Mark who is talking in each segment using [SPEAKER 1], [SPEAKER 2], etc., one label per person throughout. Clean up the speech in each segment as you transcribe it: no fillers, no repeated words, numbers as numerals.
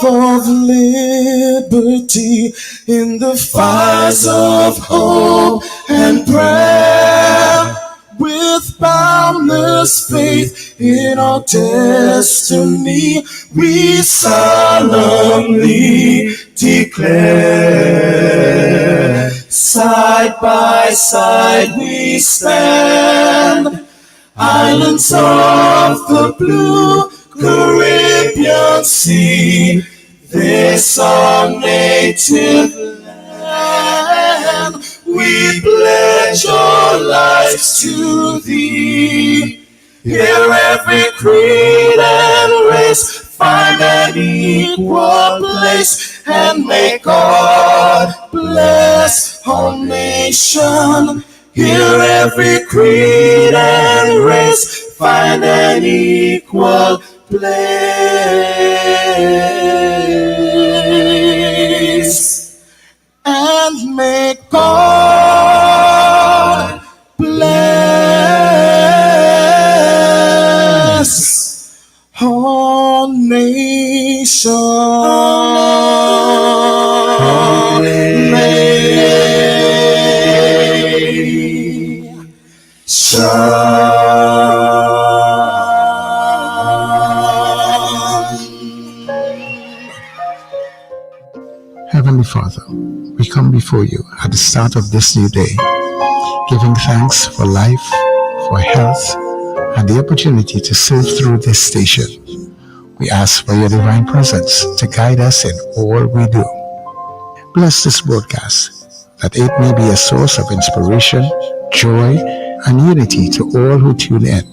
[SPEAKER 1] of liberty in the fires of hope and prayer. With boundless faith in our destiny, we solemnly declare. Side by side we stand, islands of the blue Caribbean Sea, this our native land. We pledge our lives to thee. Here every creed and race find an equal place, and may God bless our nation. Here every creed and race find an equal place. And may God bless our
[SPEAKER 2] Heavenly Father, we come before you at the start of this new day, giving thanks for life, for health, and the opportunity to serve through this station. We ask for your divine presence to guide us in all we do. Bless this broadcast, that it may be a source of inspiration, joy, and unity to all who tune in.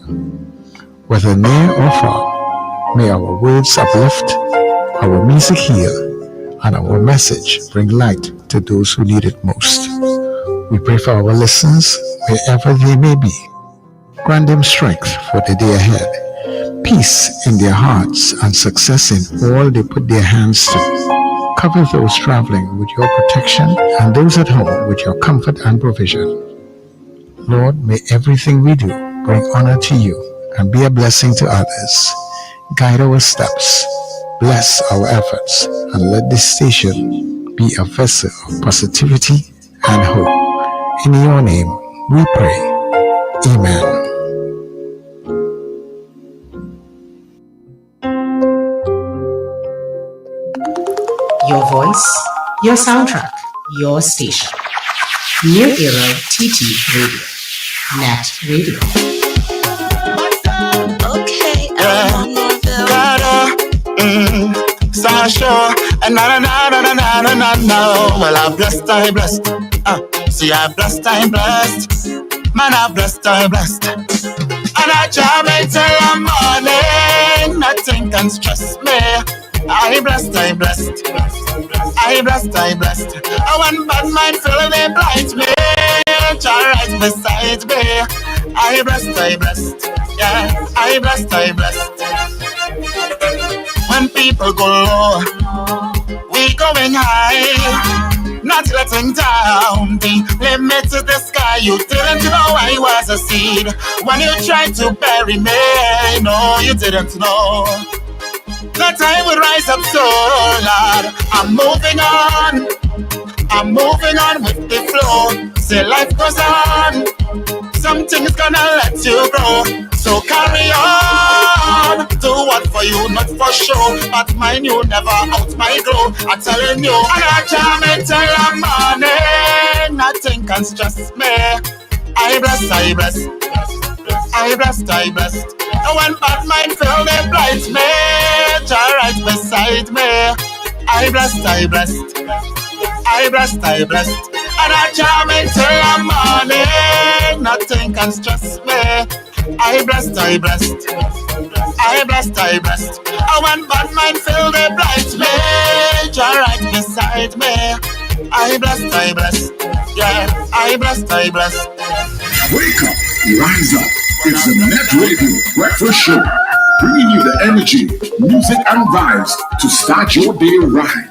[SPEAKER 2] Whether near or far, may our words uplift, our music heal, and our message bring light to those who need it most. We pray for our listeners, wherever they may be. Grant them strength for the day ahead, peace in their hearts, and success in all they put their hands to. Cover those traveling with your protection, and those at home with your comfort and provision. Lord, may everything we do bring honor to you and be a blessing to others. Guide our steps, bless our efforts, and let this station be a vessel of positivity and hope. In your name we pray. Amen.
[SPEAKER 3] Your voice, your soundtrack, your station. New Era TT Radio. Net Radio.
[SPEAKER 4] Okay,
[SPEAKER 1] Sasha, and na. Well, I'm blessed, I'm blessed. See, I'm blessed, I'm blessed. Man, I'm blessed, I'm blessed. And I jam until the morning. Nothing can stress me. I'm blessed, I'm blessed. I'm blessed, I'm blessed. I want bad mind feeling they blind me. Child right beside me. I'm blessed, I'm blessed. Yeah, I'm blessed, I'm blessed. When people go low, we going high, not letting down. The limit to the sky. You didn't know I was a seed when you tried to bury me. No, you didn't know that I would rise up so, Lord. I'm moving on. I'm moving on with the flow. Say life goes on. Something's gonna let you grow. So carry on. Do what for you, not for show. But mine, you never out my glow. I'm telling you, and I jam until the morning. Nothing can stress me. I bless, I bless. I blessed, I blessed. And when bad mind feel they blight me, Jah right beside me. I blessed, I blessed. I blessed, I blessed. And I jam until the morning. Nothing can stress me. I blessed, I blessed. I blessed, I blessed. And when bad mind feel they blight me, Jah right beside me. I blessed, I blessed. Yeah, I blessed, I blessed.
[SPEAKER 5] Wake up, rise up. It's the Net Radio Breakfast Show, bringing you the energy, music, and vibes to start your day right.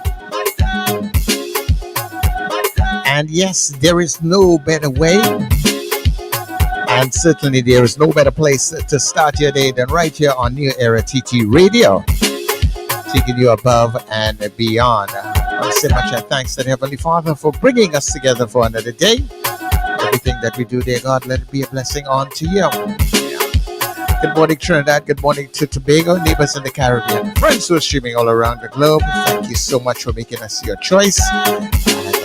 [SPEAKER 6] And yes, there is no better way, and certainly there is no better place to start your day than right here on New Era TT Radio. taking you above and beyond. I want to say much thanks to the Heavenly Father for bringing us together for another day. Everything that we do, dear God, let it be a blessing unto you. Good morning, Trinidad. Good morning to Tobago, neighbors in the Caribbean, friends who are streaming all around the globe. Thank you so much for making us your choice. And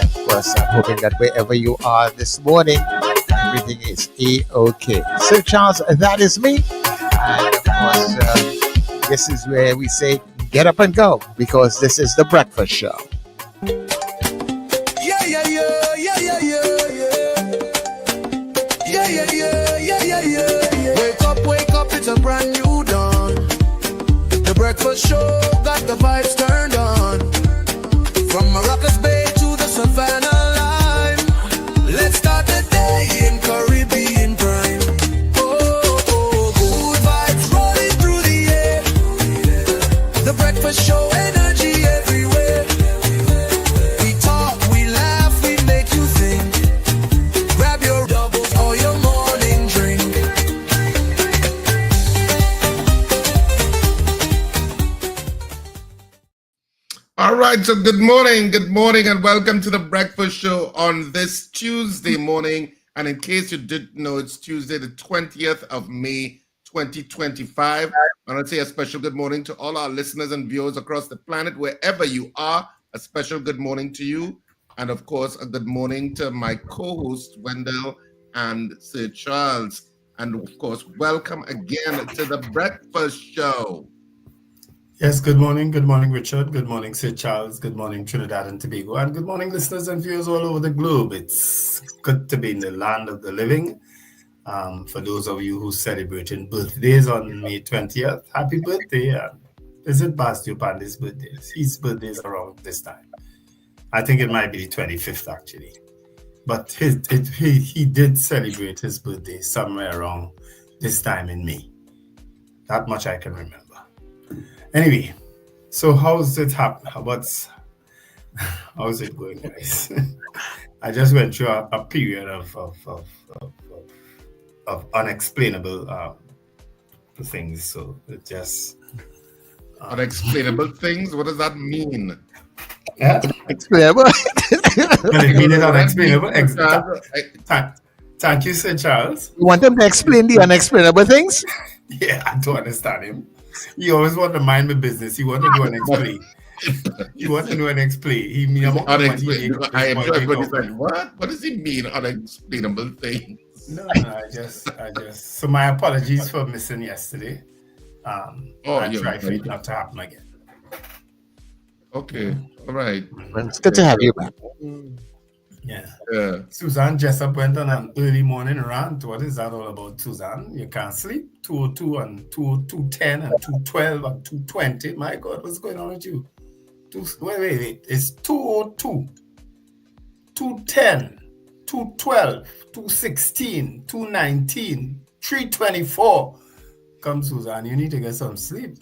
[SPEAKER 6] of course, I'm hoping that wherever you are this morning, everything is A-OK. Sir Charles, that is me. And of course, this is where we say, get up and go, because this is the breakfast show.
[SPEAKER 4] Wake up, it's a brand new dawn. The breakfast show got the vibes turned on. From Maracas Bay to the Savannah line, let's start the day in Caribbean prime. Oh, good vibes rolling through the air. The breakfast show, energy everywhere. We talk, we laugh, we make you think. Grab your doubles or your morning drink.
[SPEAKER 7] All right, so good morning, and welcome to the breakfast show on this Tuesday morning. And in case you didn't know, it's Tuesday, the 20th of May, 2025. I want to say a special good morning to all our listeners and viewers across the planet, wherever you are. A special good morning to you. And of course, a good morning to my co-host, Wendell and Sir Charles. And of course, welcome again to the breakfast show.
[SPEAKER 8] Yes, good morning, Richard. Good morning, Sir Charles. Good morning, Trinidad and Tobago. And good morning, listeners and viewers all over the globe. It's good to be in the land of the living. For those of you who celebrating birthdays on May 20th, happy birthday. Is it past your Pandy's birthdays? His birthday's around this time. I think it might be the 25th, actually. But he did celebrate his birthday somewhere around this time in May. That much I can remember. Anyway, so how's it how's it going, guys? I just went through a period of unexplainable things. So it just
[SPEAKER 7] unexplainable things. What does that mean?
[SPEAKER 8] Yeah,
[SPEAKER 6] Unexplainable.
[SPEAKER 8] it mean unexplainable. Thank you, Sir Charles.
[SPEAKER 6] You want him to explain the unexplainable things?
[SPEAKER 8] Yeah, I don't understand him. He always want to mind my business. He want to do an explain. He want to do an explain. He mean
[SPEAKER 7] unexplainable. I enjoy everybody saying, what? What does he mean, unexplainable things?
[SPEAKER 8] No, I just. So my apologies for missing yesterday. I try for it not to happen again.
[SPEAKER 7] Okay, all right.
[SPEAKER 6] It's good to have you back.
[SPEAKER 8] Yeah. Suzanne Jessup went on an early morning rant. What is that all about, Suzanne? You can't sleep. 2:02 and 2:10 and 2:12 and 2:20. My God, what's going on with you? Wait. It's 2:02, 2:10, 2:12, 2:16, 2:19, 3:24. Come, Suzanne, you need to get some sleep.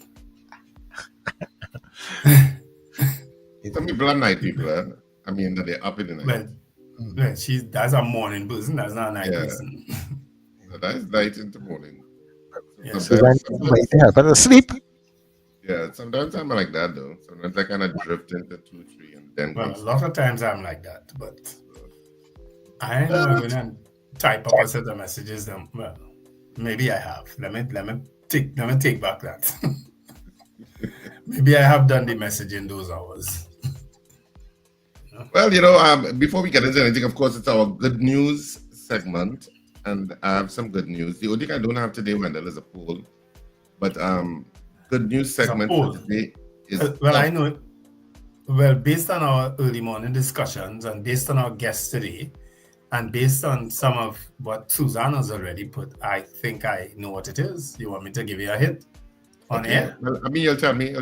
[SPEAKER 7] Some people are night people. I mean, they're up in the night.
[SPEAKER 8] Well, that's a morning person. That's not a night person.
[SPEAKER 7] That is night into morning.
[SPEAKER 8] Yeah.
[SPEAKER 6] Sometimes to help her sleep.
[SPEAKER 7] Yeah, sometimes I'm like that though. Sometimes I kind of drift into 2, 3, and then.
[SPEAKER 8] Well, a lot of times I'm like that, but I ain't never going to type up a set of messages. Well, maybe I have. Let me take back that. Maybe I have done the message in those hours.
[SPEAKER 7] Well, before we get into anything, of course, it's our good news segment, and I have some good news. The only thing I don't have today, Wendell, is a poll, but good news segment for today is.
[SPEAKER 8] I know it. Well, based on our early morning discussions, and based on our guests today, and based on some of what Suzanne has already put, I think I know what it is. You want me to give you a hint on air?
[SPEAKER 7] Well, I mean, you'll tell me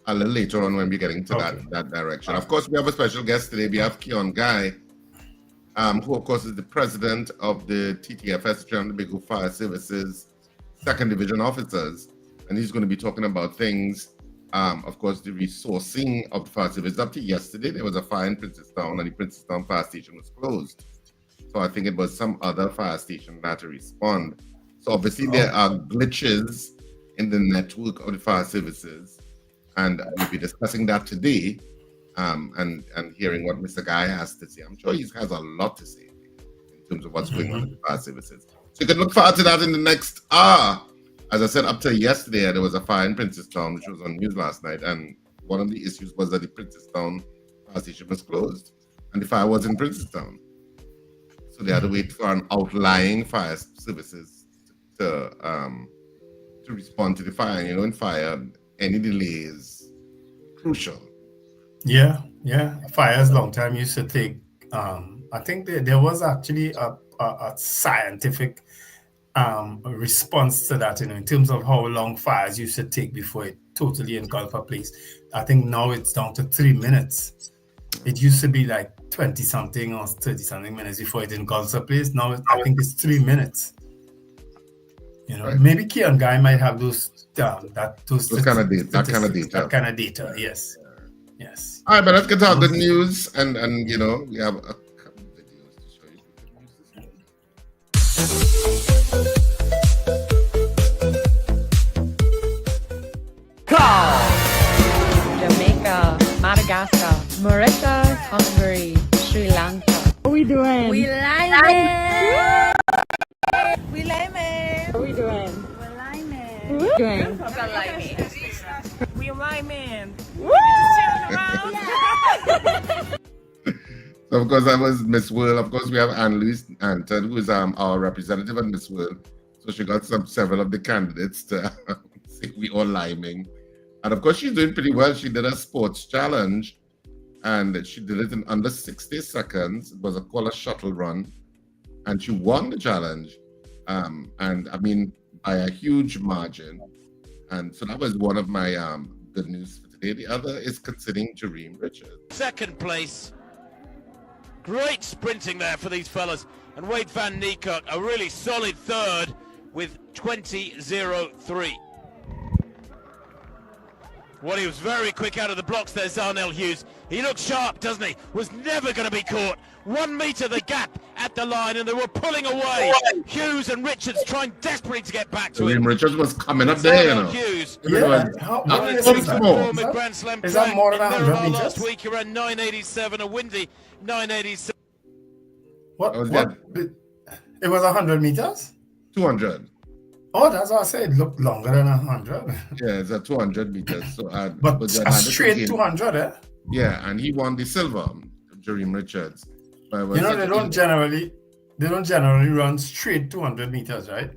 [SPEAKER 7] a little later on when we're getting to that direction. Of course, we have a special guest today. We have Keone Guy, who of course is the president of the TTFS, Trinidad and Tobago Fire Services 2nd Division Officers, and he's going to be talking about things. Of course, the resourcing of the fire service. Up to yesterday, there was a fire in Princestown, and the Princestown fire station was closed. So I think it was some other fire station that had to respond. So obviously there are glitches in the network of the fire services. And we'll be discussing that today, and hearing what Mr. Guy has to say. I'm sure he has a lot to say in terms of what's going on in the fire services. So you can look forward to that in the next hour. As I said, up to yesterday, there was a fire in Princestown, which was on news last night, and one of the issues was that the Princestown fire station was closed, and the fire was in Princestown. So they had to wait for an outlying fire services to respond to the fire. You know, in fire, any delay is crucial.
[SPEAKER 8] Yeah. Fires long time used to take. I think there was actually a scientific response to that, in terms of how long fires used to take before it totally engulfed a place. I think now it's down to 3 minutes. It used to be like 20 something or 30 something minutes before it engulfs a place. Now I think it's 3 minutes. Right. Maybe Keone Guy might have those kind of data. Yes.
[SPEAKER 7] All right, but let's get to the news, and we have a couple of videos to show you.
[SPEAKER 9] Jamaica, Madagascar, Mauritius, Hungary, Sri Lanka. What are we doing?
[SPEAKER 10] We liming. We liming.
[SPEAKER 9] What are we doing?
[SPEAKER 10] We're liming.
[SPEAKER 9] What are we doing?
[SPEAKER 10] We're liming. We liming.
[SPEAKER 7] So of course, that was Miss World. Of course, we have Annalise Anton, who is our representative at Miss World. So she got several of the candidates to say we all liming. And of course, she's doing pretty well. She did a sports challenge, and she did it in under 60 seconds. It was called a shuttle run, and she won the challenge. And I mean, by a huge margin. And so that was one of my good news for today. The other is considering Jereme Richards.
[SPEAKER 11] Second place. Great sprinting there for these fellas. And Wade van Niekerk, a really solid third with 20.03. Well, he was very quick out of the blocks there, Zarnell Hughes. He looks sharp, doesn't he? Was never going to be caught. 1 metre the gap at the line, and they were pulling away. Hughes and Richards trying desperately to get back to him.
[SPEAKER 7] Richards was coming up there,
[SPEAKER 11] Hughes.
[SPEAKER 8] Is that more than 100 meters?
[SPEAKER 11] Last week, around 987, a windy 987.
[SPEAKER 8] What? It was 100 meters?
[SPEAKER 7] 200.
[SPEAKER 8] Oh, that's what I said. It looked longer than 100.
[SPEAKER 7] Yeah, it's 200 meters. So,
[SPEAKER 8] but a straight 200, eh?
[SPEAKER 7] Yeah, and he won the silver, Jereme Richards.
[SPEAKER 8] They don't generally run straight 200 meters, right?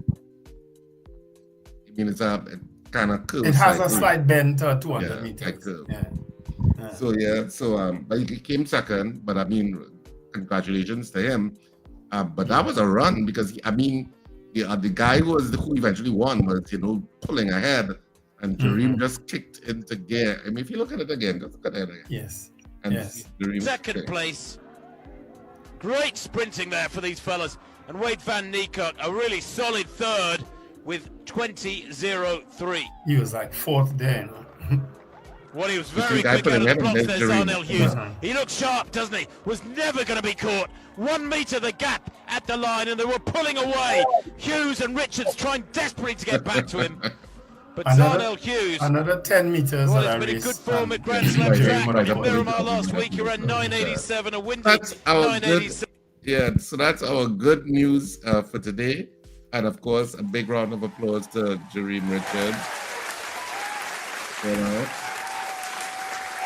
[SPEAKER 7] I mean, it's a kind of curve.
[SPEAKER 8] It has a slight bend to 200 meters.
[SPEAKER 7] But he came second. But I mean, congratulations to him. But that was a run because the guy who eventually won was pulling ahead, and Jereme just kicked into gear. I mean, if you look at it again, just look at it again.
[SPEAKER 8] Yes.
[SPEAKER 7] And
[SPEAKER 8] Jereme
[SPEAKER 11] second place. Great sprinting there for these fellas. And Wade van Niekerk, a really solid third with 20.03.
[SPEAKER 8] He was like fourth there.
[SPEAKER 11] Well, he was very quick out of the blocks there, Zarnell Hughes. He looks sharp, doesn't he? Was never going to be caught. 1 metre the gap at the line, and they were pulling away. Hughes and Richards trying desperately to get back to him. But Zarnell Hughes.
[SPEAKER 8] Another 10 meters.
[SPEAKER 11] Well, it's been in good form at Grand Slam track. Miramar last week, around 987, a windy 987.
[SPEAKER 7] So that's our good news for today. And of course, a big round of applause to Jereme Richards.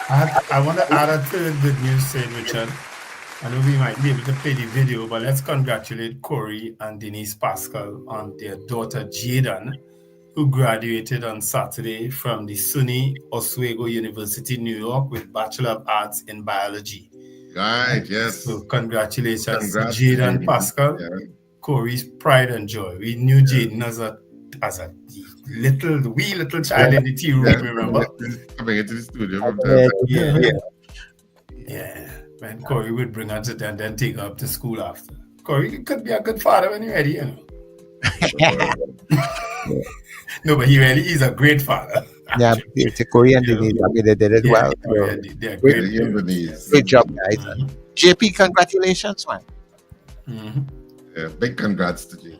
[SPEAKER 8] I want to add a third good news saying, Richard. I know we might be able to play the video, but let's congratulate Corey and Denise Pascal on their daughter Jaden, who graduated on Saturday from the SUNY Oswego University, New York, with Bachelor of Arts in Biology.
[SPEAKER 7] Right, yes.
[SPEAKER 8] So congratulations to Jaden Pascal, Corey's pride and joy. We knew Jaden as a little child in the tea room, remember?
[SPEAKER 7] Coming into the studio from time.
[SPEAKER 8] Yeah. Man, Corey would bring her to them and then take her up to school after. Corey could be a good father when he's ready, No, but he really is a great father.
[SPEAKER 6] Yeah, Corey and Denise, they did it well.
[SPEAKER 8] They're great
[SPEAKER 6] job, guys. JP, congratulations, man.
[SPEAKER 7] Yeah, big congrats to you.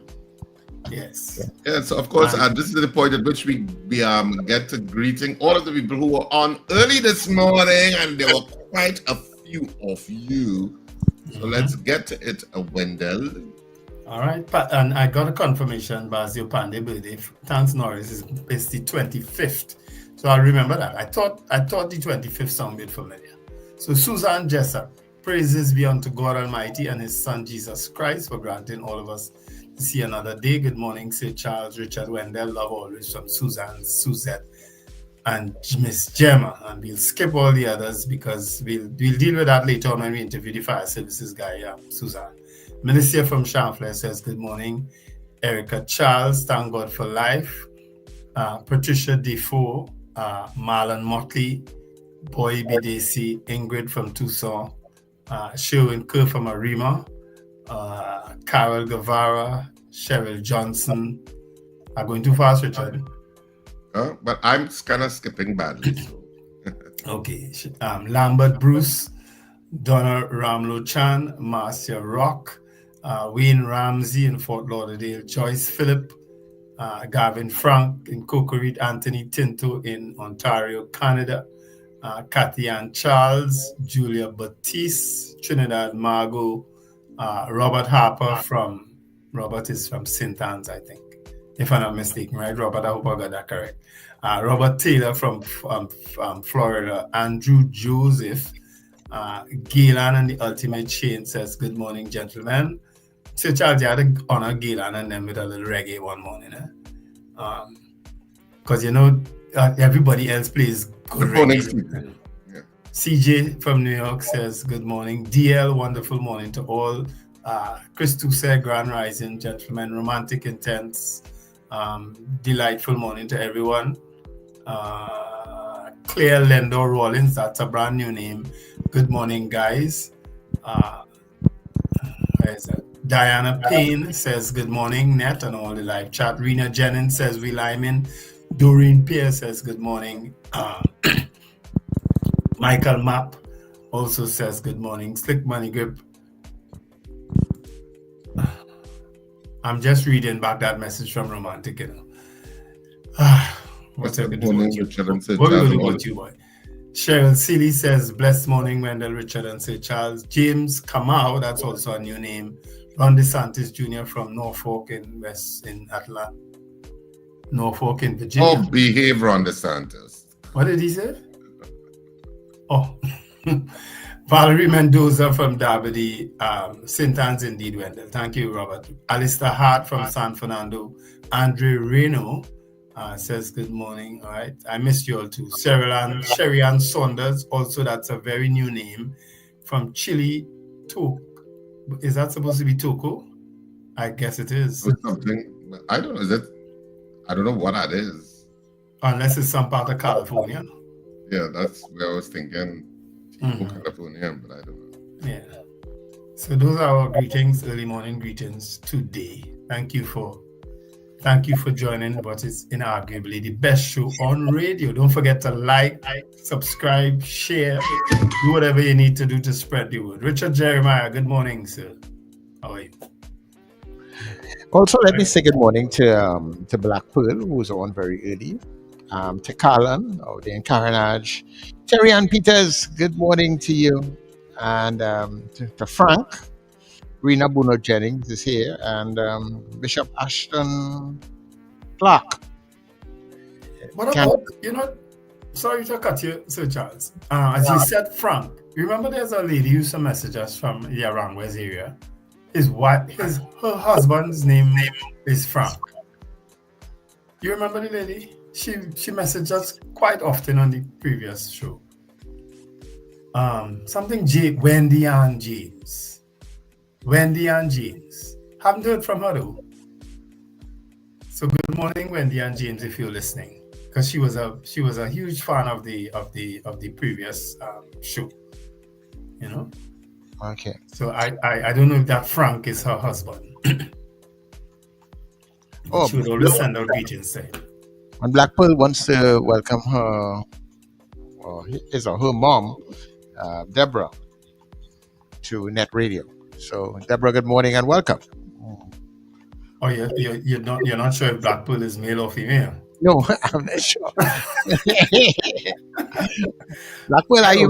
[SPEAKER 8] Yes.
[SPEAKER 7] Yeah, so of course, this is the point at which we get to greeting all of the people who were on early this morning, and there were quite a few of you. So let's get to it, Wendell.
[SPEAKER 8] All right, and I got a confirmation, Bazio Pandey birthday. Thanks, Norris, is the 25th. So I'll remember that. I thought the 25th sounded familiar. So Susan Jessup, praises be unto God Almighty and His Son Jesus Christ for granting all of us to see another day. Good morning, Sir Charles, Richard, Wendell, love always from Susan, Suzette, and Miss Gemma. And we'll skip all the others because we'll deal with that later on when we interview the fire services guy, Susan. Minister from Champlain says good morning. Erica Charles, thank God for life. Patricia Defoe, Marlon Motley, Boy Bidesi, Ingrid from Tucson, Sherwin Kerr from Arima, Carol Guevara, Cheryl Johnson. I'm going too fast, Richard.
[SPEAKER 7] But I'm kind of skipping badly. So.
[SPEAKER 8] Okay. Lambert Bruce, Donna Ramlo Chan, Marcia Rock, Wayne Ramsey in Fort Lauderdale, Joyce Phillip, Gavin Frank in Cocorit, Anthony Tinto in Ontario, Canada, Kathy Ann Charles, Julia Batiste, Trinidad Margot, Robert Harper Robert is from St. Anne's, I think, if I'm not mistaken, right, Robert? I hope I got that correct. Robert Taylor from Florida, Andrew Joseph, Gaylan and the Ultimate Chain says, good morning, gentlemen. So Charles, you had to honor Gaylan and them with a little reggae one morning, because everybody else plays good reggae. Yeah. CJ from New York says, good morning. DL, wonderful morning to all. Chris Toussaint, Grand Rising, gentlemen, romantic intense, delightful morning to everyone. Claire Lendor Rollins, that's a brand new name. Good morning, guys. Where is that? Diana Payne says, good morning, Net, and all the live chat. Rena Jennings says, we Lyman. Doreen Pierce says, good morning. Michael Mapp also says, good morning. Slick Money Grip. I'm just reading back that message from Romantic, What's up with you, boy? Cheryl Seeley says, blessed morning, Wendell, Richard, and Sir Charles. James Kamau, that's also a new name. Ron DeSantis Jr. from Norfolk in Norfolk in Virginia.
[SPEAKER 7] Oh, behave, Ron DeSantis.
[SPEAKER 8] What did he say? Oh. Valerie Mendoza from Darby, St. Anne's indeed, Wendell. Thank you, Robert. Alistair Hart from San Fernando. Andre Reno says good morning. All right. I missed you all too. Sherry Ann Saunders, also that's a very new name, from Chile. Is that supposed to be Toco? I guess it is.
[SPEAKER 7] Something. I don't know. Is it? I don't know what that is.
[SPEAKER 8] Unless it's some part of California.
[SPEAKER 7] Yeah, that's where I was thinking. California, but I don't know.
[SPEAKER 8] Yeah. So those are our greetings, early morning greetings today. Thank you for joining what is inarguably the best show on radio. Don't forget to like, subscribe, share, do whatever you need to do to spread the word. Richard Jeremiah, good morning, sir. How are you?
[SPEAKER 6] Also, let me say good morning to Black Pearl, who's on very early. To Carlin, the Encarnage. Terry Ann Peters, good morning to you. And to Frank. Rena Bruno Jennings is here. And Bishop Ashton Clark.
[SPEAKER 8] What about, sorry to cut you, Sir Charles. As you said, Frank, remember there's a lady who used to message us from the Arangwes area. Her husband's name is Frank. You remember the lady? She messaged us quite often on the previous show. Something Wendy Ann James. Wendy Ann James. Haven't heard from her though. So good morning, Wendy Ann James, if you're listening, because she was a huge fan of the previous show.
[SPEAKER 6] Okay.
[SPEAKER 8] So I don't know if that Frank is her husband. She would always send out greetings saying.
[SPEAKER 6] And Black Pearl wants to welcome her, her mom, Deborah, to Net Radio. So, Deborah, good morning and welcome.
[SPEAKER 8] Oh, you're not sure if Blackpool is male or female?
[SPEAKER 6] No, I'm not sure. Blackpool,
[SPEAKER 8] I
[SPEAKER 6] are you?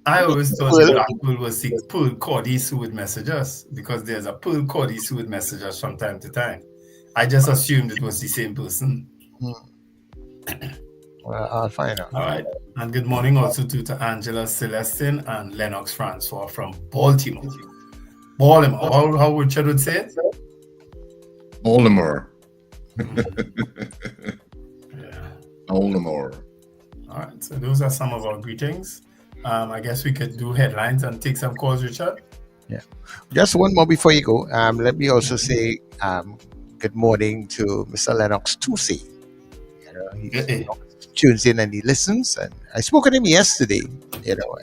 [SPEAKER 8] always thought Blackpool was the Pearl Cordies who would message us, because there's a Pearl Cordies who would message us from time to time. I just assumed it was the same person.
[SPEAKER 6] Well, I'll find out.
[SPEAKER 8] All right. And good morning also to Angela Celestine and Lennox Francois from Baltimore. How Richard would say it?
[SPEAKER 7] Baltimore.
[SPEAKER 8] Yeah.
[SPEAKER 7] Baltimore.
[SPEAKER 8] All right. So those are some of our greetings. I guess we could do headlines and take some calls, Richard.
[SPEAKER 6] Yeah. Just one more before you go. Let me also say good morning to Mr. Lennox Tusi. He tunes in and he listens. And I spoke to him yesterday,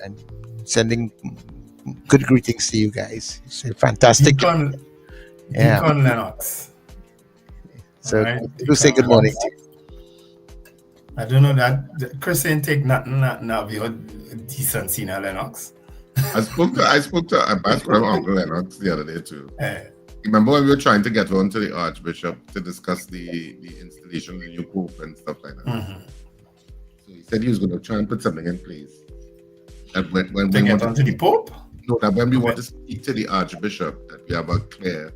[SPEAKER 6] and sending good greetings to you guys. It's a fantastic.
[SPEAKER 8] Deacon Lennox.
[SPEAKER 6] So
[SPEAKER 8] right,
[SPEAKER 6] do say good morning to you.
[SPEAKER 8] I don't know that Chris ain't take nothing of your decency now, Lennox.
[SPEAKER 7] I spoke to Uncle Lennox the other day too. Remember when we were trying to get on to the Archbishop to discuss the installation of the new Pope and stuff like that?
[SPEAKER 8] Mm-hmm.
[SPEAKER 7] So he said he was going to try and put something in place. That when
[SPEAKER 8] to
[SPEAKER 7] we
[SPEAKER 8] get onto the Pope?
[SPEAKER 7] No, that when we want to speak to the Archbishop, that we have a clear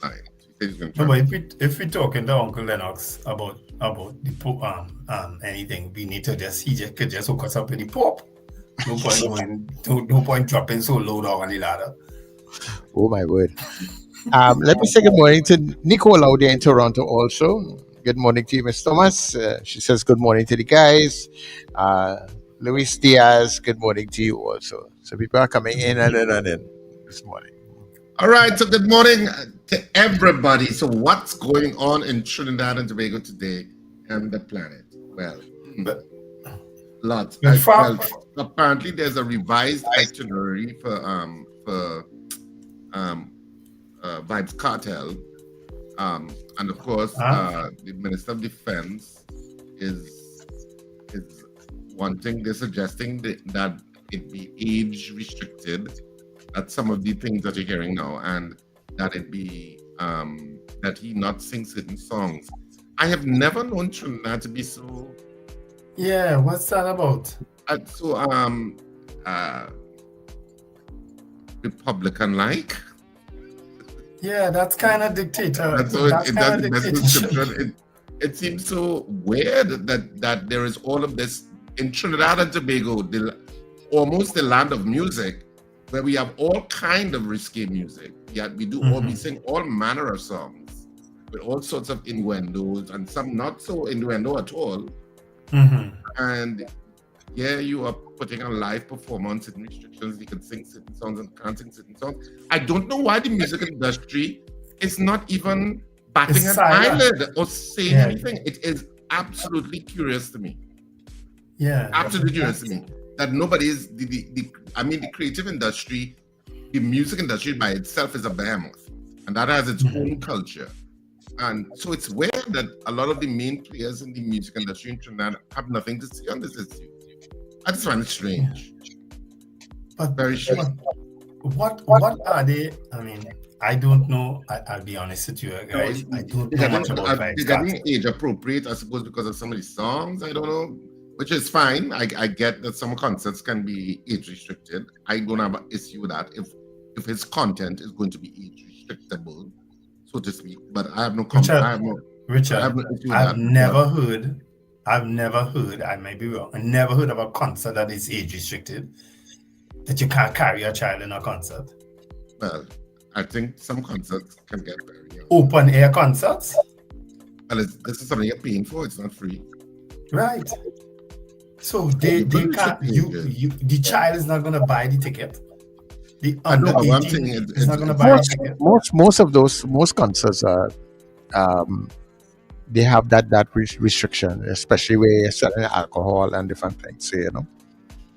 [SPEAKER 7] line. So he said he's going to try.
[SPEAKER 8] No, but if we're talking to Uncle Lennox about the Pope, anything, we need to he could just hook us up with the Pope. No point dropping so low down on the ladder.
[SPEAKER 6] Oh my word. Let me say good morning to Nicole out there in Toronto also. Good morning to you, Miss Thomas. She says good morning to the guys. Luis Diaz, good morning to you also. So people are coming in and in this morning.
[SPEAKER 7] All right, so good morning to everybody. So what's going on in Trinidad and Tobago today and the planet? Well, lots. Apparently there's a revised itinerary for Vibes Cartel. And of course, the Minister of Defense is wanting, they're suggesting that it be age restricted at some of the things that you're hearing now, and that it be that he not sing certain songs. I have never known Trinidad to be so.
[SPEAKER 8] Yeah, what's that about?
[SPEAKER 7] Republican-like.
[SPEAKER 8] Yeah, that's kind of dictator.
[SPEAKER 7] It seems so weird that there is all of this in Trinidad and Tobago, almost the land of music, where we have all kind of risque music. Yet we do we sing all manner of songs with all sorts of innuendos and some not so innuendo at all. And yeah, you are putting a live performance in restrictions. You can sing certain songs and can't sing certain songs. I don't know why the music industry is not even batting an eyelid or saying anything. It is absolutely curious to me.
[SPEAKER 8] Yeah,
[SPEAKER 7] absolutely curious to me that nobody is the creative industry, the music industry by itself is a behemoth, and that has its own culture. And so it's weird that a lot of the main players in the music industry in Trinidad have nothing to say on this issue. I just find it strange.
[SPEAKER 8] But
[SPEAKER 7] very strange.
[SPEAKER 8] What are they? I mean, I don't know. I'll be honest with you guys. I don't know much about Vibes.
[SPEAKER 7] They're getting age appropriate, I suppose, because of some of the songs. I don't know, which is fine. I get that some concerts can be age restricted. I don't have an issue with that if his content is going to be age restrictable, so to speak. But I have no comment.
[SPEAKER 8] Richard, I've never heard, I may be wrong, I never heard of a concert that is age restricted, that you can't carry a child in a concert.
[SPEAKER 7] Well, I think some concerts can get very young.
[SPEAKER 8] Open air concerts?
[SPEAKER 7] Well, this is something you're paying for, it's not free.
[SPEAKER 8] Right. So they can't, the child is not going to buy the ticket. The under 18 is not going to buy the ticket.
[SPEAKER 6] Most concerts are, they have that restriction, especially where you're selling alcohol and different things, so, you know.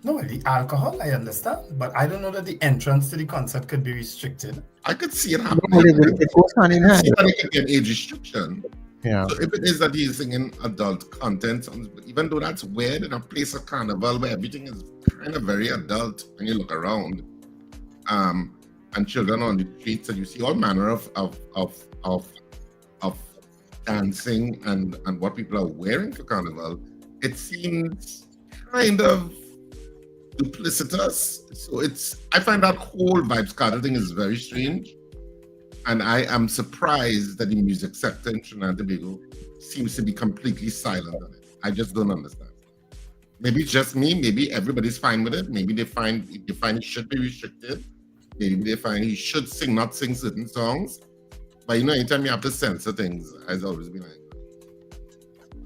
[SPEAKER 8] No, the alcohol I understand, but I don't know that the entrance to the concert could be restricted.
[SPEAKER 7] I could see it happening.
[SPEAKER 6] It goes hand in hand.
[SPEAKER 7] It could get age restriction.
[SPEAKER 6] Yeah.
[SPEAKER 7] So if it is that he's singing adult content, even though that's weird in a place of carnival where everything is kind of very adult when you look around, and and children on the streets, and you see all manner of dancing and what people are wearing for Carnival, it seems kind of duplicitous. So I find that whole Vibes Cartel thing is very strange. And I am surprised that the music sector in Trinidad and Tobago seems to be completely silent on it. I just don't understand. Maybe it's just me. Maybe everybody's fine with it. Maybe they find it should be restricted. Maybe they find he should not sing certain songs. But anytime you have to censor things, it's always been like.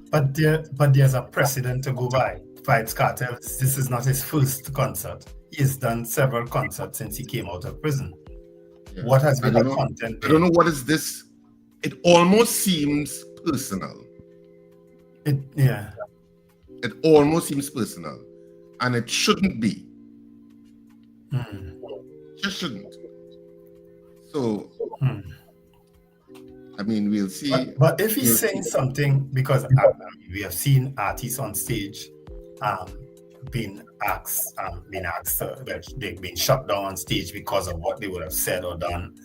[SPEAKER 8] But there's a precedent to go by. Vibes Cartel, this is not his first concert. He's done several concerts since he came out of prison. Yeah. What has been the content?
[SPEAKER 7] I don't know what is this. It almost seems personal.
[SPEAKER 8] It
[SPEAKER 7] almost seems personal, and it shouldn't be. Just shouldn't. So, I mean, we'll see.
[SPEAKER 8] But if he's saying something, because we have seen artists on stage being asked, they've been shut down on stage because of what they would have said or done.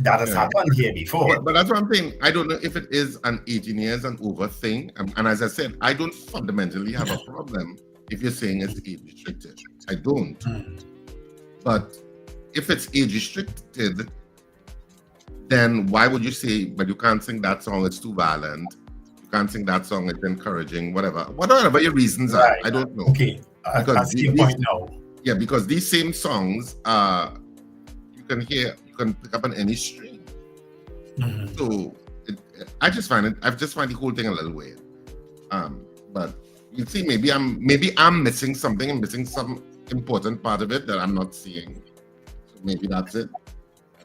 [SPEAKER 8] That has happened here before.
[SPEAKER 7] But that's what I'm saying. I don't know if it is an 18 years and over thing. And as I said, I don't fundamentally have a problem if you're saying it's age restricted. I don't. But if it's age restricted, then why would you say, but you can't sing that song, it's too violent. You can't sing that song, it's encouraging, whatever your reasons are. I don't know.
[SPEAKER 8] Okay, that's your point now.
[SPEAKER 7] Yeah, because these same songs you can pick up on any string. So I just find the whole thing a little weird. But you see, maybe I'm missing something. I'm missing some important part of it that I'm not seeing. So maybe that's it.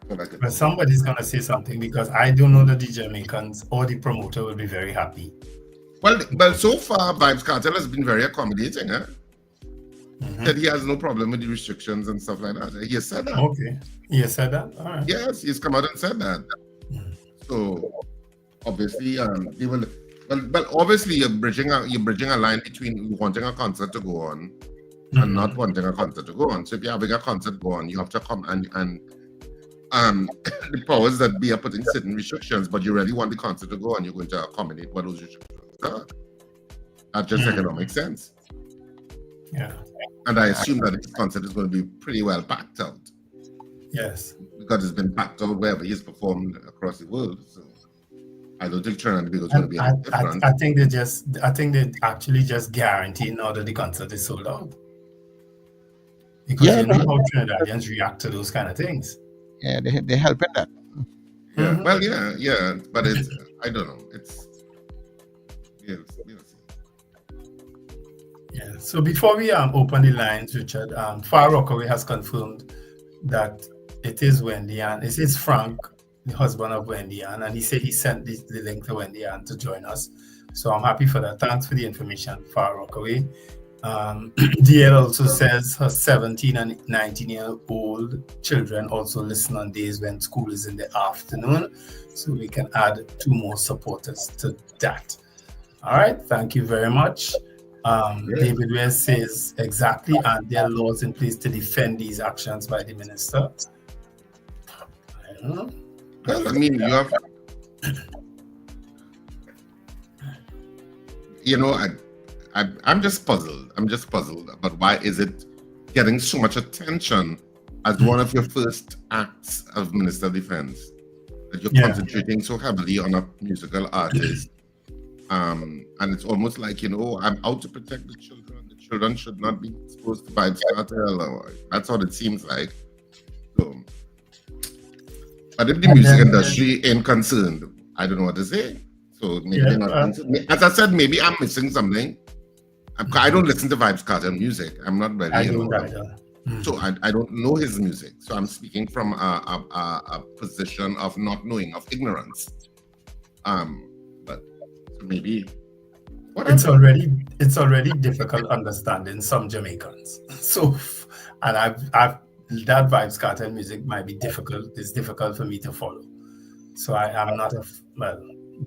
[SPEAKER 8] But somebody's gonna say something, because I don't know that the Jamaicans or the promoter will be very happy.
[SPEAKER 7] Well, so far Vibes Cartel has been very accommodating. That he has no problem with the restrictions and stuff like that. He has said that.
[SPEAKER 8] Okay, he has said that. All right.
[SPEAKER 7] Yes, he's come out and said that. So obviously, they will. Well, obviously, you're bridging a line between wanting a concert to go on and not wanting a concert to go on. So if you're having a concert go on, you have to come and the powers that be are putting certain restrictions, but you really want the concert to go on, you're going to accommodate what those restrictions are. That just economic sense.
[SPEAKER 8] Yeah.
[SPEAKER 7] And I assume that this concert is going to be pretty well packed out.
[SPEAKER 8] Yes.
[SPEAKER 7] Because it's been packed out wherever he's performed across the world. So I don't think Trinidad and Tobago is going to be any different.
[SPEAKER 8] I think they actually just guarantee now that the concert is sold out. Because you know how Trinidadians react to those kind of things.
[SPEAKER 6] Yeah, they help in that.
[SPEAKER 7] Yeah. Well, yeah, but it's I don't know. It's
[SPEAKER 8] yeah. So before we open the lines, Richard, Fire Rockaway has confirmed that it is Wendy Ann. It is Frank, the husband of Wendy Ann, and he said he sent the link to Wendy Ann to join us. So I'm happy for that. Thanks for the information, Fire Rockaway. DL also says her 17 and 19-year-old children also listen on days when school is in the afternoon, so we can add 2 more supporters to that. All right, thank you very much. David West says exactly, and there are laws in place to defend these actions by the minister. I don't know.
[SPEAKER 7] Well, I mean, you have, I'm just puzzled. But why is it getting so much attention as one of your first acts of Minister of Defense? That you're concentrating so heavily on a musical artist. And it's almost like, I'm out to protect the children. The children should not be exposed to Vibes Cartel. That's what it seems like. So, but if the music industry ain't concerned, I don't know what to say. So maybe they're not concerned. As I said, maybe I'm missing something. I don't listen to Vibes Cartel music. I'm not really.
[SPEAKER 8] I don't either.
[SPEAKER 7] So I don't know his music. So I'm speaking from a position of not knowing, of ignorance. But maybe
[SPEAKER 8] it's already difficult understanding some Jamaicans. So, and I've that Vibes Cartel music might be difficult. It's difficult for me to follow. So I'm not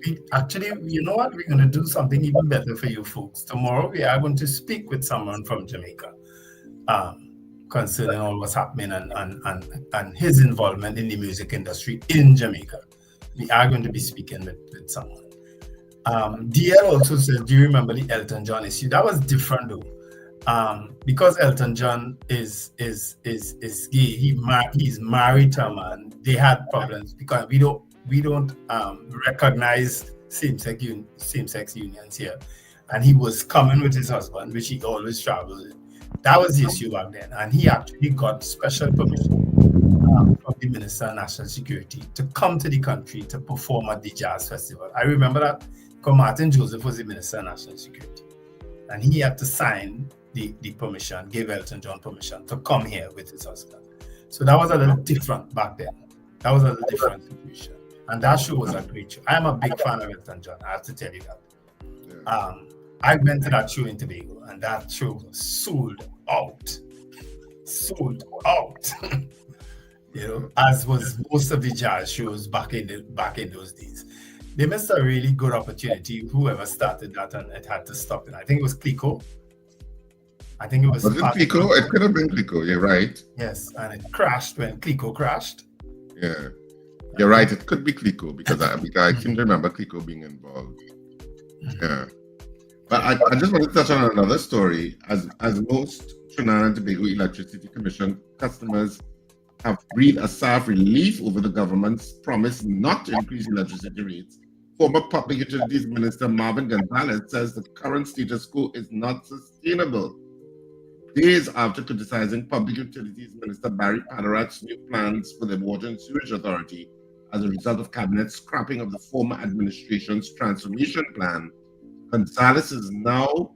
[SPEAKER 8] we actually, you know what? We're going to do something even better for you folks. Tomorrow we are going to speak with someone from Jamaica, concerning all what's happening and his involvement in the music industry in Jamaica. We are going to be speaking with someone. DL also says, do you remember the Elton John issue? That was different though. Because Elton John is gay, he's married to a man. They had problems because we don't recognize same-sex unions here. And he was coming with his husband, which he always traveled with. That was the issue back then. And he actually got special permission from the Minister of National Security to come to the country to perform at the Jazz Festival. I remember that because Martin Joseph was the Minister of National Security. And he had to sign the permission, give Elton John permission to come here with his husband. So that was a little different back then. That was a little different situation. And that show was a great show. I am a big fan of Elton John, I have to tell you that. I went to that show in Tobago, and that show was sold out. You know, as was most of the jazz shows back in those days. They missed a really good opportunity, whoever started that, and it had to stop it. I think it was Clico. I think it was.
[SPEAKER 7] Was it Clico? It could have been Clico, you're right.
[SPEAKER 8] Yes, and it crashed when Clico crashed.
[SPEAKER 7] Yeah. You're right, it could be Clico because I can remember Clico being involved. Yeah. But I just want to touch on another story. As most Trinidad and Tobago Electricity Commission customers have breathed a sigh of relief over the government's promise not to increase electricity rates, former Public Utilities Minister Marvin Gonzalez says the current status quo is not sustainable. Days after criticizing Public Utilities Minister Barry Paderat's new plans for the Water and Sewage Authority as a result of Cabinet scrapping of the former administration's transformation plan, Gonzalez is now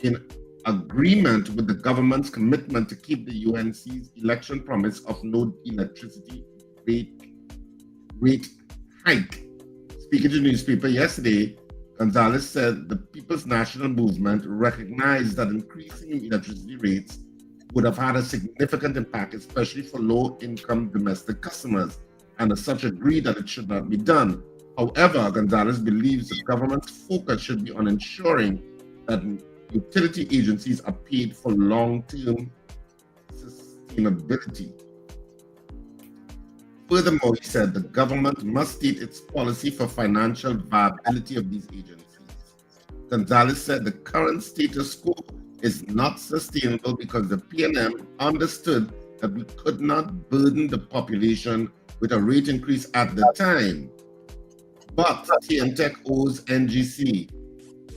[SPEAKER 7] in agreement with the government's commitment to keep the UNC's election promise of no electricity rate hike. Speaking to the newspaper yesterday, Gonzalez said the People's National Movement recognized that increasing electricity rates would have had a significant impact, especially for low-income domestic customers, and as such agreed that it should not be done. However, Gonzalez believes the government's focus should be on ensuring that utility agencies are paid for long-term sustainability. Furthermore, he said the government must state its policy for financial viability of these agencies. Gonzalez said the current status quo is not sustainable because the PNM understood that we could not burden the population with a rate increase at the time. But TNTech owes NGC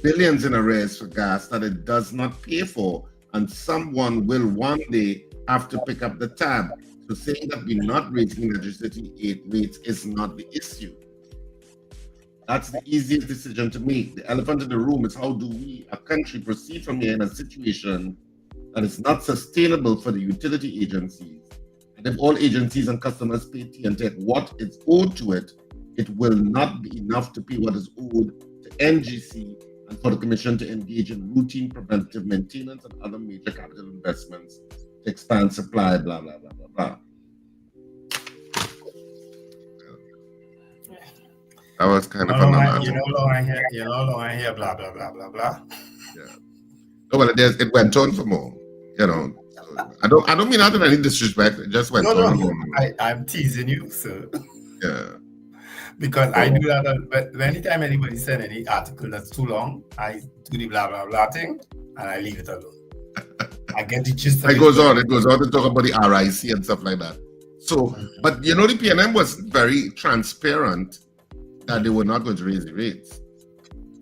[SPEAKER 7] billions in arrears for gas that it does not pay for, and someone will one day have to pick up the tab. So saying that we're not raising electricity rates is not the issue. That's the easiest decision to make. The elephant in the room is how do we, a country, proceed from here in a situation that is not sustainable for the utility agencies. And if all agencies and customers pay TNTech what is owed to it, it will not be enough to pay what is owed to NGC and for the Commission to engage in routine preventative maintenance and other major capital investments to expand supply, blah, blah, blah, blah, blah. That was kind of another.
[SPEAKER 8] You know, I hear blah, blah, blah, blah, blah.
[SPEAKER 7] Yeah. No, well, it went on for more, you know. So I don't mean that in any disrespect. It just went on.
[SPEAKER 8] No. I'm teasing you, so.
[SPEAKER 7] Yeah.
[SPEAKER 8] Because I do that, but anytime anybody send any article that's too long, I do the blah, blah, blah thing, and I leave it alone. I get the gist of it. It goes on
[SPEAKER 7] to talk about the RIC and stuff like that. So, but you know, the PNM was very transparent that they were not going to raise the rates.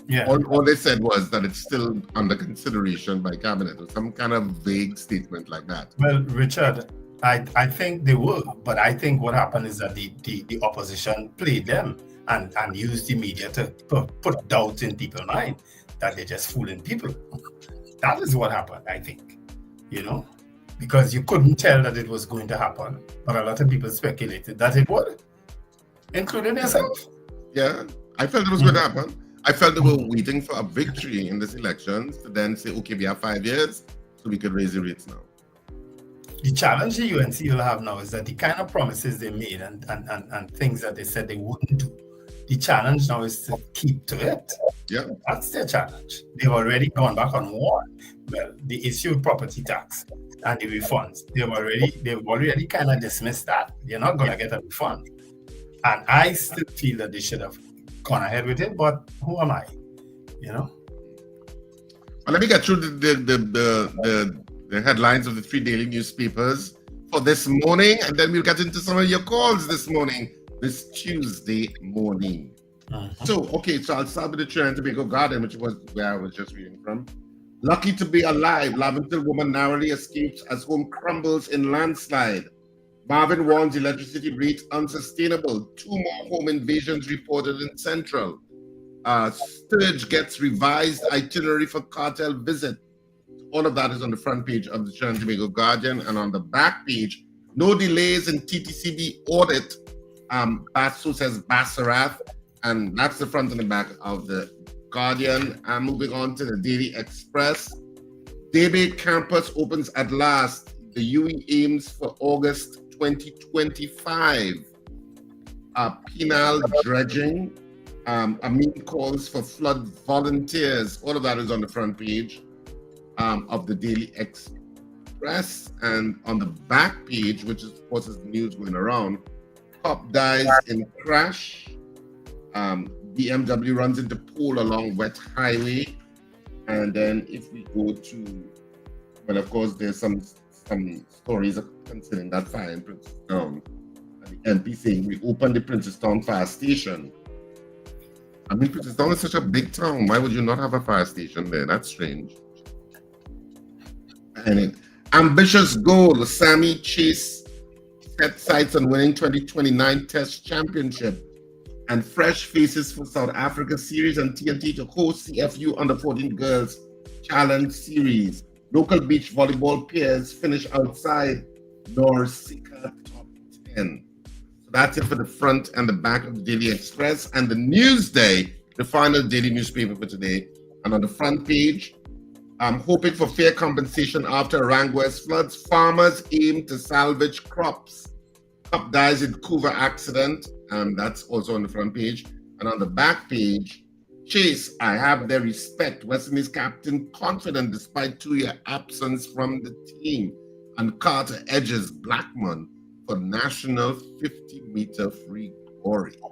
[SPEAKER 8] Yeah.
[SPEAKER 7] All they said was that it's still under consideration by cabinet, or some kind of vague statement like that.
[SPEAKER 8] Well, Richard, I think they will, but I think what happened is that the opposition played them and used the media to put doubt in people's mind that they're just fooling people. That is what happened, I think, you know, because you couldn't tell that it was going to happen, but a lot of people speculated that it would, including yourself.
[SPEAKER 7] Yeah, I felt it was going to happen. I felt they were waiting for a victory in these elections to then say, okay, we have 5 years, so we could raise the rates now.
[SPEAKER 8] The challenge the UNC will have now is that the kind of promises they made and things that they said they wouldn't do, the challenge now is to keep to it.
[SPEAKER 7] Yeah.
[SPEAKER 8] That's their challenge. They've already gone back on war. Well, the issue of property tax. and the refunds. They've already kind of dismissed that. You're not going to get a refund. And I still feel that they should have gone ahead with it, but who am I? Well,
[SPEAKER 7] let me get through the headlines of the 3 daily newspapers for this morning, and then we'll get into some of your calls this morning, this Tuesday morning. So I'll start with the Trinidad and Tobago Guardian, which was where I was just reading from. Lucky to be alive, Laventille woman narrowly escapes as home crumbles in landslide. Marvin warns electricity rates unsustainable. 2 more home invasions reported in Central. Sturge gets revised itinerary for cartel visit. All of that is on the front page of the Trinidad and Tobago Guardian, and on the back page, no delays in TTCB audit. So says Bassarath, and that's the front and the back of the Guardian. And moving on to the Daily Express. Debe campus opens at last. The UE aims for August 2025. Penal dredging. Amin calls for flood volunteers. All of that is on the front page of the Daily Express. And on the back page, which is, of course, is the news going around, cop dies in crash. BMW runs into pole along wet highway. And then if we go to, well, of course, there's some stories concerning that fire in Princestown. And the MP saying, we opened the Princestown fire station. I mean, Princestown is such a big town. Why would you not have a fire station there? That's strange. And ambitious goal, Sammy Chase set sights on winning 2029 Test Championship. And fresh faces for South Africa Series and TNT to host CFU Under-14 Girls Challenge Series. Local beach volleyball pairs finish outside Norsika top 10. So that's it for the front and the back of the Daily Express. And the Newsday, the final daily newspaper for today. And on the front page, hoping for fair compensation after Arangwes floods. Farmers aim to salvage crops. Cop dies in Couva accident. That's also on the front page. And on the back page, Chase, I have their respect. West Indies captain confident despite 2-year absence from the team. And Carter edges Blackman for national 50-meter free glory. So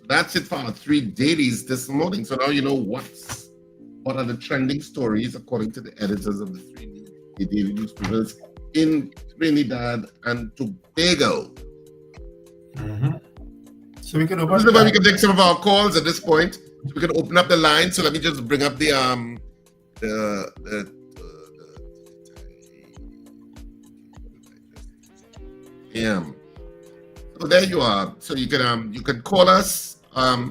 [SPEAKER 7] that's it for our 3 dailies this morning. So now you know what are the trending stories according to the editors of the 3 daily newspapers in Trinidad and Tobago.
[SPEAKER 8] So we can
[SPEAKER 7] this is where we can take some of our calls at this point. So we can open up the line. So let me just bring up the So there you are. So you can call us. I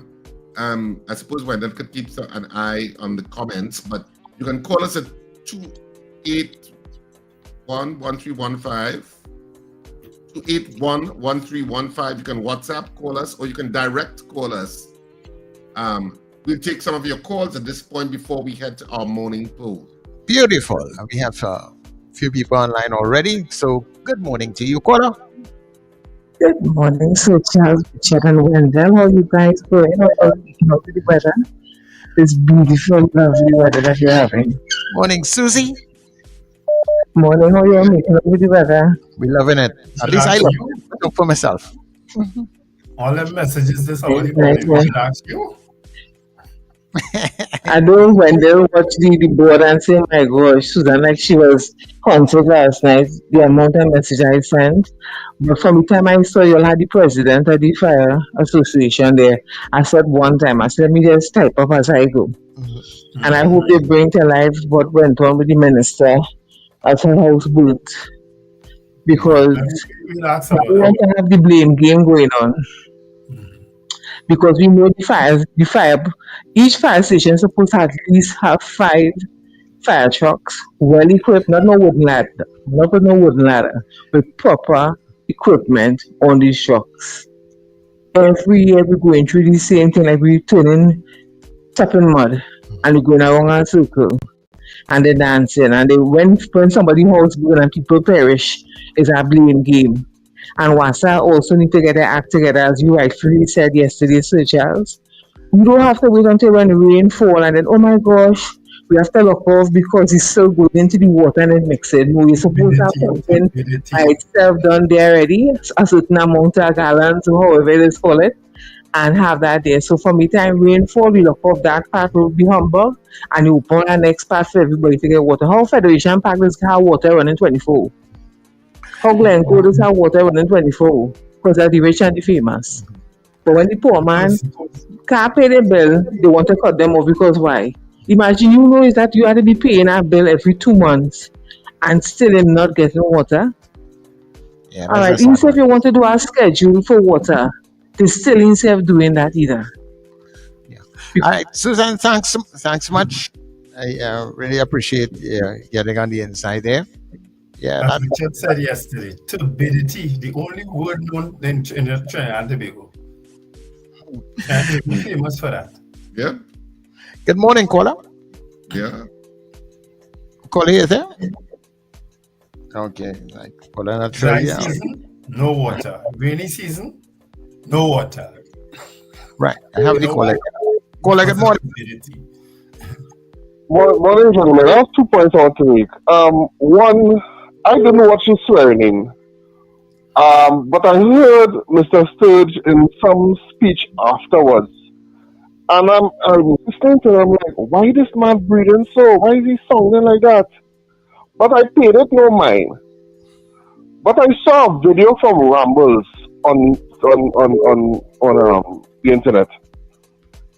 [SPEAKER 7] suppose Wendell could keep an eye on the comments, but you can call us at 281-1315. 281-1315. You can WhatsApp call us, or you can direct call us. We'll take some of your calls at this point before we head to our morning poll.
[SPEAKER 6] Beautiful. We have a few people online already. So good morning to you, caller.
[SPEAKER 12] Good morning, Sir Charles, Richard, and Wendell. How you guys going? How are you keeping up with the weather? This beautiful, lovely weather that you're having.
[SPEAKER 6] Morning, Susie.
[SPEAKER 12] Morning, how you making up with the weather?
[SPEAKER 6] We're loving it. At least I love it. Look for myself.
[SPEAKER 8] All the messages this already ask you.
[SPEAKER 12] I know Wendell watched the board and say, my gosh, Susan, like she was haunted last night, the amount of message I sent. But from the time I saw you all had the president of the Fire Association there, I said one time, I said, let me just type up as I go. And I hope they bring to life what went on with the minister at her house boat. Because we want to have the blame game going on. Because we know each fire station is supposed to at least have 5 fire trucks, well equipped, not no wooden ladder, with proper equipment on these trucks. Every year we're going through the same thing, like we're tapping mud, and we're going around a circle, and they're dancing, and when somebody's house burns and people perish, it's a blame game. And WASA also need to get their act together, as you rightfully said yesterday, Sir Charles. We don't have to wait until when the rain falls and then, oh my gosh, we have to look off because it's still going into the water and then mix it. No, you're supposed to have something by itself done there already, a certain amount of gallons or however it is called it, and have that there. So for me, time rainfall, we look off that part will be humble and you open the next part for everybody to get water. How Federation Park does have water running 24? How Glencoe does have water running 24? Because they're the rich and the famous. But when the poor man can't pay their bill, they want to cut them off because why? Imagine you know is that you have to be paying a bill every 2 months and still him not getting water.
[SPEAKER 6] Yeah,
[SPEAKER 12] all right, instead if you want to do a schedule for water, they still instead of doing that either.
[SPEAKER 6] Yeah. All right, Susan, thanks much. I really appreciate getting on the inside there. Yeah,
[SPEAKER 8] as Richard said yesterday, turbidity, the only word known in Trinidad and Tobago. And we're famous for that.
[SPEAKER 7] Yeah.
[SPEAKER 6] Good morning, caller.
[SPEAKER 7] Yeah.
[SPEAKER 6] Caller, is there? Okay. Like, caller not sure.
[SPEAKER 8] Dry season, no water. Rainy season, no water.
[SPEAKER 6] Right. I have the caller. Caller, good morning.
[SPEAKER 13] Morning, gentlemen. I have 2 points I want to make. One, I don't know what she's swearing in. But I heard Mr. Sturge in some speech afterwards. And I'm listening to him like, why this man breathing so? Why is he sounding like that? But I paid it no mind. But I saw a video from Rambles on the internet.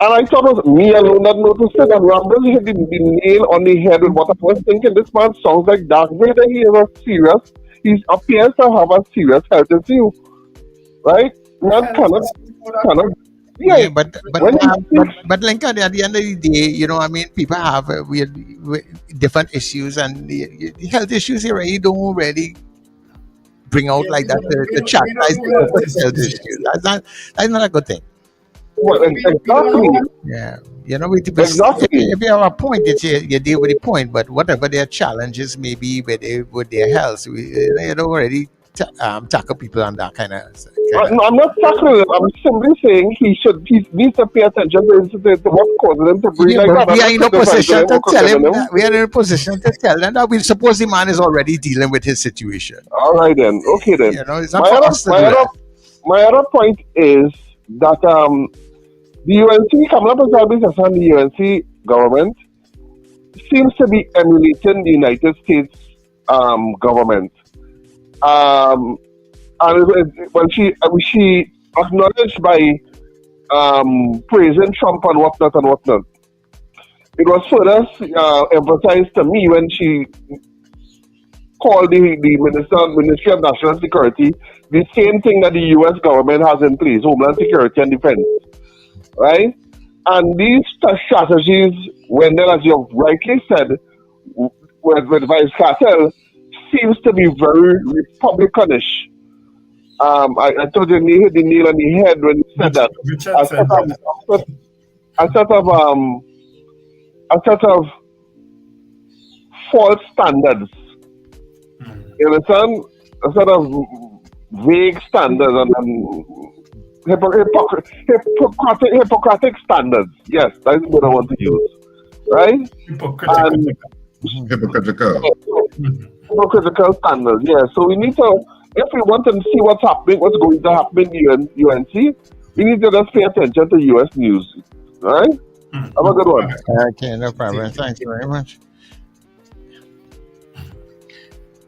[SPEAKER 13] And I thought it was me alone that noticed it, and Rambles hit the nail on the head with what I was thinking. This man sounds like Darth Vader. He appears to have a serious health issue. Right? Man cannot.
[SPEAKER 6] Yeah, but Lincoln, at the end of the day, you know, I mean, people have with different issues, and the health issues here, you don't really bring out like that the chastise health issues. That's not a good thing.
[SPEAKER 13] Well, exactly.
[SPEAKER 6] Yeah, you know, if you have a point, you deal with the point. But whatever their challenges may be with their health, you don't already tackle people on that kind of.
[SPEAKER 13] I'm not tackling him. I'm simply saying he needs to pay attention to what causes him to breathe like that.
[SPEAKER 6] We are in a position to tell him. We are in a position to tell them that we suppose the man is already dealing with his situation.
[SPEAKER 13] All right then. Okay then.
[SPEAKER 6] You know, it's not for us to do that.
[SPEAKER 13] My other point is that the UNC, Kamala Prasad and the UNC government seems to be emulating the United States government. And when she acknowledged by praising Trump and whatnot, it was further emphasized to me when she called the Ministry of National Security the same thing that the U.S. government has in place, Homeland Security and Defense. Right? And these strategies, Wendell, as you rightly said, with Vice Cartel, seems to be very Republicanish. I told you he hit the nail on the head when he said that. A set of false standards. You understand? A set of vague standards and hypocritic standards. Yes, that's what I want to use. Right? Hypocritical standards, yeah. So we need to, if we want to see what's going to happen in UNC, we need to just pay attention to US news. Right? Have a good one.
[SPEAKER 6] Okay, no problem. Thank you very much.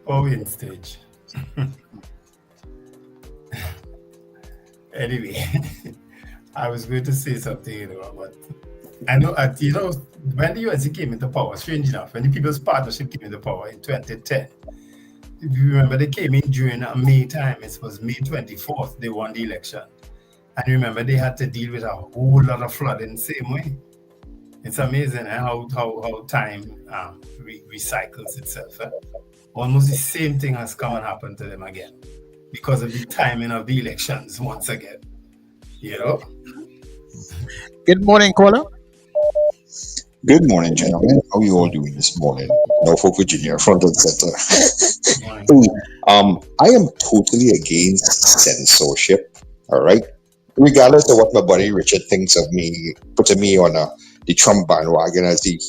[SPEAKER 8] In stage. Anyway, I was going to say something, but I know, when the UNC came into power, strange enough, when the People's Partnership came into power in 2010, if you remember, they came in during May time. It was May 24th, they won the election. And remember, they had to deal with a whole lot of flooding the same way. It's amazing how time recycles itself. Almost the same thing has come and happened to them again because of the timing of the elections once again. You know?
[SPEAKER 6] Good morning, caller.
[SPEAKER 14] Good morning, gentlemen. How are you all doing this morning? Norfolk, Virginia, front and center. I am totally against censorship, all right? Regardless of what my buddy Richard thinks of me, putting me on the Trump bandwagon, as he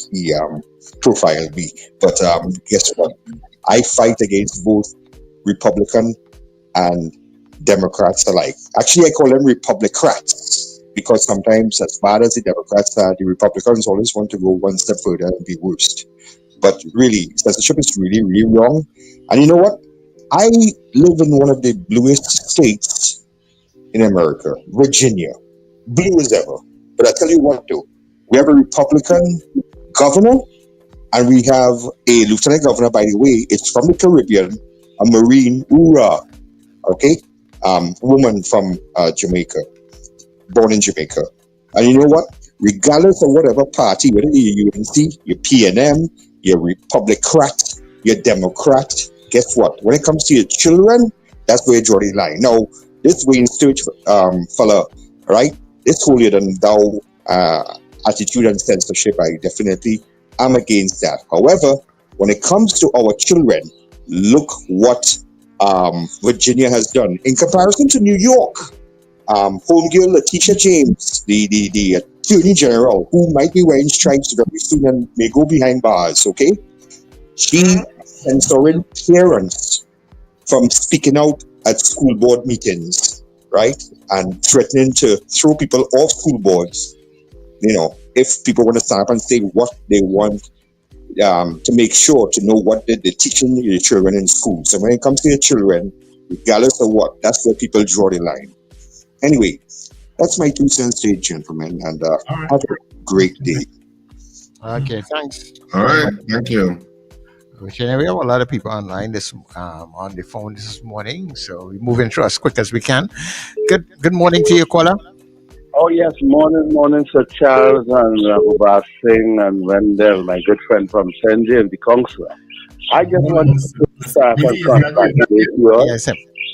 [SPEAKER 14] profiled me. But guess what? I fight against both Republican and Democrats alike. Actually, I call them Republicrats because sometimes, as bad as the Democrats are, the Republicans always want to go one step further and be worst. But really, censorship is really, really wrong. And you know what? I live in one of the bluest states in America, Virginia. Blue as ever. But I tell you what, though, we have a Republican governor, and we have a lieutenant governor, by the way. It's from the Caribbean, a Marine, hoorah, okay? Woman from Jamaica, born in Jamaica. And you know what? Regardless of whatever party, whether you're UNC, you're PNM, you're Republicrat, you're Democrat, guess what? When it comes to your children, that's where you draw the line. Now, this Wayne Sturge fella, right? This holier than thou attitude and censorship, I definitely am against that. However, when it comes to our children, look what Virginia has done in comparison to New York. Homegirl Letitia James, the Attorney General, who might be wearing stripes very soon and may go behind bars, okay? She censoring parents from speaking out at school board meetings, right? And threatening to throw people off school boards, you know, if people want to stand up and say what they want to make sure to know what they're teaching your children in school. So when it comes to your children, regardless of what, that's where people draw the line. Anyway, that's my 2 cents to you, gentlemen, and have a great day.
[SPEAKER 6] Okay, thanks.
[SPEAKER 7] All right, thank you.
[SPEAKER 6] We have a lot of people online on the phone this morning, so we're moving through as quick as we can. Good morning to you, caller.
[SPEAKER 15] Oh yes, morning, Sir Charles and Hubas Singh and Wendell, my good friend from St. James, the counselor. I just wanted to start and congratulate you all.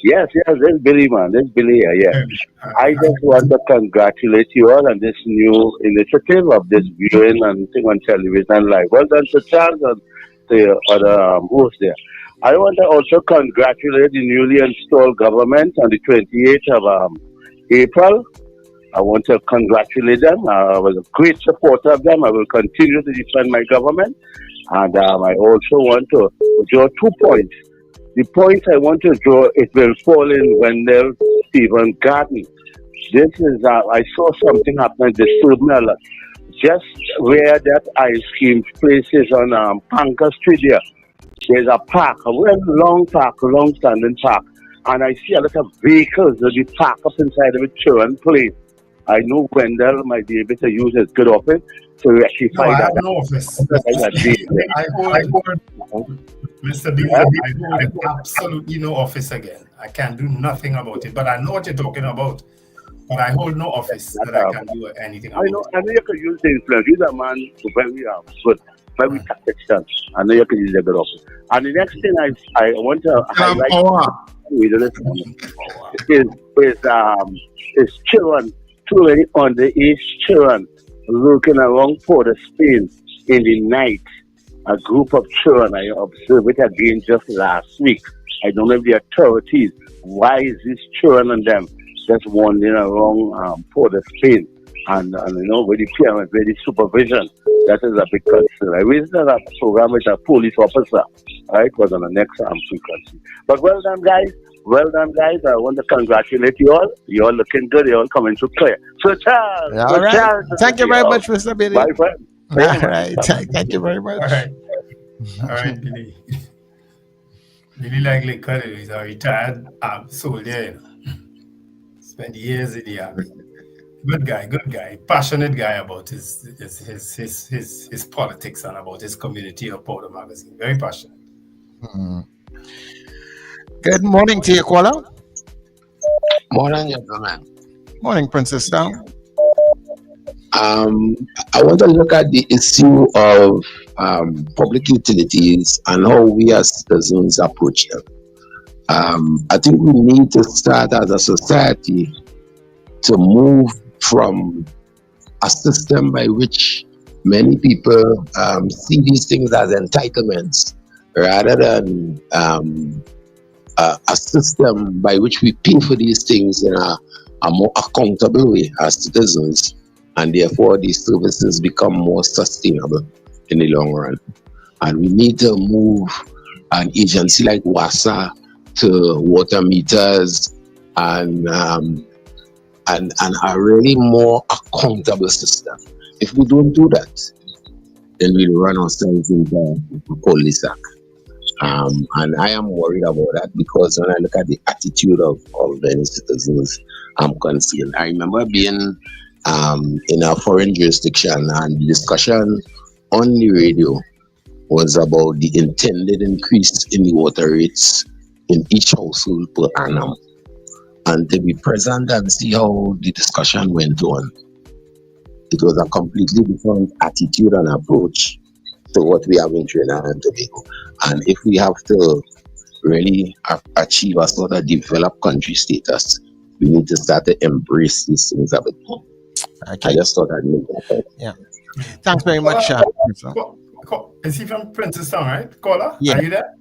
[SPEAKER 15] Yes, there's Billy, man. There's Billy here, yeah. I just want to congratulate you all on this new initiative of this viewing and thing on television live. Well done, Sir Charles, and the other host there. I want to also congratulate the newly installed government on the 28th of April. I want to congratulate them. I was a great supporter of them. I will continue to defend my government. And I also want to draw 2 points. The point I want to draw, it will fall in Wendell Stephen Garden. This is, I saw something happen, disturbed me a lot. Just where that ice cream place is on Panka Street there, there's a park, a very long-standing park. And I see a lot of vehicles that be parked up inside of it, children play. I know Wendell might be able to use his good office to rectify that.
[SPEAKER 8] No office. Mr. B, I hold absolutely no office again. I can't do nothing about it. But I know what you're talking about. But I hold no office that I can do anything about.
[SPEAKER 15] I know you can use the influence. You're a man who very good, very tactician. I know you can use the good office. And the next thing I want to highlight is children, 2 underage children looking around Port of Spain in the night. A group of children, I observed it again just last week. I don't know if the authorities, why is these children and them just wandering around Port of Spain? And you know, with the parents, with the supervision, that is a big concern. I raised a program with a police officer, right, was on the next frequency. But well done, guys. I want to congratulate you all. You're all looking good. You're all coming through clear. So, Charles.
[SPEAKER 6] All right.
[SPEAKER 15] Charles,
[SPEAKER 6] thank you very much, Mr. Billy.
[SPEAKER 15] Bye, friend.
[SPEAKER 6] All right. Thank you very much.
[SPEAKER 8] All right, Billy. Billy like liquor. He's a retired soldier. You know. Spent years in the army. Good guy. Passionate guy about his politics and about his community of Powder Magazine. Very passionate.
[SPEAKER 6] Good morning to you, caller.
[SPEAKER 16] Morning, gentlemen.
[SPEAKER 6] Morning, Princess Down.
[SPEAKER 16] I want to look at the issue of public utilities and how we as citizens approach them. I think we need to start as a society to move from a system by which many people see these things as entitlements rather than a system by which we pay for these things in a more accountable way as citizens. and therefore these services become more sustainable in the long run. And we need to move an agency like WASA to water meters and a really more accountable system. If we don't do that, then we'll run ourselves into a cul-de-sac. And I am worried about that because when I look at the attitude of many citizens, I'm concerned. I remember being in a foreign jurisdiction, and the discussion on the radio was about the intended increase in the water rates in each household per annum. And to be present and see how the discussion went on, it was a completely different attitude and approach to what we have in Trinidad and Tobago. And if we have to really achieve a sort of developed country status, we need to start to embrace these things a bit more.
[SPEAKER 6] Okay.
[SPEAKER 16] I just thought I'd make that point.
[SPEAKER 6] Yeah. Thanks very much.
[SPEAKER 8] Is he from Princeton, right? Caller?
[SPEAKER 6] Yeah.
[SPEAKER 8] Are you there?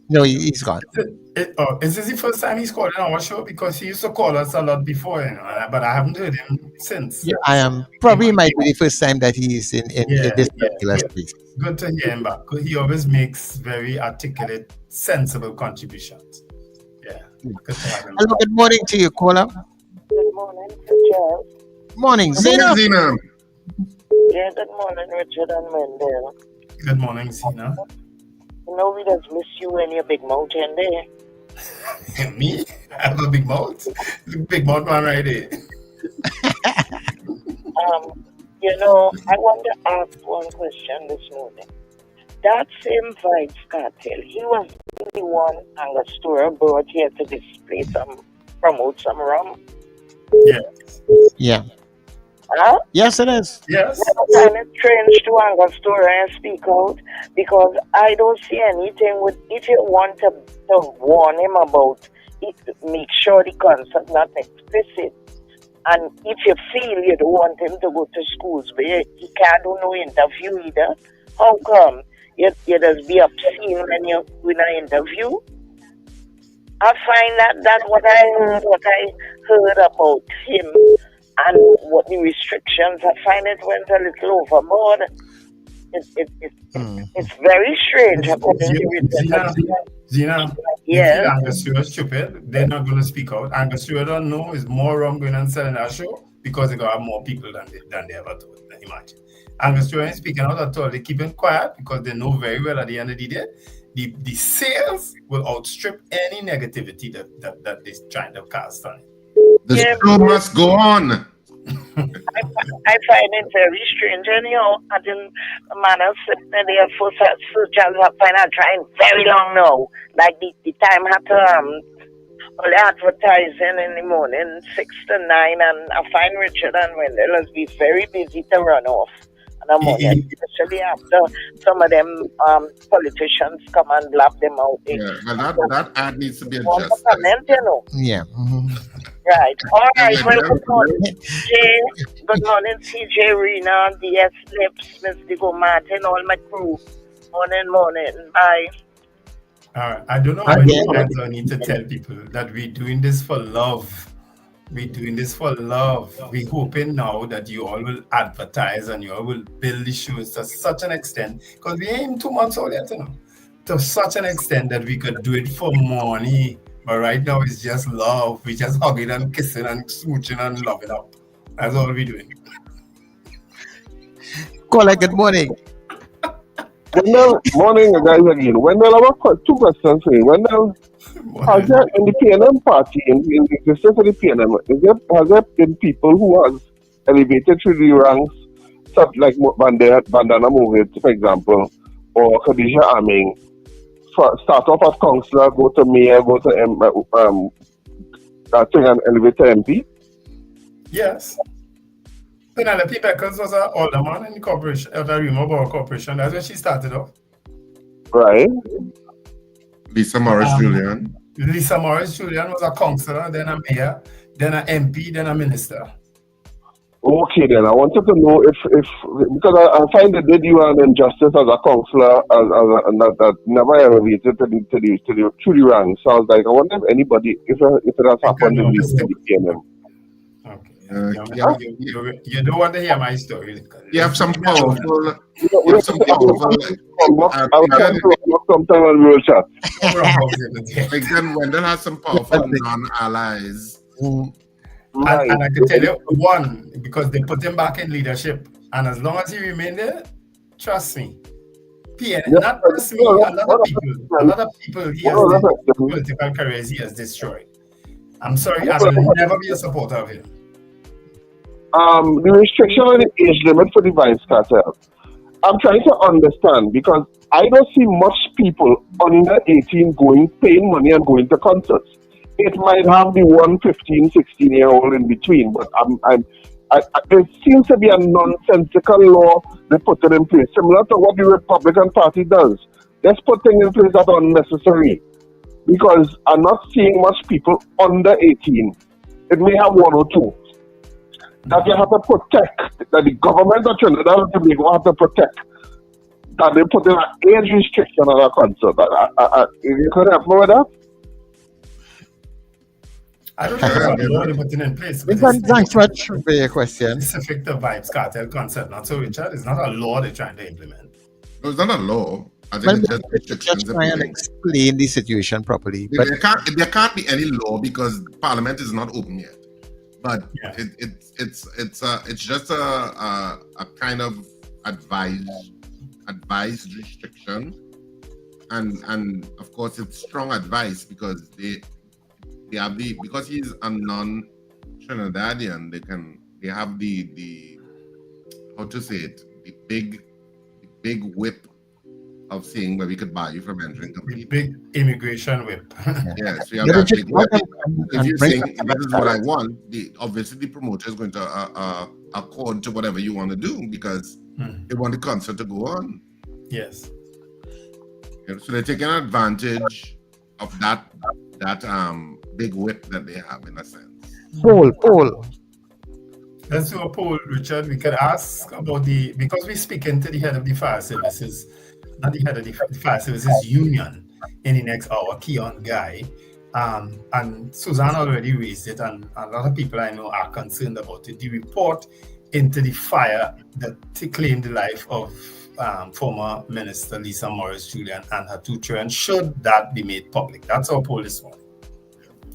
[SPEAKER 6] No, he's gone.
[SPEAKER 8] Is this the first time he's calling our show? Because he used to call us a lot before, but I haven't heard him since.
[SPEAKER 6] Yeah, I am. Probably might be the first time that he is in this particular space.
[SPEAKER 8] Good to hear him back. He always makes very articulate, sensible contributions. Yeah. Good to have him.
[SPEAKER 6] Hello, good morning to you, caller.
[SPEAKER 17] Good morning, Richard.
[SPEAKER 6] Morning, Zena.
[SPEAKER 7] Zena.
[SPEAKER 17] Yeah, good morning, Richard and Wendell.
[SPEAKER 8] Good morning, Zena.
[SPEAKER 17] You know, we just miss you and your big mouth in there.
[SPEAKER 8] Me? I have a big mouth? Big mouth man right there.
[SPEAKER 17] You know, I want to ask one question this morning. That same Vibes Cartel, he was the one Angostura brought here to display promote some rum.
[SPEAKER 8] Yes.
[SPEAKER 6] Yeah.
[SPEAKER 17] Huh?
[SPEAKER 6] Yes, it is.
[SPEAKER 8] Yes.
[SPEAKER 17] I find it strange to Angostura and speak out because I don't see anything with, if you want to warn him about it, make sure the concert not explicit. And if you feel you don't want him to go to schools where he can't do no interview either, how come you just be obscene when you're doing an interview? I find that what I heard about him and what the restrictions, I find it went a little overboard. It's very strange.
[SPEAKER 8] Zena,
[SPEAKER 17] yeah.
[SPEAKER 8] If Angostura is stupid, they're not going to speak out. Angostura don't know is more rum going and selling that show because they got more people than they ever thought. Imagine. Angostura ain't speaking out at all. They keep it quiet because they know very well at the end of the day, the sales will outstrip any negativity that they're trying to cast on it.
[SPEAKER 7] The show must go on.
[SPEAKER 17] I find it very strange. Anyhow, I didn't manage sitting there for such as I find out trying very long now. Like the time had to all advertising in the morning, 6 to 9, and I find Richard and Wendell has been very busy to run off. And I'm morning, especially after some of them politicians come and blab them out.
[SPEAKER 7] Yeah, well, that ad needs to be adjusted.
[SPEAKER 17] Comment, you know.
[SPEAKER 6] Yeah.
[SPEAKER 17] Right. All right. Well, good morning, Jay. Good morning, CJ, Rena, DS Lips, Miss Digo Martin, all my crew. Morning. Bye.
[SPEAKER 8] I don't know how many times I need to tell people that we're doing this for love. We're doing this for love. We're hoping now that you all will advertise and you all will build the shows to such an extent, because we ain't 2 months old yet, you know, to such an extent that we could do it for money. But right now it's just love. We're just hugging and kissing and smooching and loving up. That's all we're doing.
[SPEAKER 6] Caller, good morning.
[SPEAKER 13] Wendell, morning guys again. Wendell, I have 2 questions for you. Wendell, has there in the PNM party, in the existence of the PNM, has there been people who has elevated through the ranks, such like Bandana Movit, for example, or Khadija Aming, start off as councillor, go to mayor, go to and elevate to MP?
[SPEAKER 8] Yes. Penelope Beckers was an alderman in the corporation, at the Remo Borough Corporation. That's where she started off.
[SPEAKER 13] Right.
[SPEAKER 7] Lisa Morris-Julian.
[SPEAKER 8] Lisa Morris-Julian was a councillor, then a mayor, then an MP, then a minister.
[SPEAKER 13] Okay, then I wanted to know if because I find they did you an injustice as a councillor, and that never elevated to the ranks. So I was like, I wonder if anybody, if it has happened in the PNM.
[SPEAKER 8] Okay, You don't want to hear my story.
[SPEAKER 7] You have some powerful.
[SPEAKER 13] You have some powerful. Sometime on real chat.
[SPEAKER 7] Again, Wendell has some powerful non-allies.
[SPEAKER 8] And I can tell you one, because they put him back in leadership, and as long as he remained there, trust me, not just me, a lot of people he has political careers he has destroyed. I'm sorry, I will never be a supporter of him.
[SPEAKER 13] The restriction on the age limit for the Vice Cartel, I'm trying to understand, because I don't see much people under 18 paying money and going to concerts. It might have the 15, 16-year-old in between, but it seems to be a nonsensical law they put it in place, similar to what the Republican Party does. Let's put things in place that are unnecessary, because I'm not seeing much people under 18. It may have one or two that you have to protect, that the government of Trinidad and Tobago have to protect, that they put in an age restriction on a concert. You could help me with that?
[SPEAKER 8] I don't know what law they're putting in place.
[SPEAKER 6] Thanks much for your question.
[SPEAKER 8] Specific to Vibes Cartel concept, not so, Richard. It's not a law they're trying to implement.
[SPEAKER 7] No, it's not a law. I think it's just restrictions.
[SPEAKER 6] Just try and explain the situation properly. But
[SPEAKER 7] there can't be any law because Parliament is not open yet. But it's just a kind of advised restriction, and of course it's strong advice because they have because he's a non-Trinidadian, they have the how to say it, the big whip of saying where we could buy you from entering completely.
[SPEAKER 8] Big immigration whip.
[SPEAKER 7] Yes, we have that big whip. If you're saying this is what I want, obviously the promoter is going to accord to whatever you want to do because they want the concert to go on.
[SPEAKER 8] Yes.
[SPEAKER 7] Yeah, so they're taking advantage of that big whip that they have in a sense.
[SPEAKER 6] Poll.
[SPEAKER 8] Let's do a poll, Richard. We could ask about because we're speaking to the head of the fire services, not the head of the fire services union in the next hour, Keone Guy. And Suzanne already raised it, and a lot of people I know are concerned about it. The report into the fire that claimed the life of former Minister Lisa Morris-Julian and her two children, should that be made public? That's our poll this morning.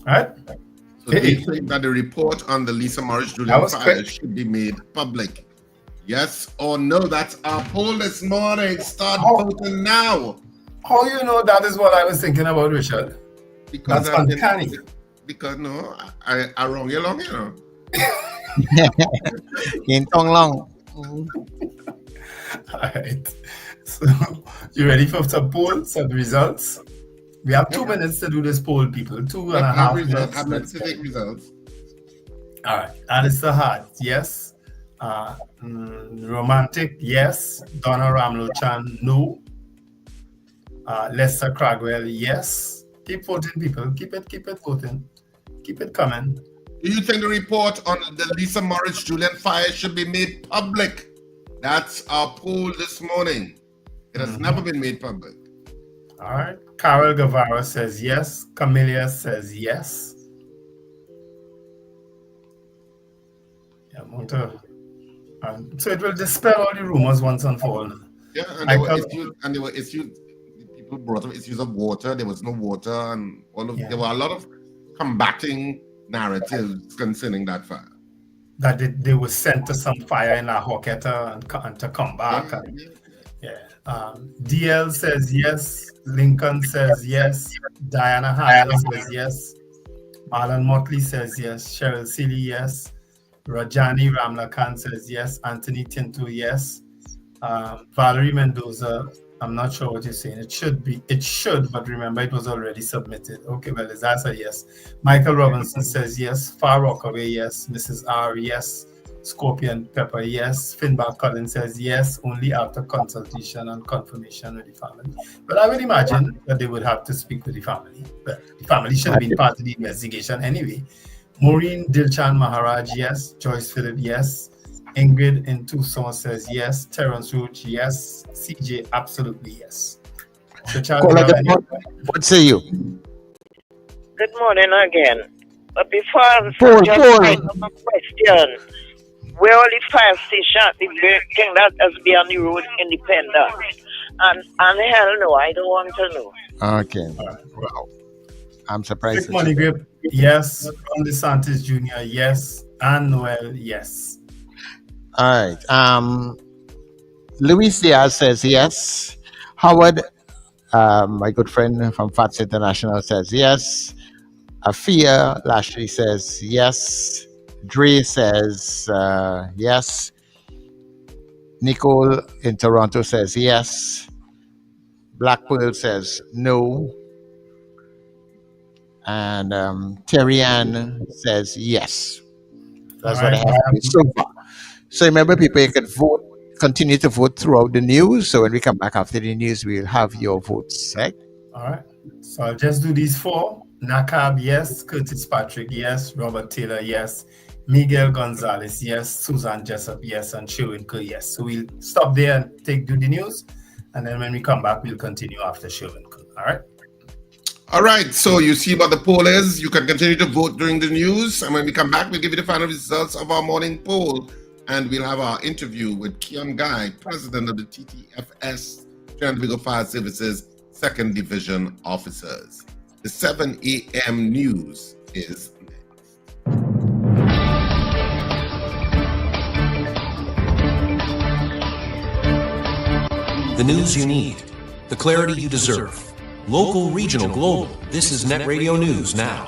[SPEAKER 8] All right?
[SPEAKER 7] So do you think that the report on the Lisa Morris-Julian fire should be made public? Yes or no? That's our poll this morning. Start voting now.
[SPEAKER 8] How you know that is what I was thinking about, Richard?
[SPEAKER 7] Because
[SPEAKER 8] that's uncanny.
[SPEAKER 7] Because no, I wrong you long, you know.
[SPEAKER 6] In tong long.
[SPEAKER 8] All right. So you ready for some polls, some results? We have 2 minutes to do this poll, people. 2.5 minutes.
[SPEAKER 7] Have results.
[SPEAKER 8] All right. Alistair Hart, yes. Romantic, yes. Donna Ramlo-Chan, no. Lester Cragwell, yes. Keep voting, people. Keep it voting. Keep it coming.
[SPEAKER 7] Do you think the report on the Lisa Morris-Julian fire should be made public? That's our poll this morning. It has never been made public.
[SPEAKER 8] All right. Carol Guevara says yes. Camellia says yes. Yeah, so it will dispel all the rumors once and for all.
[SPEAKER 7] Yeah, and there were issues. People brought up issues of water. There was no water, and there were a lot of combating narratives concerning that fire.
[SPEAKER 8] That they were sent to some fire in La Horquetta and to come back. DL says yes. Lincoln says yes. Diana Hines says yes. Marlon Motley says yes. Cheryl Seeley, yes. Rajani Ramlakan says yes. Anthony Tinto, yes. Valerie Mendoza, I'm not sure what you're saying. It should, but remember it was already submitted. Okay, well, that's a yes. Michael Robinson says yes. Far Rockaway, yes. Mrs. R, yes. Scorpion Pepper, yes. Finbar Collins says yes, only after consultation and confirmation with the family. But I would imagine that they would have to speak with the family. But the family should have been part of the investigation anyway. Maureen Dilchan Maharaj, yes. Joyce Phillip, yes. Ingrid in Tucson says yes. Terrence Roach, yes. CJ, absolutely yes. So, Charlie,
[SPEAKER 6] what say you?
[SPEAKER 17] Good morning again. But before I
[SPEAKER 6] Paul.
[SPEAKER 17] have a question. Where all the fire station, the thing that has been on the road independent. And hell no, I don't want to know.
[SPEAKER 6] Okay. Wow. I'm surprised.
[SPEAKER 8] Quick money grip, yes. Ron DeSantis Jr., yes. And Noel, yes.
[SPEAKER 6] All right. Luis Diaz says yes. Howard, my good friend from FATS International, says yes. Afia Lashley says yes. Dre says yes. Nicole in Toronto says yes. Black Pearl says no. And Terry Ann says yes. That's what I have so far. So remember, people, you can vote, continue to vote throughout the news. So when we come back after the news, we'll have your votes, right?
[SPEAKER 8] All right. So I'll just do these four. Nakab, yes. Curtis Patrick, yes. Robert Taylor, yes. Miguel Gonzalez, yes. Susan Jessup, yes. And Sherwin Kerr, yes. So we'll stop there and do the news. And then when we come back, we'll continue after Sherwin Kerr. All right?
[SPEAKER 7] All right. So you see what the poll is. You can continue to vote during the news. And when we come back, we'll give you the final results of our morning poll. And we'll have our interview with Keone Guy, president of the TTFS, Trinidad and Tobago Fire Services 2nd Division Officers. The 7 a.m. news is next.
[SPEAKER 18] The news you need, the clarity you deserve. Local, regional, global. This is Net Radio News Now.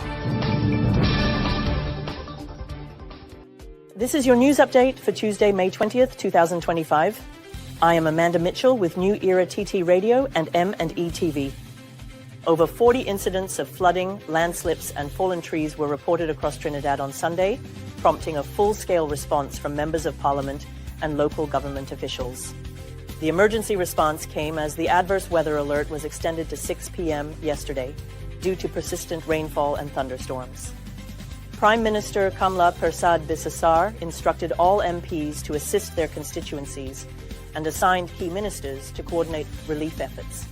[SPEAKER 19] This is your news update for Tuesday, May 20th, 2025. I am Amanda Mitchell with New Era TT Radio and M&E TV. Over 40 incidents of flooding, landslips, and fallen trees were reported across Trinidad on Sunday, prompting a full-scale response from members of Parliament and local government officials. The emergency response came as the adverse weather alert was extended to 6 p.m. yesterday due to persistent rainfall and thunderstorms. Prime Minister Kamla Persad Bissessar instructed all MPs to assist their constituencies and assigned key ministers to coordinate relief efforts.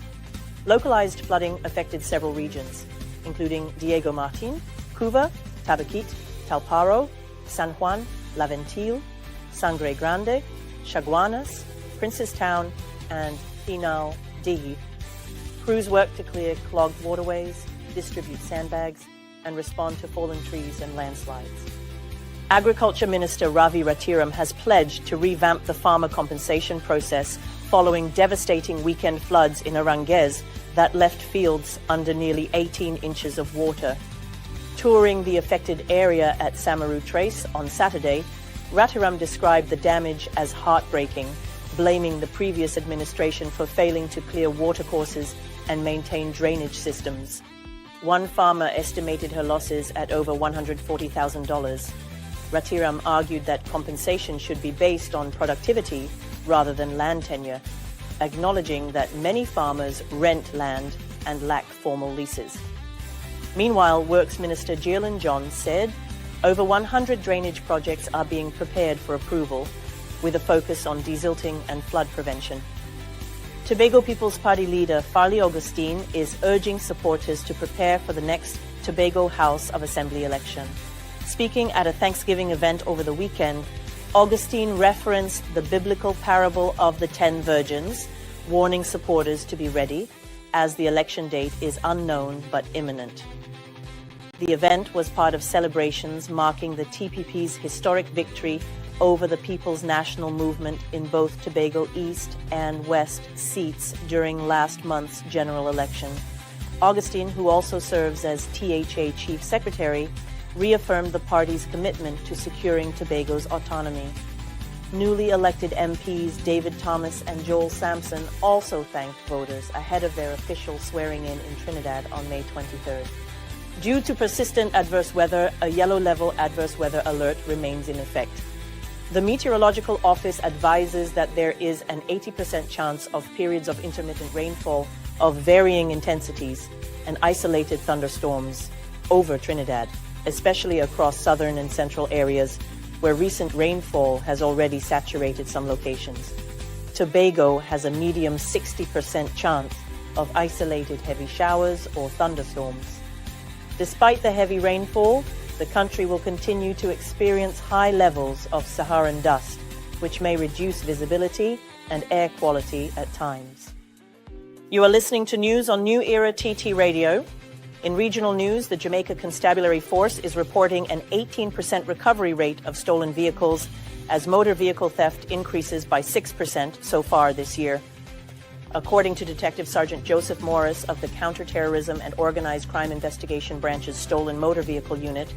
[SPEAKER 19] Localized flooding affected several regions, including Diego Martin, Cuba, Tabaquite, Talparo, San Juan, La Ventil, Sangre Grande, Chaguanas, Princestown, and Pinal Dihi. Crews worked to clear clogged waterways, distribute sandbags, and respond to fallen trees and landslides. Agriculture Minister Ravi Ratiram has pledged to revamp the farmer compensation process following devastating weekend floods in Aranguez that left fields under nearly 18 inches of water. Touring the affected area at Samaru Trace on Saturday, Ratiram described the damage as heartbreaking, blaming the previous administration for failing to clear watercourses and maintain drainage systems. One farmer estimated her losses at over $140,000. Ratiram argued that compensation should be based on productivity rather than land tenure, acknowledging that many farmers rent land and lack formal leases. Meanwhile, Works Minister Jalen John said over 100 drainage projects are being prepared for approval, with a focus on desilting and flood prevention. Tobago People's Party leader Farley Augustine is urging supporters to prepare for the next Tobago House of Assembly election. Speaking at a Thanksgiving event over the weekend, Augustine referenced the biblical parable of the 10 virgins, warning supporters to be ready, as the election date is unknown but imminent. The event was part of celebrations marking the TPP's historic victory over the People's National Movement in both Tobago East and West seats during last month's general election. Augustine, who also serves as THA Chief Secretary, reaffirmed the party's commitment to securing Tobago's autonomy. Newly elected MPs David Thomas and Joel Sampson also thanked voters ahead of their official swearing-in Trinidad on May 23rd. Due to persistent adverse weather, a yellow-level adverse weather alert remains in effect. The Meteorological Office advises that there is an 80% chance of periods of intermittent rainfall of varying intensities and isolated thunderstorms over Trinidad, especially across southern and central areas where recent rainfall has already saturated some locations. Tobago has a medium 60% chance of isolated heavy showers or thunderstorms. Despite the heavy rainfall, the country will continue to experience high levels of Saharan dust, which may reduce visibility and air quality at times. You are listening to news on New Era TT Radio. In regional news, the Jamaica Constabulary Force is reporting an 18% recovery rate of stolen vehicles as motor vehicle theft increases by 6% so far this year. According to Detective Sergeant Joseph Morris of the Counterterrorism and Organized Crime Investigation Branch's Stolen Motor Vehicle Unit,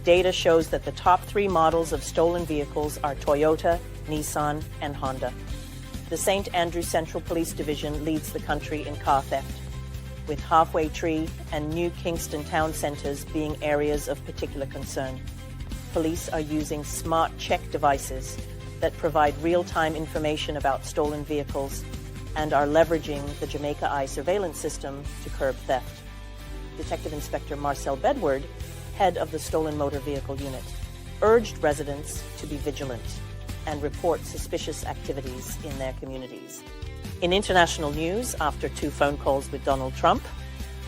[SPEAKER 19] data shows that the top 3 models of stolen vehicles are Toyota, Nissan, and Honda. The St. Andrew Central Police Division leads the country in car theft, with Halfway Tree and New Kingston town centres being areas of particular concern. Police are using smart check devices that provide real-time information about stolen vehicles and are leveraging the Jamaica Eye surveillance system to curb theft. Detective Inspector Marcel Bedward, head of the Stolen Motor Vehicle Unit, urged residents to be vigilant and report suspicious activities in their communities. In international news, after 2 phone calls with Donald Trump,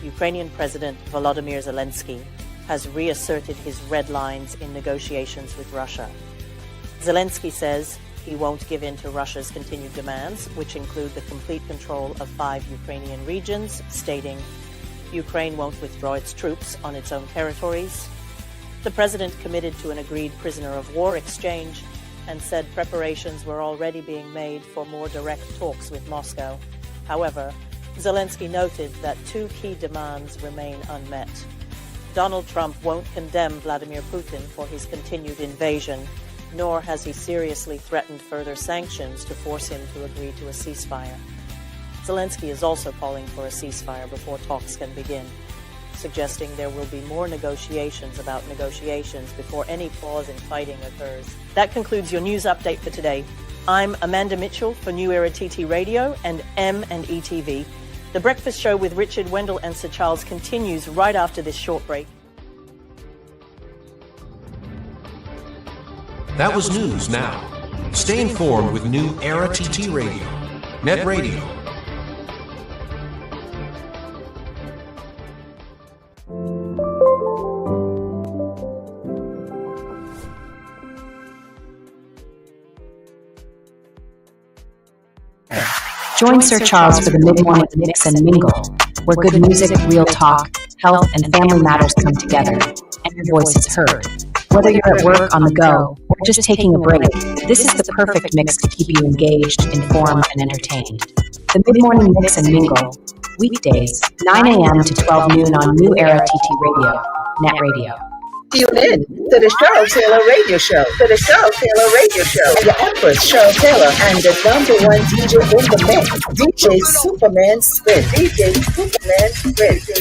[SPEAKER 19] Ukrainian President Volodymyr Zelensky has reasserted his red lines in negotiations with Russia. Zelensky says he won't give in to Russia's continued demands, which include the complete control of 5 Ukrainian regions, stating, Ukraine won't withdraw its troops on its own territories. The president committed to an agreed prisoner of war exchange and said preparations were already being made for more direct talks with Moscow. However, Zelensky noted that 2 key demands remain unmet. Donald Trump won't condemn Vladimir Putin for his continued invasion, nor has he seriously threatened further sanctions to force him to agree to a ceasefire. Zelensky is also calling for a ceasefire before talks can begin, suggesting there will be more negotiations about negotiations before any pause in fighting occurs. That concludes your news update for today. I'm Amanda Mitchell for New Era TT Radio and M&E TV. The Breakfast Show with Richard, Wendell and Sir Charles continues right after this short break.
[SPEAKER 18] That was news now. Stay informed with New Era TT Radio, Net Radio.
[SPEAKER 20] Join Sir Charles for the mid-morning mix and mingle, where good music, real talk, health, and family matters come together, and your voice is heard. Whether you're at work, on the go, or just taking a break, this is the perfect mix to keep you engaged, informed, and entertained. The mid-morning mix and mingle, weekdays, 9 a.m. to 12 noon on New Era TT Radio, Net Radio.
[SPEAKER 21] Tune in to the Cheryl Taylor Radio Show. And the Empress Cheryl Taylor and the #1 DJ in the mix, DJ Superman Spin.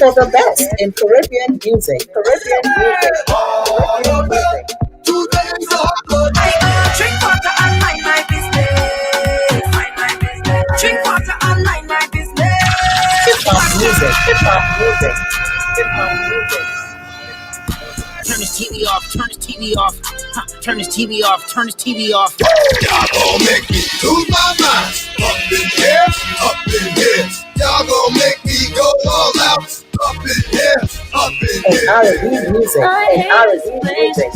[SPEAKER 21] For the best in Caribbean music.
[SPEAKER 10] Drink water and mind my business. Drink water and mind my business.
[SPEAKER 21] Hip-hop music.
[SPEAKER 1] Turn this TV off, turn this TV off. Turn this TV off, turn this TV off.
[SPEAKER 4] Y'all gon' make me lose my mind. Up in here. Y'all gon' make me go all out. Up in here.
[SPEAKER 21] And R&B music.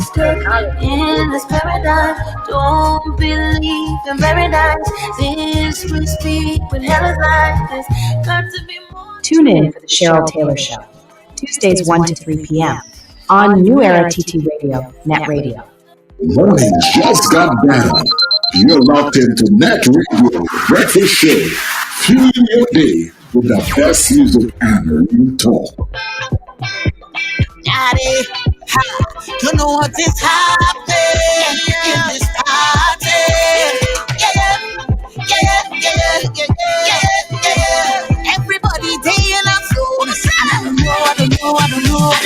[SPEAKER 10] In this paradigm, don't believe in paradise. This will speak when hell is like this. Got to be more.
[SPEAKER 20] Tune in for the Cheryl Taylor Show, Tuesdays 1 to 3 p.m. on New Era TT Radio, Net Radio.
[SPEAKER 5] Morning just got better. You're locked into Net Radio Breakfast Show, fueling your day with the best music and real talk.
[SPEAKER 1] Daddy, you know what is happening in this party? Yeah. Everybody day in our zone. And I don't know. If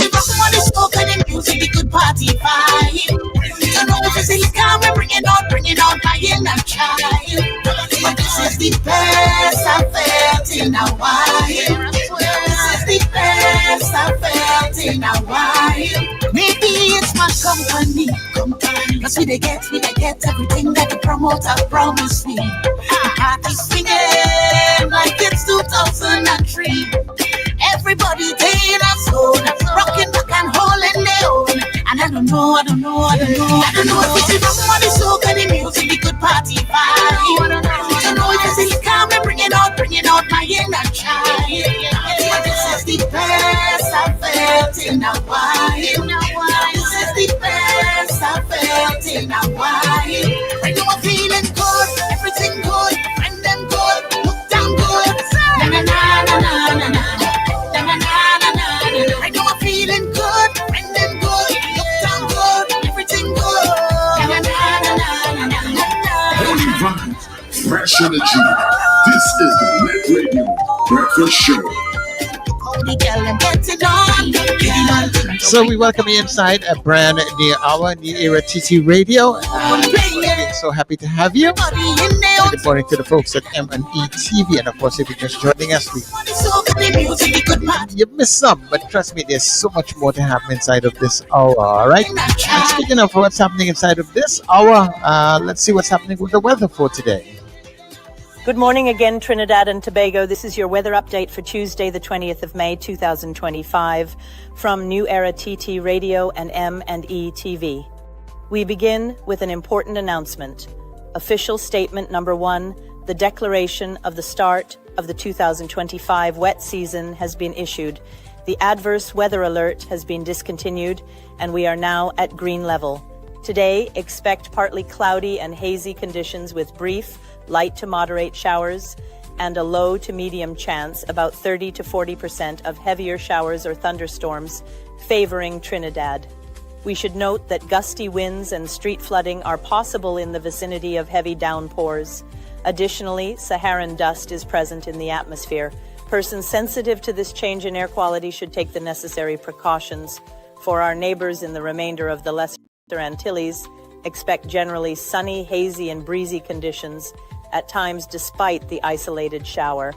[SPEAKER 1] it's rock on the smoke and the music, the good party vibe. You know if it's liquor, we're bringing out buying and trying. But this is the best I've felt in a while. In a while. Maybe it's my company. Cause we they get everything that the promoter promised me. The party's swinging like it's 2003. Everybody day in our zone, rocking back and holding their own. know. I don't know if it's the money, so good, the music, the good party vibe. I don't know if it's the calm and bringing out my inner child. This is the best I've felt in a while. This is the best I've felt in a while. Right now I'm feeling good, everything good, friend them good, look down good. Na na na na na na na na na na na. Right now I'm feeling good, friend them good, look down good, everything good. Na na na na na na na.
[SPEAKER 5] Holy vibes, fresh energy. This is the Net Radio Breakfast Show.
[SPEAKER 6] So we welcome you inside a brand new hour, New Era TT Radio. We're so happy to have you. Good morning to the folks at M&E TV, and of course, if you're just joining us, you missed some, but trust me, there's so much more to happen inside of this hour. All right. And speaking of what's happening inside of this hour, let's see what's happening with the weather for today.
[SPEAKER 19] Good morning again, Trinidad and Tobago. This is your weather update for Tuesday, the 20th of May, 2025, from New Era TT Radio and M&E TV. We begin with an important announcement. Official statement number 1, the declaration of the start of the 2025 wet season has been issued. The adverse weather alert has been discontinued, and we are now at green level. Today, expect partly cloudy and hazy conditions with brief, light to moderate showers, and a low to medium chance, about 30 to 40% of heavier showers or thunderstorms favoring Trinidad. We should note that gusty winds and street flooding are possible in the vicinity of heavy downpours. Additionally, Saharan dust is present in the atmosphere. Persons sensitive to this change in air quality should take the necessary precautions. For our neighbors in the remainder of the Lesser Antilles, expect generally sunny, hazy, and breezy conditions, at times despite the isolated shower.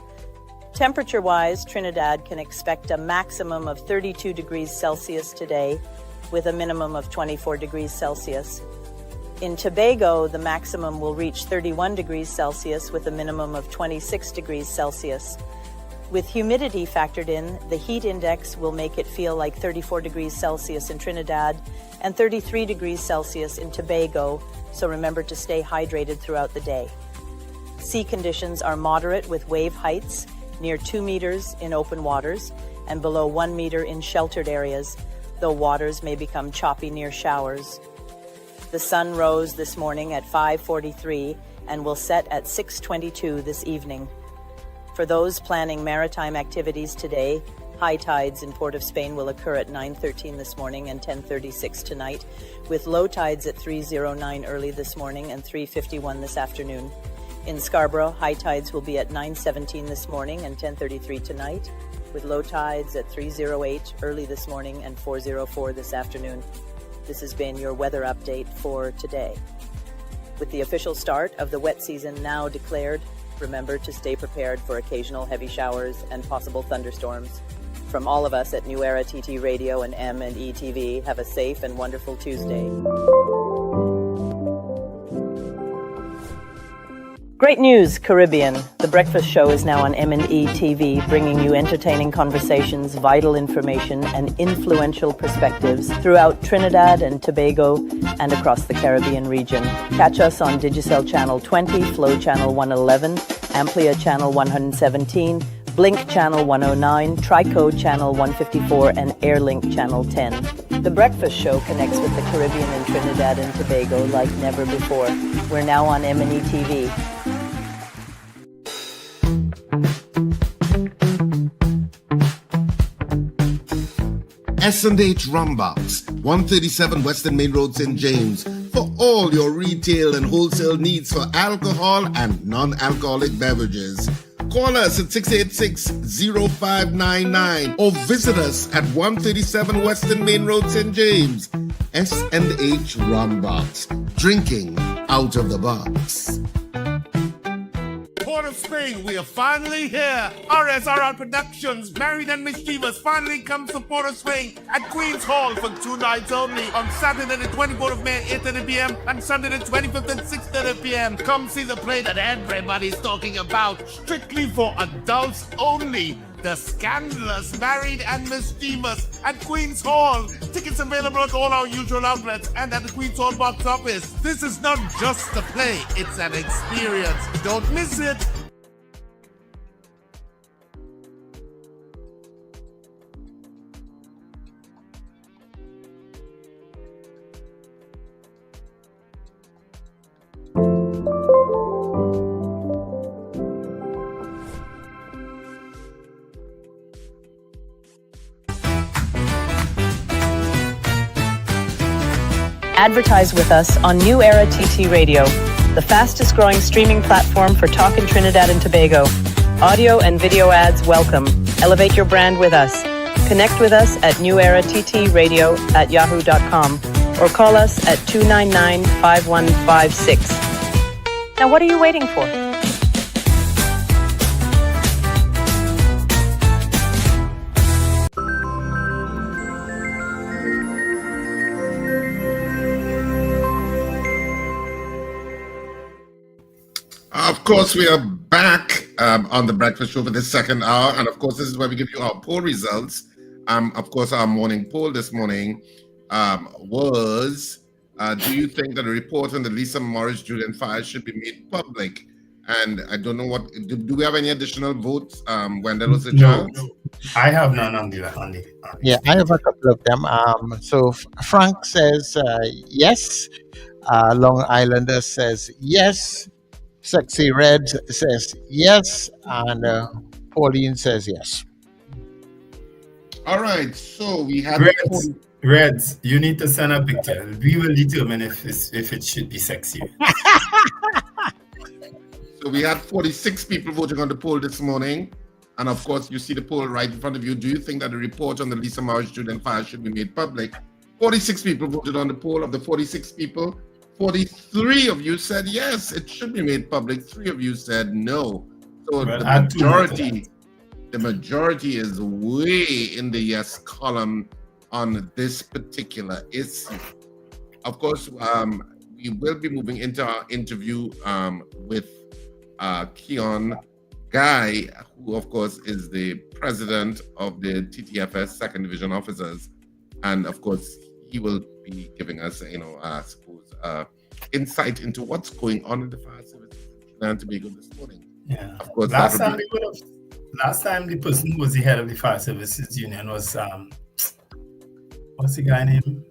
[SPEAKER 19] Temperature-wise, Trinidad can expect a maximum of 32 degrees Celsius today, with a minimum of 24 degrees Celsius. In Tobago, the maximum will reach 31 degrees Celsius with a minimum of 26 degrees Celsius. With humidity factored in, the heat index will make it feel like 34 degrees Celsius in Trinidad and 33 degrees Celsius in Tobago, so remember to stay hydrated throughout the day. Sea conditions are moderate with wave heights near 2 meters in open waters and below 1 meter in sheltered areas, though waters may become choppy near showers. The sun rose this morning at 5:43 and will set at 6:22 this evening. For those planning maritime activities today, high tides in Port of Spain will occur at 9:13 this morning and 10:36 tonight, with low tides at 3:09 early this morning and 3:51 this afternoon. In Scarborough, high tides will be at 9:17 this morning and 10:33 tonight, with low tides at 3:08 early this morning and 4:04 this afternoon. This has been your weather update for today. With the official start of the wet season now declared, remember to stay prepared for occasional heavy showers and possible thunderstorms. From all of us at New Era TT Radio and M&E TV, have a safe and wonderful Tuesday. Great news, Caribbean. The Breakfast Show is now on M&E TV, bringing you entertaining conversations, vital information, and influential perspectives throughout Trinidad and Tobago and across the Caribbean region. Catch us on Digicel Channel 20, Flow Channel 111, Amplia Channel 117, Blink Channel 109, Tricode Channel 154, and Airlink Channel 10. The Breakfast Show connects with the Caribbean and Trinidad and Tobago like never before. We're now on M&E TV.
[SPEAKER 7] S&H Rumbox, 137 Western Main Road, St. James, for all your retail and wholesale needs for alcohol and non-alcoholic beverages. Call us at 686-0599 or visit us at 137 Western Main Road, St. James. S&H Rumbox, drinking out of the box.
[SPEAKER 2] Port of Spain, we are finally here. RSRR Productions, Married and Mischievous, finally comes to Port of Spain at Queen's Hall for 2 nights only on Saturday the 24th of May, 8:30 p.m. and Sunday the 25th at 6:30 p.m. Come see the play that everybody's talking about, strictly for adults only. The Scandalous, Married and Mischievous at Queen's Hall. Tickets available at all our usual outlets and at the Queen's Hall box office. This is not just a play, it's an experience. Don't miss it.
[SPEAKER 19] Advertise with us on New Era TT Radio, the fastest growing streaming platform for talk in Trinidad and Tobago. Audio and video ads welcome. Elevate your brand with us. Connect with us at newerattradio@yahoo.com or call us at 299-5156. Now what are you waiting for?
[SPEAKER 7] Of course, we are back on the Breakfast Show for the second hour. And of course, this is where we give you our poll results. Of course, our morning poll this morning was, do you think that a report on the Lisa Morris-Julian fire should be made public? And I don't know what, do we have any additional votes? Wendell was a chance?
[SPEAKER 8] No, I have none on the.
[SPEAKER 6] Yeah, I have a couple of them. So Frank says yes. Long Islander says yes. Sexy Red says yes, and Pauline says yes.
[SPEAKER 7] All right, so we have
[SPEAKER 8] Reds. You need to send a picture. We will determine if it should be sexy.
[SPEAKER 7] So we had 46 people voting on the poll this morning, and of course, you see the poll right in front of you. Do you think that the report on the Lisa Morris-Julian fire should be made public? 46 people voted on the poll. Of the 46 people, 43 of you said yes, it should be made public. 3 of you said no. So the majority is way in the yes column on this particular issue. Of course, we will be moving into our interview with Keone Guy, who of course is the president of the TTFS Second Division Officers, and of course he will be giving us, I suppose, insight into what's going on in the fire service in Trinidad and Tobago this morning.
[SPEAKER 8] Yeah.
[SPEAKER 7] Of course,
[SPEAKER 8] last time the person who was the head of the fire services union was what's the guy name?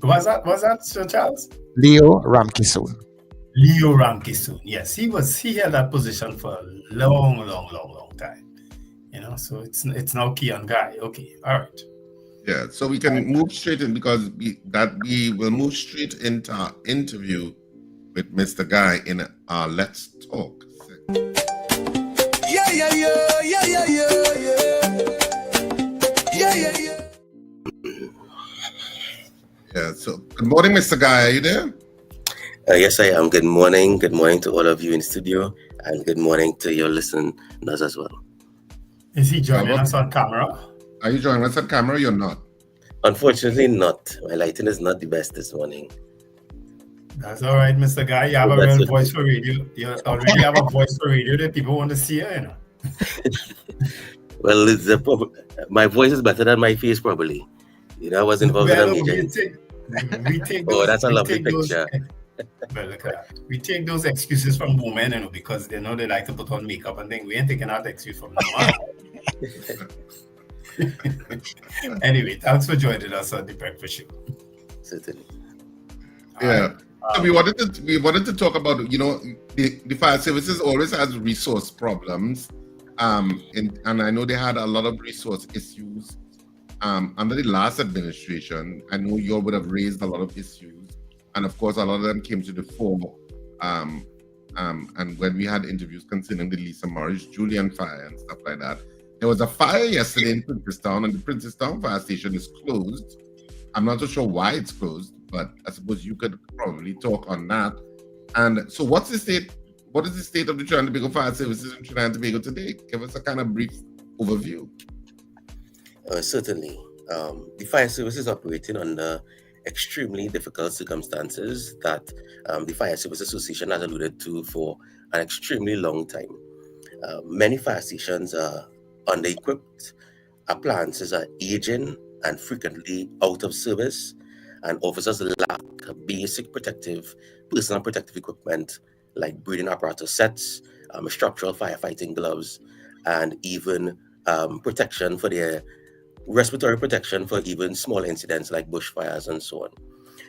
[SPEAKER 8] Was that Sir Charles?
[SPEAKER 6] Leo Ramkisoon.
[SPEAKER 8] Leo Ramkisoon. Yes, he held that position for a long time. So it's now Keone Guy. Okay, all right.
[SPEAKER 7] Yeah, so we can move straight in because we will move straight into our interview with Mr. Guy in our Let's Talk segment. Yeah, so good morning, Mr. Guy. Are you there?
[SPEAKER 3] Yes, I am. Good morning. Good morning to all of you in studio, and good morning to your listeners as well.
[SPEAKER 8] Is he joining us on camera?
[SPEAKER 7] Are you joining us on camera or you're not?
[SPEAKER 3] Unfortunately, not. My lighting is not the best this morning.
[SPEAKER 8] That's all right, Mr. Guy. You have a real voice for radio. You already have a voice for radio that people want to see you,
[SPEAKER 3] Well, my voice is better than my face, probably. I was involved in a meeting.
[SPEAKER 8] We take
[SPEAKER 3] oh, that's a lovely picture.
[SPEAKER 8] Well, look at that. We take those excuses from women, because they know they like to put on makeup and things. We ain't taking out excuse from them. Anyway, thanks for joining us on the Breakfast Show.
[SPEAKER 3] Certainly.
[SPEAKER 7] Yeah. So we wanted to talk about, the fire services always has resource problems. And I know they had a lot of resource issues under the last administration. I know you all would have raised a lot of issues. And of course, a lot of them came to the fore. And when we had interviews concerning the Lisa Morris-Julian fire and stuff like that. There was a fire yesterday in Princestown, and the Princestown fire station is closed. I'm not so sure why it's closed, but I suppose you could probably talk on that. And so what is the state of the Trinidad and Tobago fire services in Trinidad and Tobago today? Give us a kind of brief overview.
[SPEAKER 3] Certainly. The fire service is operating under extremely difficult circumstances that the Fire Service Association has alluded to for an extremely long time. Many fire stations are under-equipped, appliances are aging and frequently out of service, and officers lack basic personal protective equipment like breathing apparatus sets, structural firefighting gloves, and even protection for their respiratory protection for even small incidents like bushfires and so on.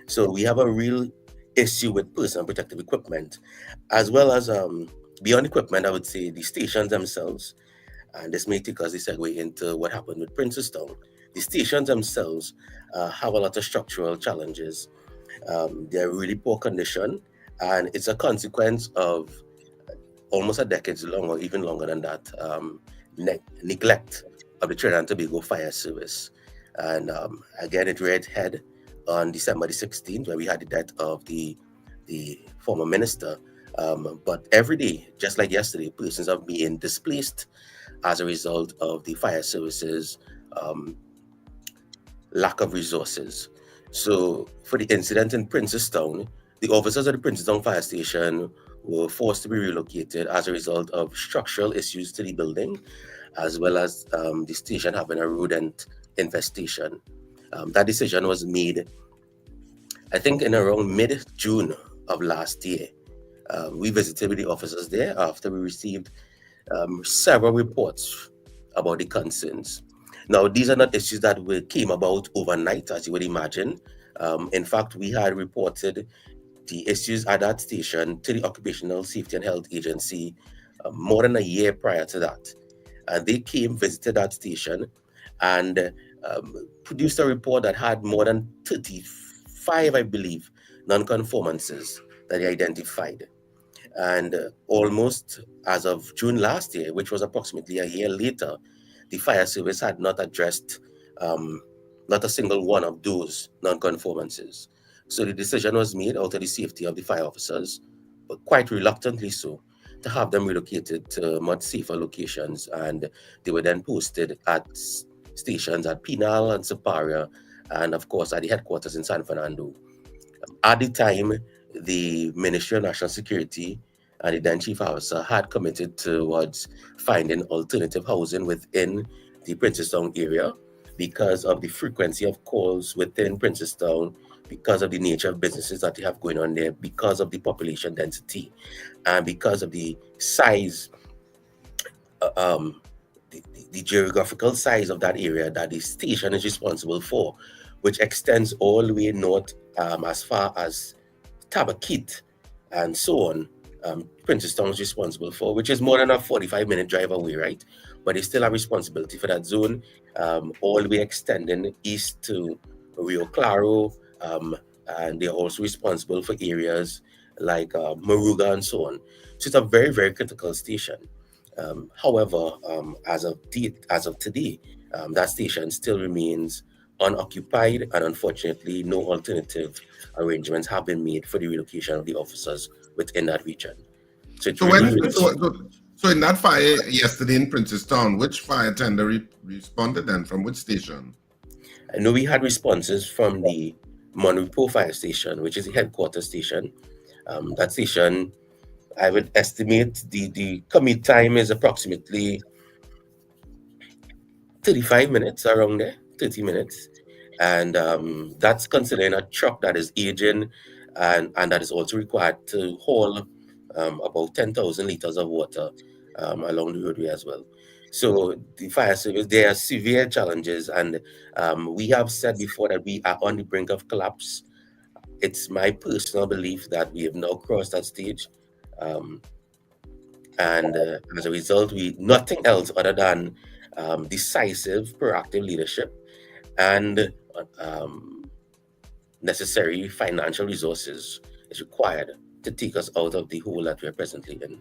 [SPEAKER 3] So we have a real issue with personal protective equipment, as well as beyond equipment, I would say the stations themselves. And this may take us a segue into what happened with Princestown. The stations themselves have a lot of structural challenges. They're really poor condition, and it's a consequence of almost a decade long, or even longer than that, neglect of the Trinidad and Tobago Fire Service. And again, it reared head on December the 16th, where we had the death of the former minister. But every day, just like yesterday, persons are being displaced as a result of the fire services lack of resources. So for the incident in Princestown, the officers of the Princestown Fire Station were forced to be relocated as a result of structural issues to the building, as well as the station having a rodent infestation. That decision was made, I think, in around mid-June of last year. We visited with the officers there after we received several reports about the concerns. Now, these are not issues that came about overnight, as you would imagine. In fact, we had reported the issues at that station to the Occupational Safety and Health Agency more than a year prior to that. And they came, visited that station, and produced a report that had more than 35, I believe, non-conformances that they identified. And almost as of June last year, which was approximately a year later, the fire service had not addressed not a single one of those non-conformances. So the decision was made out of the safety of the fire officers, but quite reluctantly so, to have them relocated to much safer locations. And they were then posted at stations at Penal and Siparia, and of course at the headquarters in San Fernando. At the time, the Ministry of National Security and the then chief officer had committed towards finding alternative housing within the Princestown area because of the frequency of calls within Princestown, because of the nature of businesses that they have going on there, because of the population density, and because of the size, the geographical size of that area that the station is responsible for, which extends all the way north as far as Tabakit and so on. Princestown is responsible for, which is more than a 45-minute drive away, right? But they still have responsibility for that zone, all the way extending east to Rio Claro, and they're also responsible for areas like Moruga and so on. So it's a very, very critical station. However, as of today, that station still remains unoccupied, and unfortunately, no alternative arrangements have been made for the relocation of the officers within that region. So
[SPEAKER 7] in that fire yesterday in Princestown, which fire tender responded then? From which station?
[SPEAKER 3] I know we had responses from the Monrepo Fire Station, which is the headquarters station. That station, I would estimate the commute time is approximately 35 minutes, around there, 30 minutes. And that's considering a truck that is aging and that is also required to haul about 10,000 liters of water along the roadway as well. So the fire service, there are severe challenges, and we have said before that we are on the brink of collapse. It's my personal belief that we have now crossed that stage. And as a result, nothing else other than decisive, proactive leadership and necessary financial resources is required to take us out of the hole that we are presently in.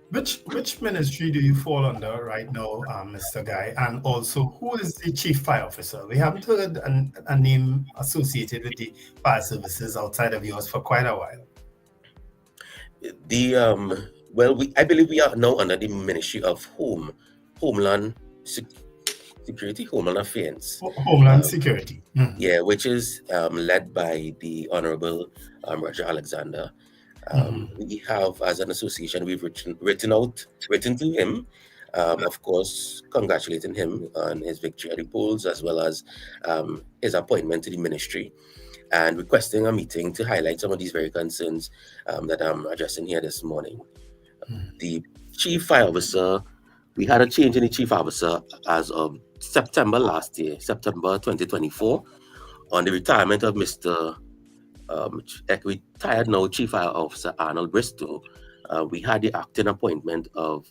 [SPEAKER 8] Which ministry do you fall under right now, Mr. Guy? And also, who is the chief fire officer? We haven't heard a name associated with the fire services outside of yours for quite a while.
[SPEAKER 3] I believe we are now under the Ministry of Homeland Security, Homeland Affairs.
[SPEAKER 8] Homeland Security.
[SPEAKER 3] Yeah, which is led by the Honorable Roger Alexander. We have, as an association, we've written to him, of course, congratulating him on his victory at the polls, as well as his appointment to the ministry, and requesting a meeting to highlight some of these very concerns that I'm addressing here this morning. The chief fire officer, we had a change in the chief officer as of September last year, September 2024, on the retirement of Mr. Retired now Chief Fire Officer Arnold Bristow. We had the acting appointment of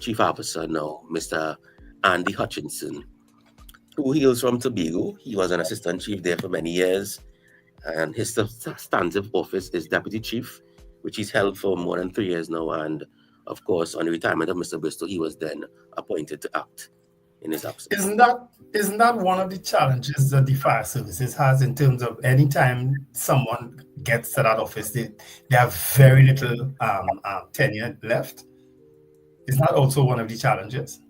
[SPEAKER 3] Chief Officer now, Mr. Andy Hutchinson, who hails from Tobago. He was an assistant chief there for many years, and his substantive office is Deputy Chief, which he's held for more than 3 years now. And of course, on the retirement of Mr. Bristow, he was then appointed to act in his absence.
[SPEAKER 8] Isn't that one of the challenges that the fire services has in terms of any time someone gets to that office, they have very little tenure left? Is that also one of the challenges?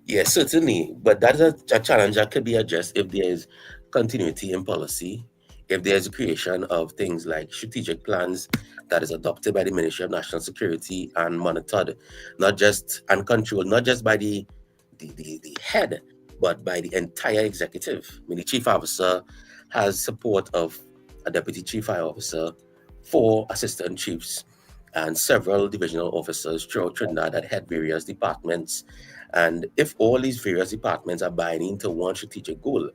[SPEAKER 3] Yes, certainly. But that is a challenge that could be addressed if there is continuity in policy, if there is a creation of things like strategic plans that is adopted by the Ministry of National Security and monitored, and controlled, not just by the head, but by the entire executive. I mean, the chief officer has support of a deputy chief fire officer, 4 assistant chiefs, and several divisional officers throughout Trinidad that head various departments. And if all these various departments are buying into one strategic goal,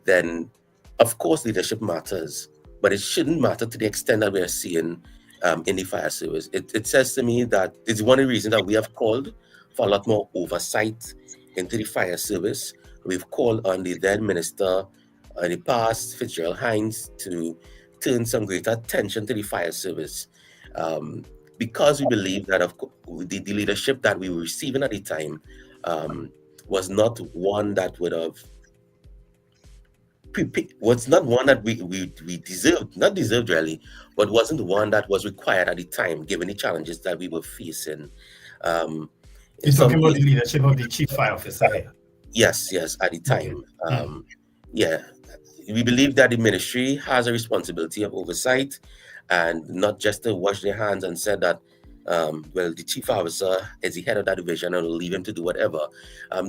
[SPEAKER 3] then of course leadership matters, but it shouldn't matter to the extent that we are seeing in the fire service. It says to me that it's one of the reasons that we have called for a lot more oversight into the fire service. We've called on the then minister in the past, Fitzgerald Hines, to turn some greater attention to the fire service, because we believe that the leadership that we were receiving at the time was not one that would have we deserved really, but wasn't one that was required at the time, given the challenges that we were facing.
[SPEAKER 8] You're talking about the leadership of the chief fire officer.
[SPEAKER 3] Yes, at the time. We believe that the ministry has a responsibility of oversight, and not just to wash their hands and say that, the chief officer is the head of that division and will leave him to do whatever.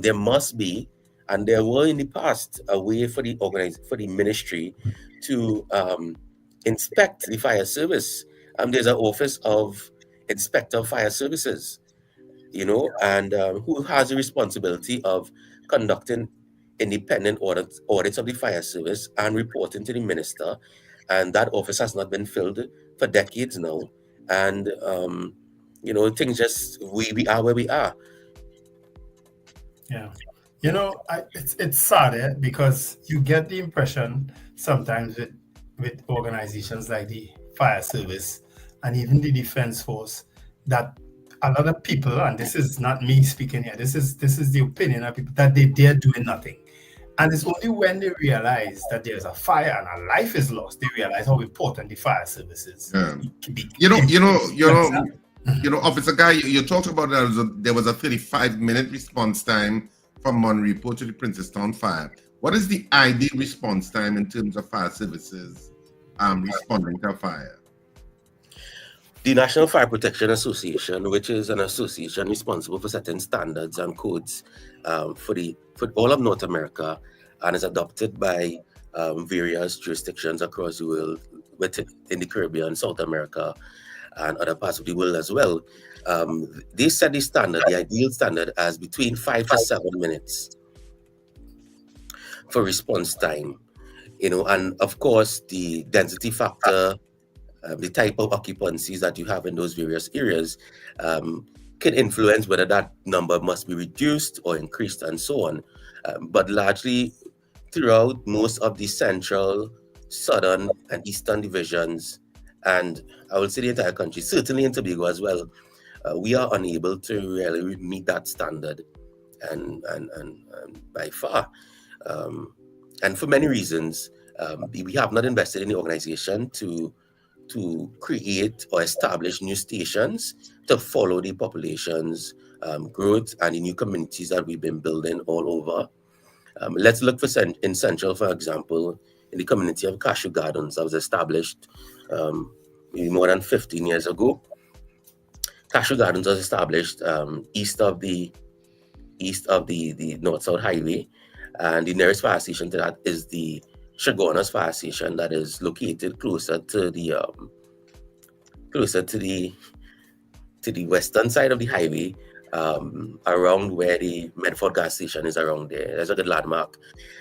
[SPEAKER 3] There must be, and there were in the past, a way for the ministry to inspect the fire service. There's an office of Inspector of Fire Services, and who has the responsibility of conducting independent audits of the fire service and reporting to the minister. And that office has not been filled for decades now. And, things just, we are where we are.
[SPEAKER 8] Yeah. It's sad, because you get the impression sometimes with organizations like the fire service and even the defense force that a lot of people, and this is not me speaking here, this is the opinion of people, that they're doing nothing. And it's only when they realize that there's a fire and a life is lost, they realize how important the fire services can be.
[SPEAKER 7] Officer Guy, you talked about there was a 35-minute response time from Monrepo to the Princestown fire. What is the ideal response time in terms of fire services responding to a fire?
[SPEAKER 3] The National Fire Protection Association, which is an association responsible for setting standards and codes for all of North America, and is adopted by various jurisdictions across the world, in the Caribbean, South America, and other parts of the world as well. They set the standard, the ideal standard, as between 5 to 7 minutes for response time. And of course the density factor, the type of occupancies that you have in those various areas can influence whether that number must be reduced or increased and so on. But largely throughout most of the central, southern, and eastern divisions, and I would say the entire country, certainly in Tobago as well, we are unable to really meet that standard, and by far. And for many reasons, we have not invested in the organization to create or establish new stations to follow the population's growth and the new communities that we've been building all over. Let's look in Central, for example, in the community of Cashew Gardens that was established maybe more than 15 years ago. Cashew Gardens was established east of the North-South Highway, and the nearest fire station to that is the Chagonas Fire Station, that is located closer to the western side of the highway, around where the Medford gas station is around there. There's a good landmark.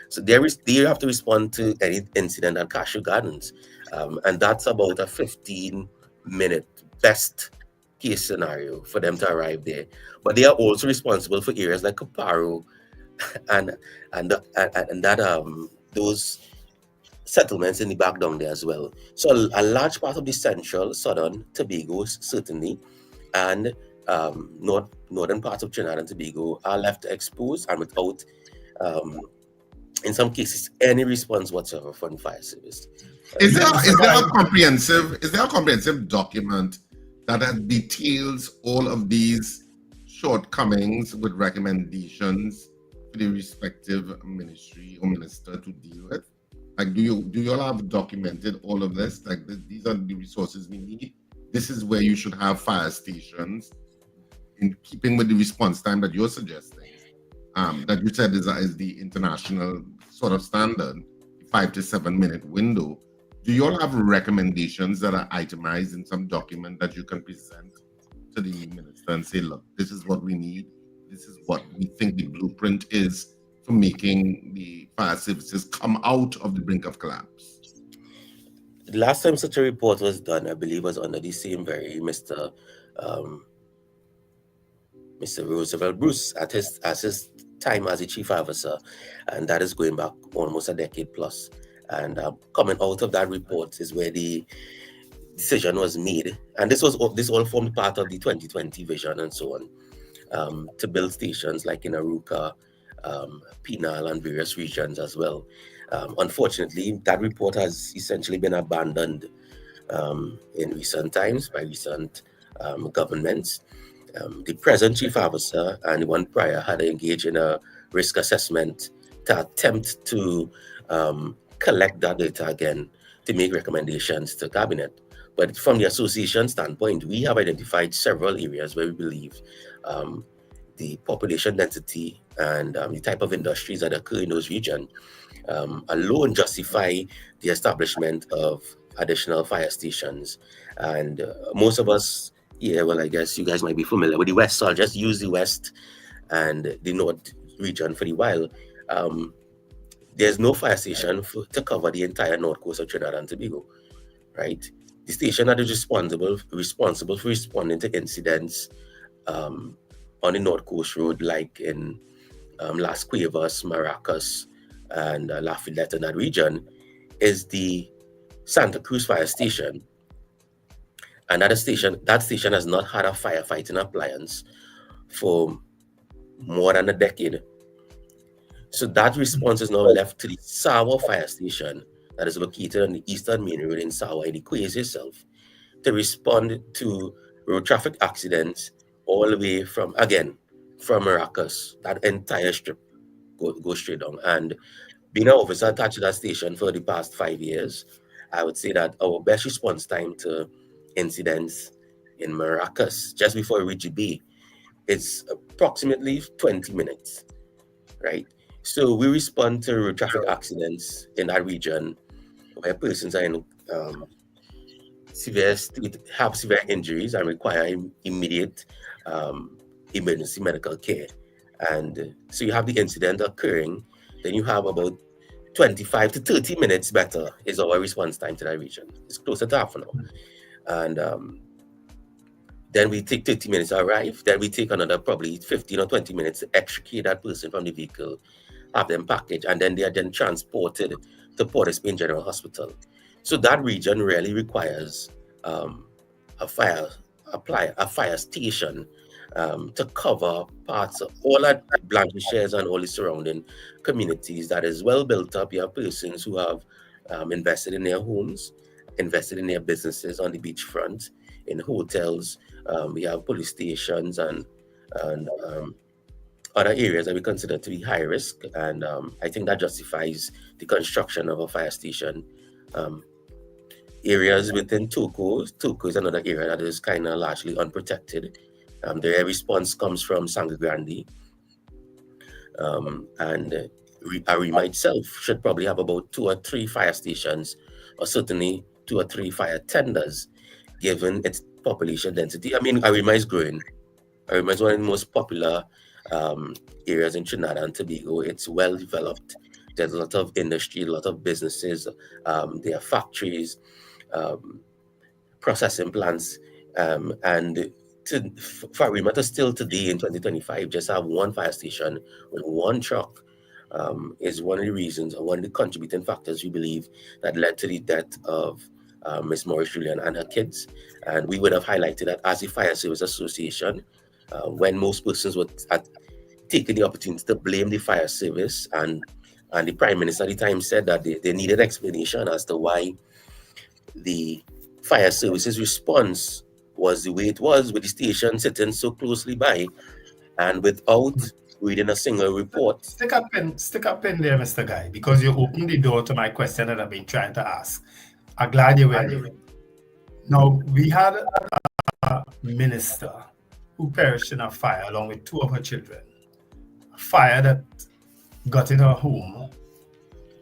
[SPEAKER 3] So they have to respond to any incident at Cashew Gardens, and that's about a 15-minute best case scenario for them to arrive there. But they are also responsible for areas like Caparo and those settlements in the back down there as well. So a large part of the central, southern Tobago, certainly, and northern parts of Trinidad and Tobago are left exposed and without, in some cases, any response whatsoever from the fire service.
[SPEAKER 7] Is there a comprehensive document that details all of these shortcomings with recommendations for the respective ministry or minister to deal with? Like, do you all have documented all of this? Like, these are the resources we need. This is where you should have fire stations, in keeping with the response time that you're suggesting, that you said is the international sort of standard, 5 to 7 minute window. Do you all have recommendations that are itemized in some document that you can present to the minister and say, look, this is what we need. This is what we think the blueprint is for making the fire services come out of the brink of collapse?
[SPEAKER 3] The last time such a report was done, I believe, was under the same very Mr. Roosevelt Bruce at his time as a chief officer, and that is going back almost a decade plus. And coming out of that report is where the decision was made, and this all formed part of the 2020 vision and so on, to build stations like in Aruca, Penal, and various regions as well. Unfortunately, that report has essentially been abandoned in recent times by recent governments. The present chief officer and the one prior had engaged in a risk assessment to attempt to collect that data again to make recommendations to cabinet. But from the association standpoint, we have identified several areas where we believe the population density and the type of industries that occur in those regions alone justify the establishment of additional fire stations. And most of us, well, I guess you guys might be familiar with the West, so I'll just use the West and the North region for the while. There's no fire station to cover the entire north coast of Trinidad and Tobago, right? The station that is responsible for responding to incidents on the North Coast Road, like in Las Cuevas, Maracas, and Lafayette in that region, is the Santa Cruz Fire Station. And that station has not had a firefighting appliance for more than a decade. So that response is now left to the Sawa Fire Station that is located on the Eastern Main Road in Sawa, in the Quays itself, to respond to road traffic accidents all the way from Maracas. That entire strip goes straight down. And being an officer attached to that station for the past 5 years, I would say that our best response time to incidents in Maracas, just before we reach the bay, is approximately 20 minutes, right? So we respond to road traffic accidents in that region where persons are in have severe injuries and require immediate emergency medical care. And so you have the incident occurring, then you have about 25 to 30 minutes better is our response time to that region. It's closer to half an hour. And then we take 30 minutes to arrive. Then we take another probably 15 or 20 minutes to extricate that person from the vehicle, have them packaged, and then they are then transported to Port of Spain General Hospital. So that region really requires a fire station to cover parts of all that Blanchishes and all the surrounding communities that is well built up. You have persons who have invested in their homes, invested in their businesses on the beachfront, in hotels. We have police stations and other areas that we consider to be high risk. And I think that justifies the construction of a fire station areas within Tobago is another area that is kind of largely unprotected. The air response comes from Sangre Grande. And Arima itself should probably have about 2 or 3 fire stations, or certainly 2 or 3 fire tenders, given its population density. I mean, Arima is growing. Arima is one of the most popular areas in Trinidad and Tobago. It's well developed. There's a lot of industry, a lot of businesses. There are factories, processing plants, and for Arima to still today in 2025 just have 1 fire station with 1 truck is one of the reasons, or one of the contributing factors we believe that led to the death of Ms. Morris-Julian and her kids. And we would have highlighted that as a Fire Service Association, when most persons would have taken the opportunity to blame the fire service, and the Prime Minister at the time said that they needed explanation as to why the fire service's response was the way it was, with the station sitting so closely by and without reading a single report.
[SPEAKER 8] Stick up in there, Mr. Guy, because you opened the door to my question that I've been trying to ask. I'm glad you were here. Now, we had a minister who perished in a fire along with 2 of her children. A fire that got in her home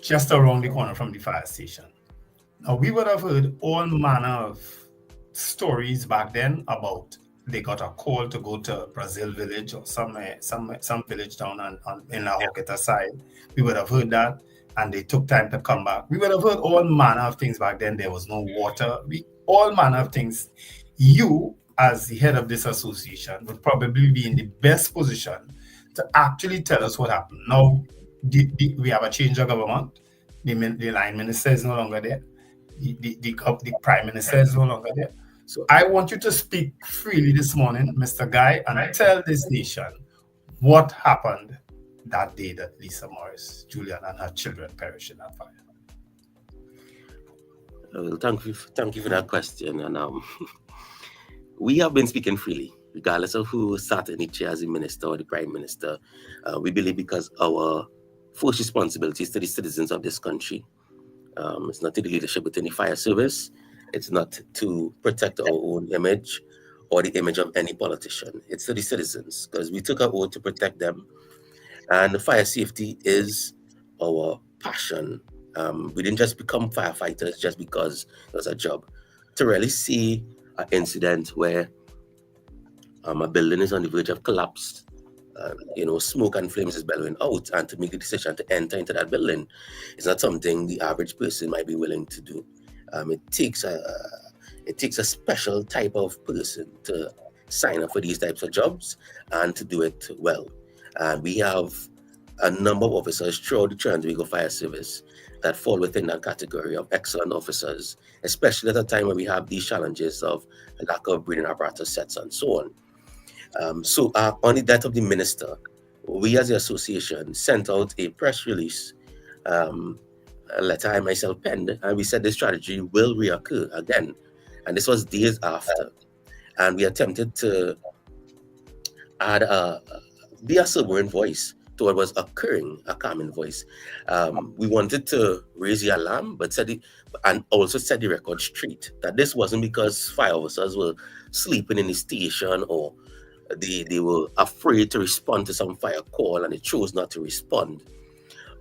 [SPEAKER 8] just around the corner from the fire station. Now, we would have heard all manner of stories back then about they got a call to go to Brazil village or some village down in La Hoqueta side. We would have heard that, and they took time to come back. We would have heard all manner of things back then. There was no water. All manner of things. You, as the head of this association, would probably be in the best position to actually tell us what happened. Now, we have a change of government. The line minister is no longer there. The Prime Minister is no longer there. So I want you to speak freely this morning, Mr. Guy, and tell this nation what happened that day that Lisa Morris-Julian and her children perished in that fire.
[SPEAKER 3] Well, thank you for that question. And we have been speaking freely, regardless of who sat in the chair as the minister or the Prime Minister. We believe because our first responsibility is to the citizens of this country. It's not to the leadership within the fire service. It's not to protect our own image or the image of any politician. It's to the citizens, because we took our oath to protect them. And fire safety is our passion. We didn't just become firefighters just because it was a job. To really see an incident where a building is on the verge of collapse, smoke and flames is bellowing out, and to make the decision to enter into that building is not something the average person might be willing to do. It takes a special type of person to sign up for these types of jobs and to do it well. And we have a number of officers throughout the Trinidad and Tobago Fire Service that fall within that category of excellent officers, especially at a time when we have these challenges of lack of breathing apparatus sets and so on. So on the death of the minister, we as the association sent out a press release, a letter I myself penned, and we said this strategy will reoccur again. And this was days after. And we attempted to add be a sobering voice to what was occurring, a calming voice. We wanted to raise the alarm, but and also set the record straight that this wasn't because fire officers were sleeping in the station or they were afraid to respond to some fire call and they chose not to respond.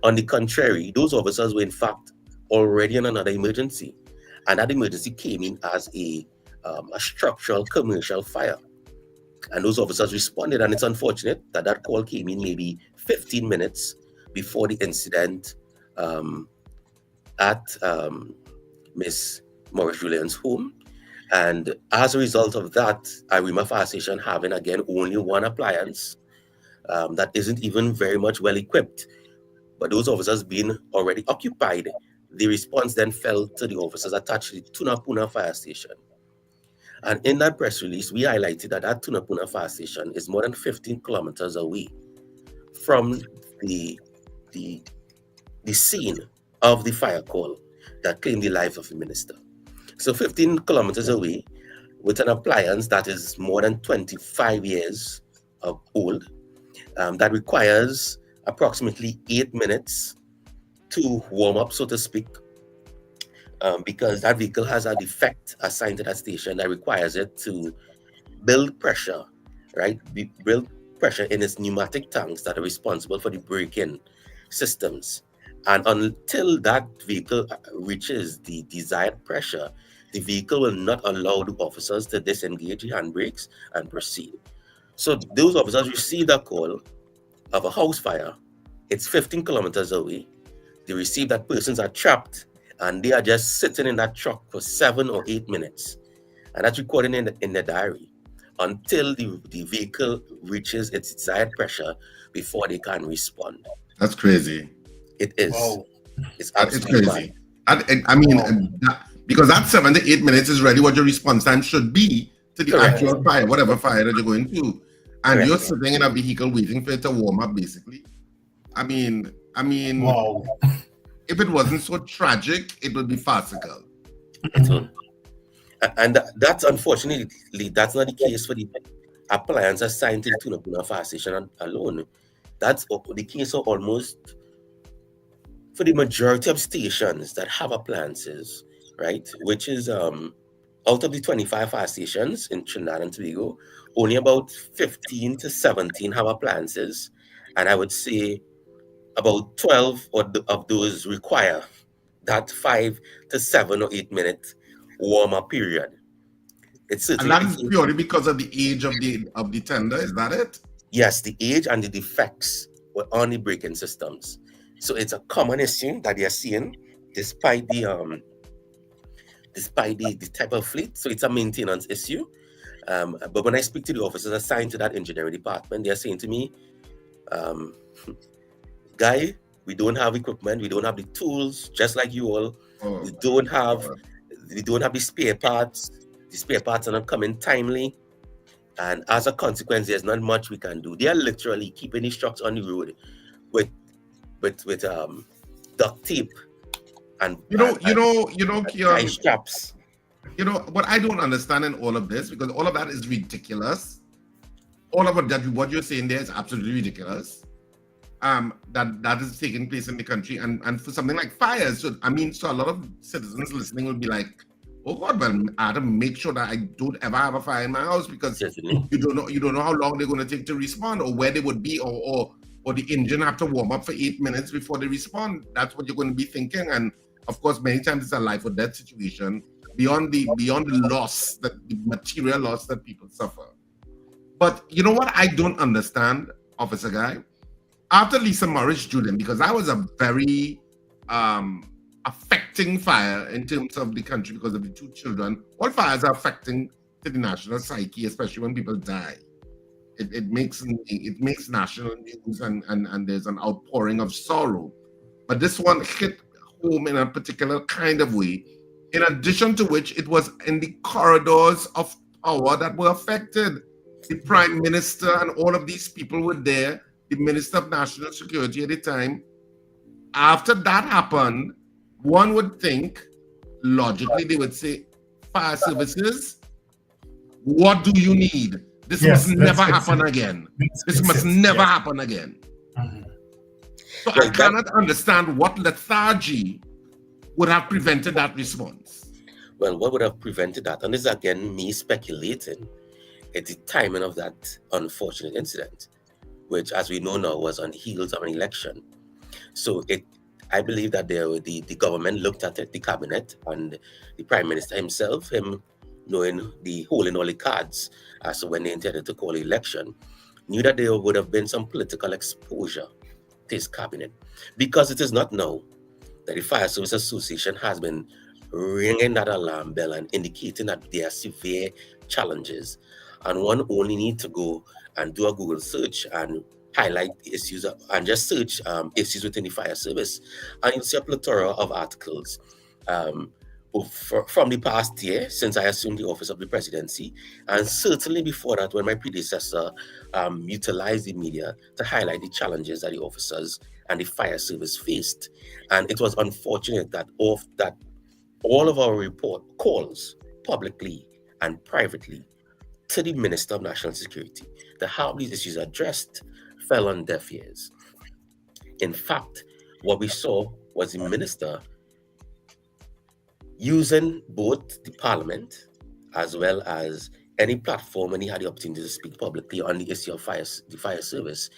[SPEAKER 3] On the contrary, those officers were in fact already in another emergency, and that emergency came in as a structural commercial fire. And those officers responded, and it's unfortunate that that call came in maybe 15 minutes before the incident at Miss Morris-Julian's home. And as a result of that, Arima Fire Station having again only 1 appliance that isn't even very much well equipped. But those officers being already occupied, the response then fell to the officers attached to the Tunapuna Fire Station. And in that press release, we highlighted that Tunapuna Fire Station is more than 15 kilometers away from the scene of the fire call that claimed the life of the minister. So 15 kilometers away with an appliance that is more than 25 years old, that requires approximately 8 minutes to warm up, so to speak. because that vehicle has a defect assigned to that station that requires it to build pressure, right? Build pressure in its pneumatic tanks that are responsible for the braking systems. And until that vehicle reaches the desired pressure, the vehicle will not allow the officers to disengage the handbrakes and proceed. So those officers receive a call of a house fire. It's 15 kilometers away. They receive that persons are trapped and they are just sitting in that truck for 7 or 8 minutes. And that's recorded in the diary until the vehicle reaches its desired pressure before they can respond.
[SPEAKER 7] That's crazy.
[SPEAKER 3] It is.
[SPEAKER 7] Wow.
[SPEAKER 3] It's
[SPEAKER 7] crazy. I mean, because that 7 to 8 minutes is really what your response time should be to the actual fire, whatever fire that you're going to. And you're sitting in a vehicle waiting for it to warm up, basically. I mean, wow. If it wasn't so tragic, it would be farcical.
[SPEAKER 3] And that's unfortunately, that's not the case for the appliance assigned to the Tunapuna fire station alone. That's the case for almost, for the majority of stations that have appliances, right? Which is, out of the 25 fire stations in Trinidad and Tobago, only about 15 to 17 have appliances. And I would say about 12 of those require that 5 to 7 or 8 minute warm-up period. It's
[SPEAKER 7] and that is purely because of the age of the tender, is that it?
[SPEAKER 3] Yes, the age and the defects were on the braking systems. So it's a common issue that they are seeing despite the type of fleet. So it's a maintenance issue. But when I speak to the officers assigned to that engineering department, they're saying to me, Guy, we don't have equipment, we don't have the tools, just like you all. We don't have the spare parts. The spare parts are not coming timely. And as a consequence, there's not much we can do. They are literally keeping these trucks on the road with duct tape and
[SPEAKER 7] Keone,
[SPEAKER 3] straps.
[SPEAKER 7] You know what I don't understand in all of this, because all of that is ridiculous. All of what you're saying there is absolutely ridiculous. That is taking place in the country, and for something like fires. So a lot of citizens listening will be like, "Oh God, well, I have to make sure that I don't ever have a fire in my house, because you don't know how long they're going to take to respond, or where they would be, or the engine have to warm up for 8 minutes before they respond." That's what you're going to be thinking, and of course, many times it's a life or death situation beyond the loss, the material loss that people suffer. But you know what I don't understand, Officer Guy? After Lisa Morris-Julian, because that was a very affecting fire in terms of the country because of the 2 children. All fires are affecting to the national psyche, especially when people die. It makes national news, and there's an outpouring of sorrow. But this one hit home in a particular kind of way, in addition to which it was in the corridors of power that were affected. The Prime Minister and all of these people were there, the Minister of National Security at the time. After that happened, one would think, logically, they would say, fire services, what do you need? This must never happen again. This must never happen again. So I cannot understand what lethargy would have prevented that response.
[SPEAKER 3] Well, what would have prevented that? And this is again me speculating at the timing of that unfortunate incident, which, as we know now, was on the heels of an election. So I believe that the government looked at it, the cabinet, and the Prime Minister himself, him knowing holding all the cards as to when they intended to call the election, knew that there would have been some political exposure to his cabinet. Because it is not now that the Fire Service Association has been ringing that alarm bell and indicating that there are severe challenges. And one only need to go and do a Google search and highlight issues and just search issues within the fire service, and you'll see a plethora of articles from the past year since I assumed the office of the presidency, and certainly before that when my predecessor utilized the media to highlight the challenges that the officers and the fire service faced. And it was unfortunate that all of our report calls publicly and privately to the Minister of National Security to have these issues addressed fell on deaf ears. In fact, what we saw was the minister using both the Parliament as well as any platform when he had the opportunity to speak publicly on the issue of the fire service,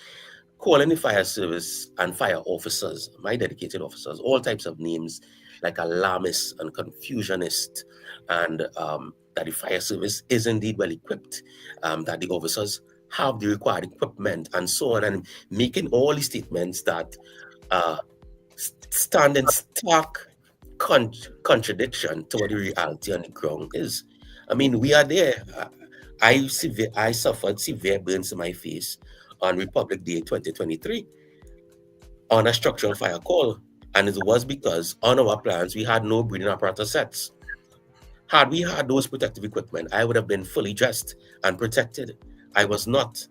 [SPEAKER 3] calling the fire service and fire officers, my dedicated officers, all types of names like alarmist and confusionist, and that the fire service is indeed well equipped, that the officers have the required equipment and so on, and making all these statements that stand in stark contradiction to what the reality on the ground is. I mean, we are there. I suffered severe burns in my face on Republic Day 2023 on a structural fire call, and it was because on our plans we had no breathing apparatus sets. Had we had those protective equipment, I would have been fully dressed and protected. I was not.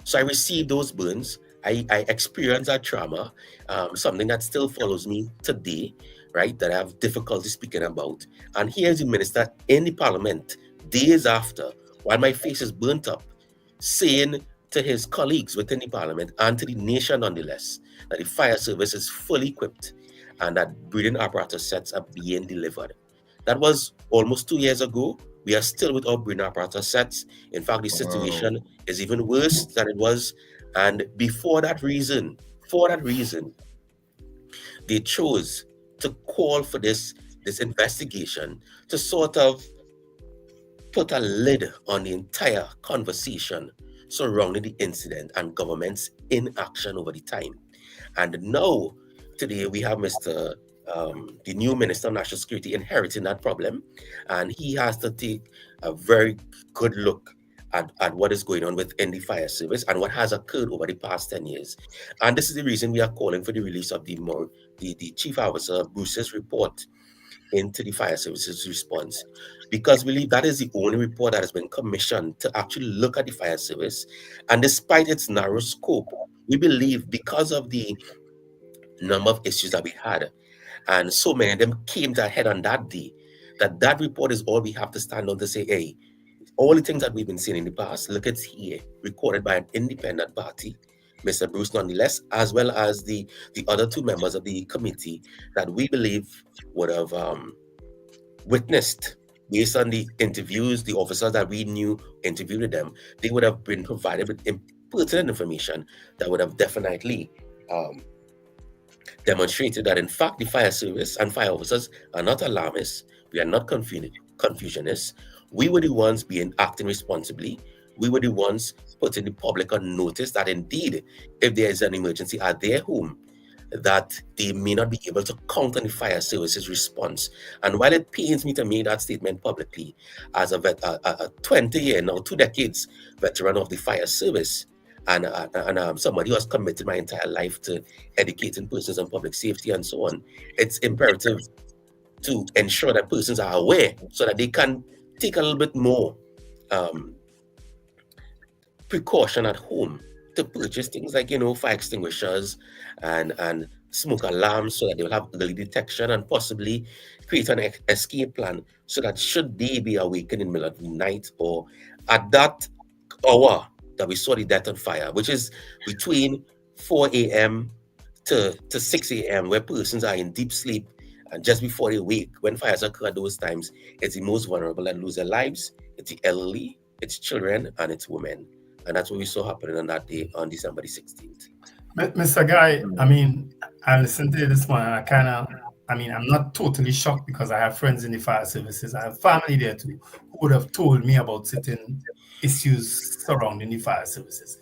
[SPEAKER 3] So I received those burns. I experienced that trauma, something that still follows me today, right, that I have difficulty speaking about. And here's the minister in the Parliament, days after, while my face is burnt up, saying to his colleagues within the Parliament and to the nation nonetheless, that the fire service is fully equipped and that breathing apparatus sets are being delivered. That was almost 2 years ago. We are still without breathing apparatus sets. In fact, the situation is even worse than it was. And for that reason, they chose to call for this investigation to sort of put a lid on the entire conversation surrounding the incident and government's inaction over the time. And now, today, we have the new Minister of National Security inheriting that problem, and he has to take a very good look at what is going on within the fire service and what has occurred over the past 10 years. And this is the reason we are calling for the release of the Chief Officer Bruce's report into the fire services response, because we believe that is the only report that has been commissioned to actually look at the fire service. And despite its narrow scope, we believe, because of the number of issues that we had, and so many of them came to a head on that day, that report is all we have to stand on to say, hey, all the things that we've been seeing in the past, look, it's here, recorded by an independent party, Mr. Bruce nonetheless, as well as the other two members of the committee that we believe would have witnessed, based on the interviews, the officers that we knew interviewed them, they would have been provided with pertinent information that would have definitely demonstrated that, in fact, the fire service and fire officers are not alarmists. We are not confusionists. We were the ones acting responsibly. We were the ones putting the public on notice that indeed, if there is an emergency at their home, that they may not be able to count on the fire services response. And while it pains me to make that statement publicly, as a 20-year, now 2 decades veteran of the fire service, and somebody who has committed my entire life to educating persons on public safety and so on, it's imperative to ensure that persons are aware so that they can take a little bit more precaution at home to purchase things like, fire extinguishers and smoke alarms, so that they will have early detection and possibly create an escape plan, so that should they be awakened in the middle of the night or at that hour that we saw the death on fire, which is between 4 a.m. to 6 a.m., where persons are in deep sleep, and just before they wake, when fires occur at those times, it's the most vulnerable that lose their lives. It's the elderly, it's children, and it's women. And that's what we saw happening on that day, on December the 16th.
[SPEAKER 8] Mr. Guy, I mean, I listened to you this morning. I'm not totally shocked, because I have friends in the fire services. I have family there too who would have told me about certain issues surrounding the fire services.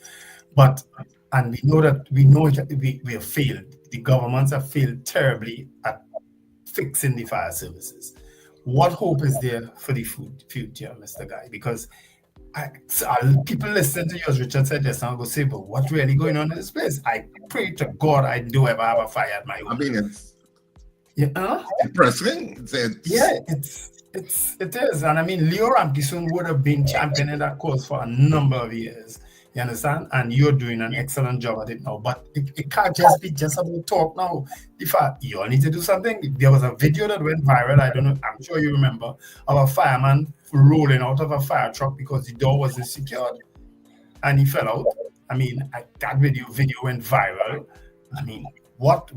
[SPEAKER 8] And we know we have failed. The governments have failed terribly at fixing the fire services. What hope is there for the future, Mr. Guy? Because people listening to you, as Richard said just now, go say, but what's really going on in this place? I pray to God I do ever have a fire at my home.
[SPEAKER 7] I mean, it's depressing.
[SPEAKER 8] It is. And I mean, Leo Rampison would have been championing that cause for a number of years. You understand? And you're doing an excellent job at it now. But it can't just be just about talk now. You all need to do something. There was a video that went viral, I don't know, I'm sure you remember, of a fireman rolling out of a fire truck because the door wasn't secured and he fell out. I mean, that video went viral. I mean, what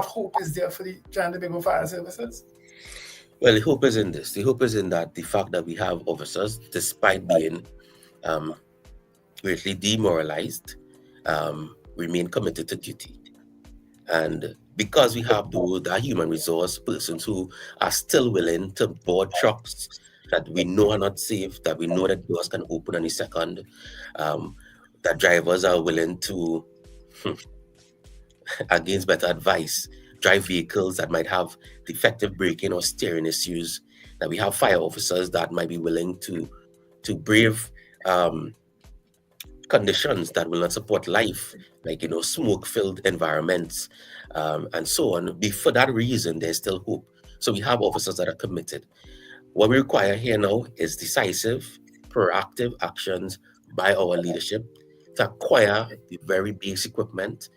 [SPEAKER 8] hope is there for the Trinidad Tobago fire services?
[SPEAKER 3] Well, the hope is in this. The hope is in that the fact that we have officers, despite being greatly demoralized, remain committed to duty. And because we have that human resource persons who are still willing to board trucks that we know are not safe, that we know that doors can open any second, that drivers are willing to, against better advice, drive vehicles that might have defective braking or steering issues, that we have fire officers that might be willing to brave conditions that will not support life, like, smoke-filled environments, and so on. For that reason, there's still hope. So we have officers that are committed. What we require here now is decisive, proactive actions by our leadership to acquire the very basic equipment,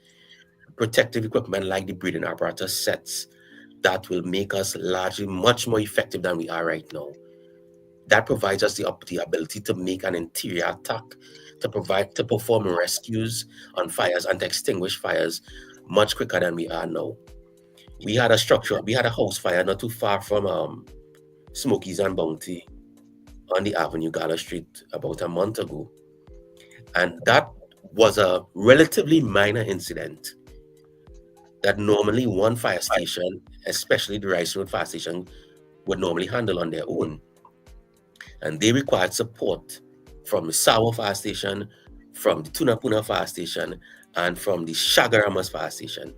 [SPEAKER 3] protective equipment like the breathing apparatus sets that will make us largely much more effective than we are right now. That provides us the ability to make an interior attack, to perform rescues on fires and to extinguish fires much quicker than we are now. We had a house fire not too far from Smokies and Bounty on the Avenue Gala Street about a month ago. And that was a relatively minor incident that normally one fire station, especially the Rice Road Fire Station, would normally handle on their own. And they required support from the Sawa Fire Station, from the Tunapuna Fire Station, and from the Shagaramas Fire Station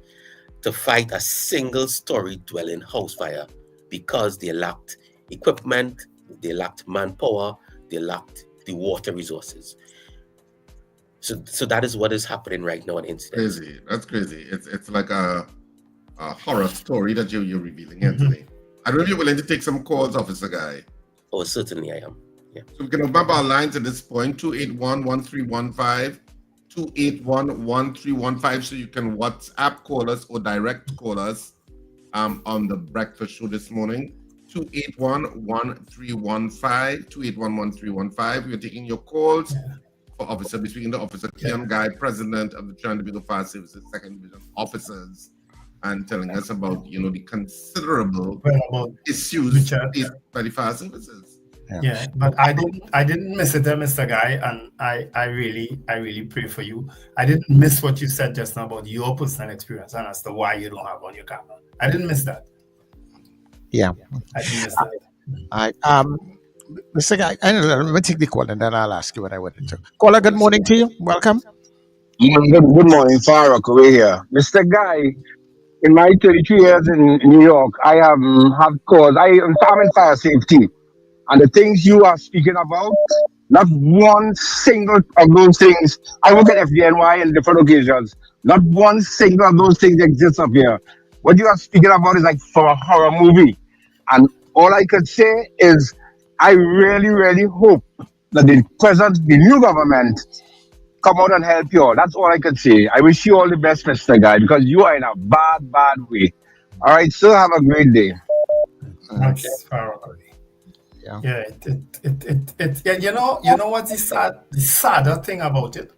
[SPEAKER 3] to fight a single-story dwelling house fire because they lacked equipment, they lacked manpower, they lacked the water resources. So that is what is happening right now in incidents.
[SPEAKER 7] Crazy. That's crazy. It's like a horror story that you're revealing here today. I don't know if you're willing to take some calls, Officer Guy.
[SPEAKER 3] Oh, certainly I am. Yeah.
[SPEAKER 7] So we can open up our lines at this point, 281-1315, 281-1315, so you can WhatsApp call us or direct call us on the breakfast show this morning. 281-1315, 281-1315. We're taking your calls. Officer, between the Officer Keone Guy, President of the Trinidad Fire Services 2nd Division Officers, and telling us about the considerable issues faced by the fire services.
[SPEAKER 8] Yeah, but I didn't miss it there, Mr. Guy, and I really pray for you. I didn't miss what you said just now about your personal experience and as to why you don't have on your camera. I didn't miss that.
[SPEAKER 6] Yeah.
[SPEAKER 8] I didn't miss that.
[SPEAKER 6] Mr. Guy, let me take the call and then I'll ask you what I wanted to. Caller, good morning to you. Welcome.
[SPEAKER 9] Good morning, Fire Officer here. Mr. Guy, in my 33 years in New York, I have calls. I'm in fire safety. And the things you are speaking about, not one single of those things, I work at FDNY in different occasions, not one single of those things exists up here. What you are speaking about is like for a horror movie. And all I could say is, I really, really hope that the new government come out and help you all. That's all I could say. I wish you all the best, Mr. Guy, because you are in a bad way. All right, so have a great day.
[SPEAKER 8] That's far away. Yeah. You know what's the sadder thing about it?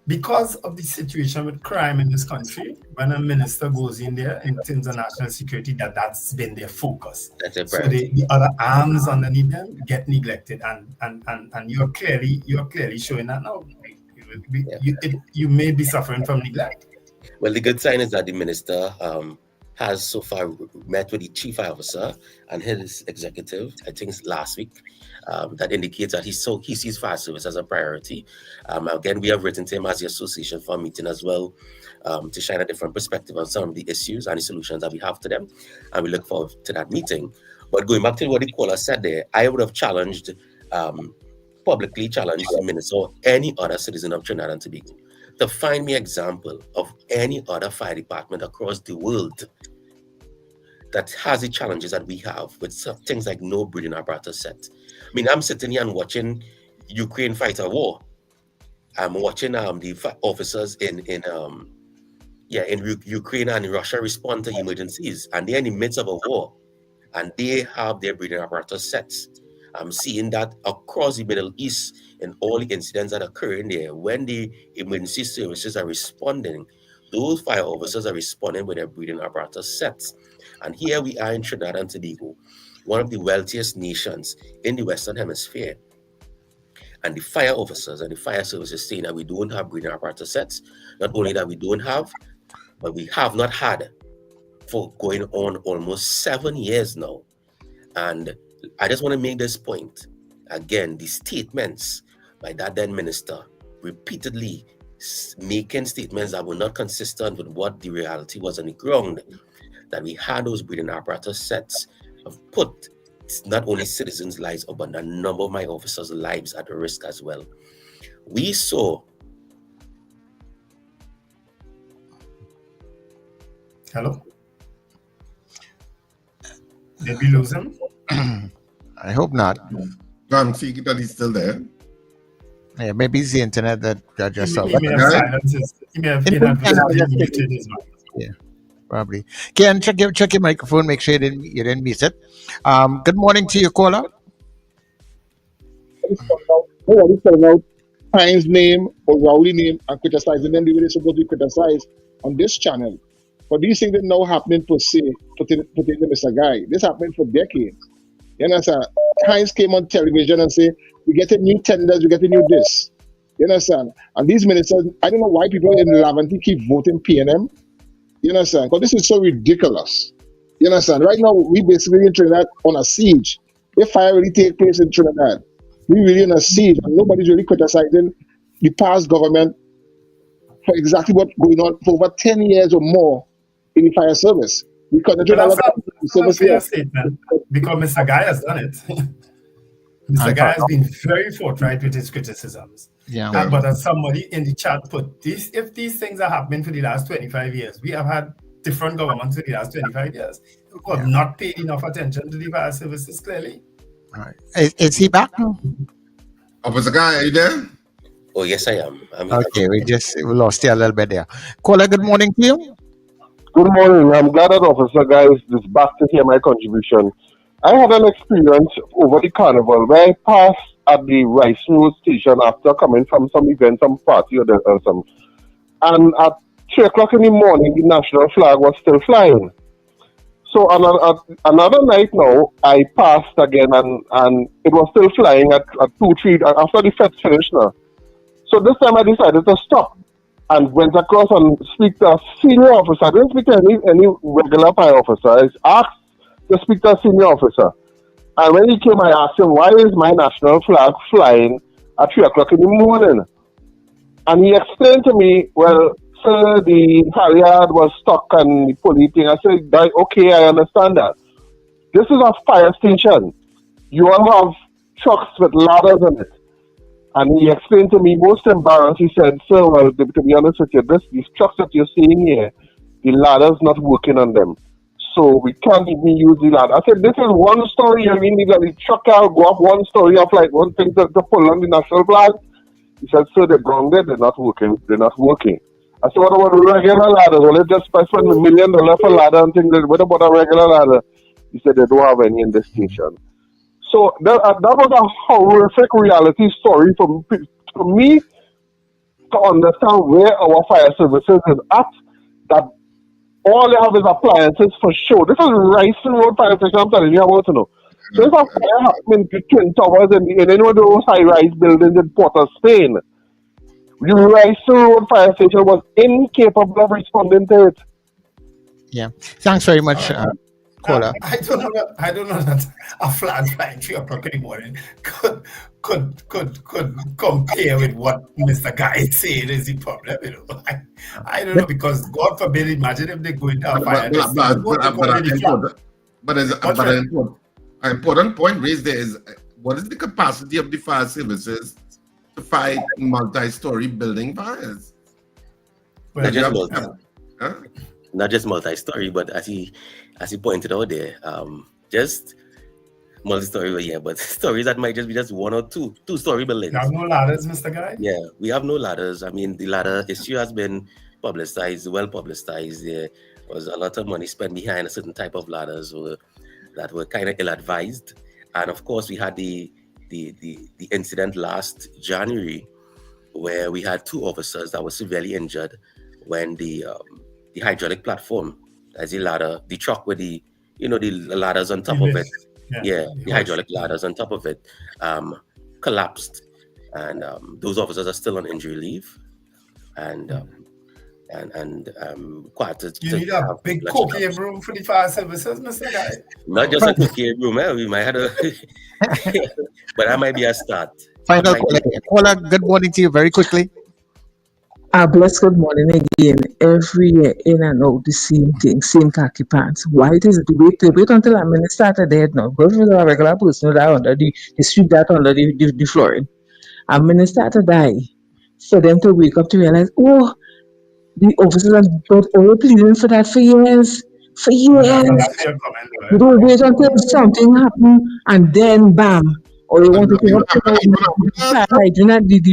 [SPEAKER 8] Because of the situation with crime in this country, when a minister goes in there in terms of national security, that's been their focus.
[SPEAKER 3] That's it,
[SPEAKER 8] so the other arms underneath them get neglected, and you're clearly showing that now. You may be suffering from neglect.
[SPEAKER 3] Well, the good sign is that the minister has so far met with the chief fire officer and his executive, I think last week. That indicates that he sees fire service as a priority. Again, we have written to him as the association for a meeting as well, to shine a different perspective on some of the issues and the solutions that we have to them. And we look forward to that meeting. But going back to what the caller said there, I would have publicly challenged the minister or any other citizen of Trinidad and Tobago to find me example of any other fire department across the world that has the challenges that we have with things like no breathing apparatus set. I mean, I'm sitting here and watching Ukraine fight a war. I'm watching the officers in Ukraine and Russia respond to emergencies, and they're in the midst of a war, and they have their breathing apparatus sets. I'm seeing that across the Middle East in all the incidents that occur in there. When the emergency services are responding, those fire officers are responding with their breathing apparatus sets. And here we are in Trinidad and Tobago, one of the wealthiest nations in the Western Hemisphere. And the fire officers and the fire services saying that we don't have breathing apparatus sets. Not only that we don't have, but we have not had for going on almost 7 years now. And I just want to make this point. Again, the statements by that then minister, repeatedly making statements that were not consistent with what the reality was on the ground, that we had those breathing apparatus sets, have put not only citizens' lives, but a number of my officers' lives at risk as well. We saw.
[SPEAKER 8] Hello? Did we lose him?
[SPEAKER 6] I hope not.
[SPEAKER 7] No, I'm thinking that he's still there.
[SPEAKER 6] Yeah, maybe it's the internet that got just off.
[SPEAKER 8] He may have silenced he may have inadvertently muted his mic.
[SPEAKER 6] Yeah, probably. Ken, check your microphone. Make sure you didn't miss it. Good morning to you, caller.
[SPEAKER 11] Nobody calling out Pine's name or Rowley name and criticizing them the way they're supposed to be criticized on this channel. But these things are now happening per se, putting to Mr. Guy. This happened for decades. You understand? Heinz came on television and say, we get a new tenders, we get a new this. You understand? And these ministers, I don't know why people in Laventille keep voting PNM. You understand? Because this is so ridiculous. You understand? Right now, we basically in Trinidad on a siege. If fire really take place in Trinidad, we really in a siege, and nobody's really criticizing the past government for exactly what's going on for over 10 years or more in the fire service. We concentrate on
[SPEAKER 8] a fair statement because Mr. Guy has done it. Mr. Guy has been very forthright with his criticisms.
[SPEAKER 6] Yeah.
[SPEAKER 8] But as somebody in the chat put this, if these things are happening for the last 25 years, we have had different governments for the last 25 years who have not paid enough attention to the fire services clearly.
[SPEAKER 6] All right. Is he back now?
[SPEAKER 7] Officer Guy, are you there?
[SPEAKER 3] Oh, yes, I am.
[SPEAKER 6] Okay, we lost you a little bit there. Caller, good morning to you.
[SPEAKER 13] Good morning. I'm glad that Officer Guy is back to hear my contribution. I had an experience over the carnival where I passed at the Rice Road station after coming from some event, some party or some. And at 3 o'clock in the morning, the national flag was still flying. So another night now, I passed again and it was still flying at 2, 3 after the fete finished now. So this time I decided to stop and went across and speak to a senior officer. I didn't speak to any regular fire officer. I asked to speak to a senior officer. And when he came, I asked him, why is my national flag flying at 3 o'clock in the morning? And he explained to me, well, sir, the Harrier was stuck and the police thing. I said, okay, I understand that. This is a fire station. You all have trucks with ladders in it. And he explained to me, most embarrassed, he said, sir, well, to be honest with you, these trucks that you're seeing here, the ladder's not working on them. So we can't even use the ladder. I said, this is one story. I mean, the truck can go up one story of like one thing to pull on the national flag. He said, sir, they're grounded, they're not working. They're not working. I said, what about a regular ladder? Well, let's just spend $1 million for ladder and things. What about a regular ladder? He said, they don't have any in this station. So that was a horrific reality story for me to understand where our fire services is at, that all they have is appliances for show. This is Rice Road Fire Station, I'm telling you about to know. So if a fire happened to Twin Towers in any of those high-rise buildings in Port of Spain, the Rice Road Fire Station was incapable of responding to it.
[SPEAKER 6] Yeah. Thanks very much, caller.
[SPEAKER 8] I don't know that a flag flying 3 o'clock in the morning could compare with what Mr. Guy is saying is the problem. You know, I don't know, because God forbid, imagine if they go into a fire.
[SPEAKER 7] But an important point raised there is, what is the capacity of the fire services to fight multi-story building fires?
[SPEAKER 3] Not just multi-story, but as he pointed out there, just multi-story, yeah, but stories that might just be just 1 or 2-story buildings.
[SPEAKER 8] You have no ladders, Mr. Guy?
[SPEAKER 3] Yeah, we have no ladders. I mean, the ladder issue has been publicized, well publicized. There was a lot of money spent behind a certain type of ladders that were kind of ill-advised. And of course, we had the incident last January where we had 2 officers that were severely injured when the hydraulic platform, as the ladder, the truck with the ladders on top of it, the hydraulic ladders on top of it collapsed, and those officers are still on injury leave, and quite
[SPEAKER 8] you need a big cocaine room for the fire services, Mr. Guy.
[SPEAKER 3] Not just a cocaine room, we might have but that might be a start.
[SPEAKER 6] Final caller, good morning to you very quickly.
[SPEAKER 12] Bless good morning again. Every year in and out, the same thing, same khaki pants. Why it is the wait until I'm in the starter dead now. Go for a regular person that under the street that under the flooring. I'm in the starter die. For them to wake up to realize, oh, the officers have got all pleading for that for years. For years. You don't wait until something happens and then bam. Or you want to pick up the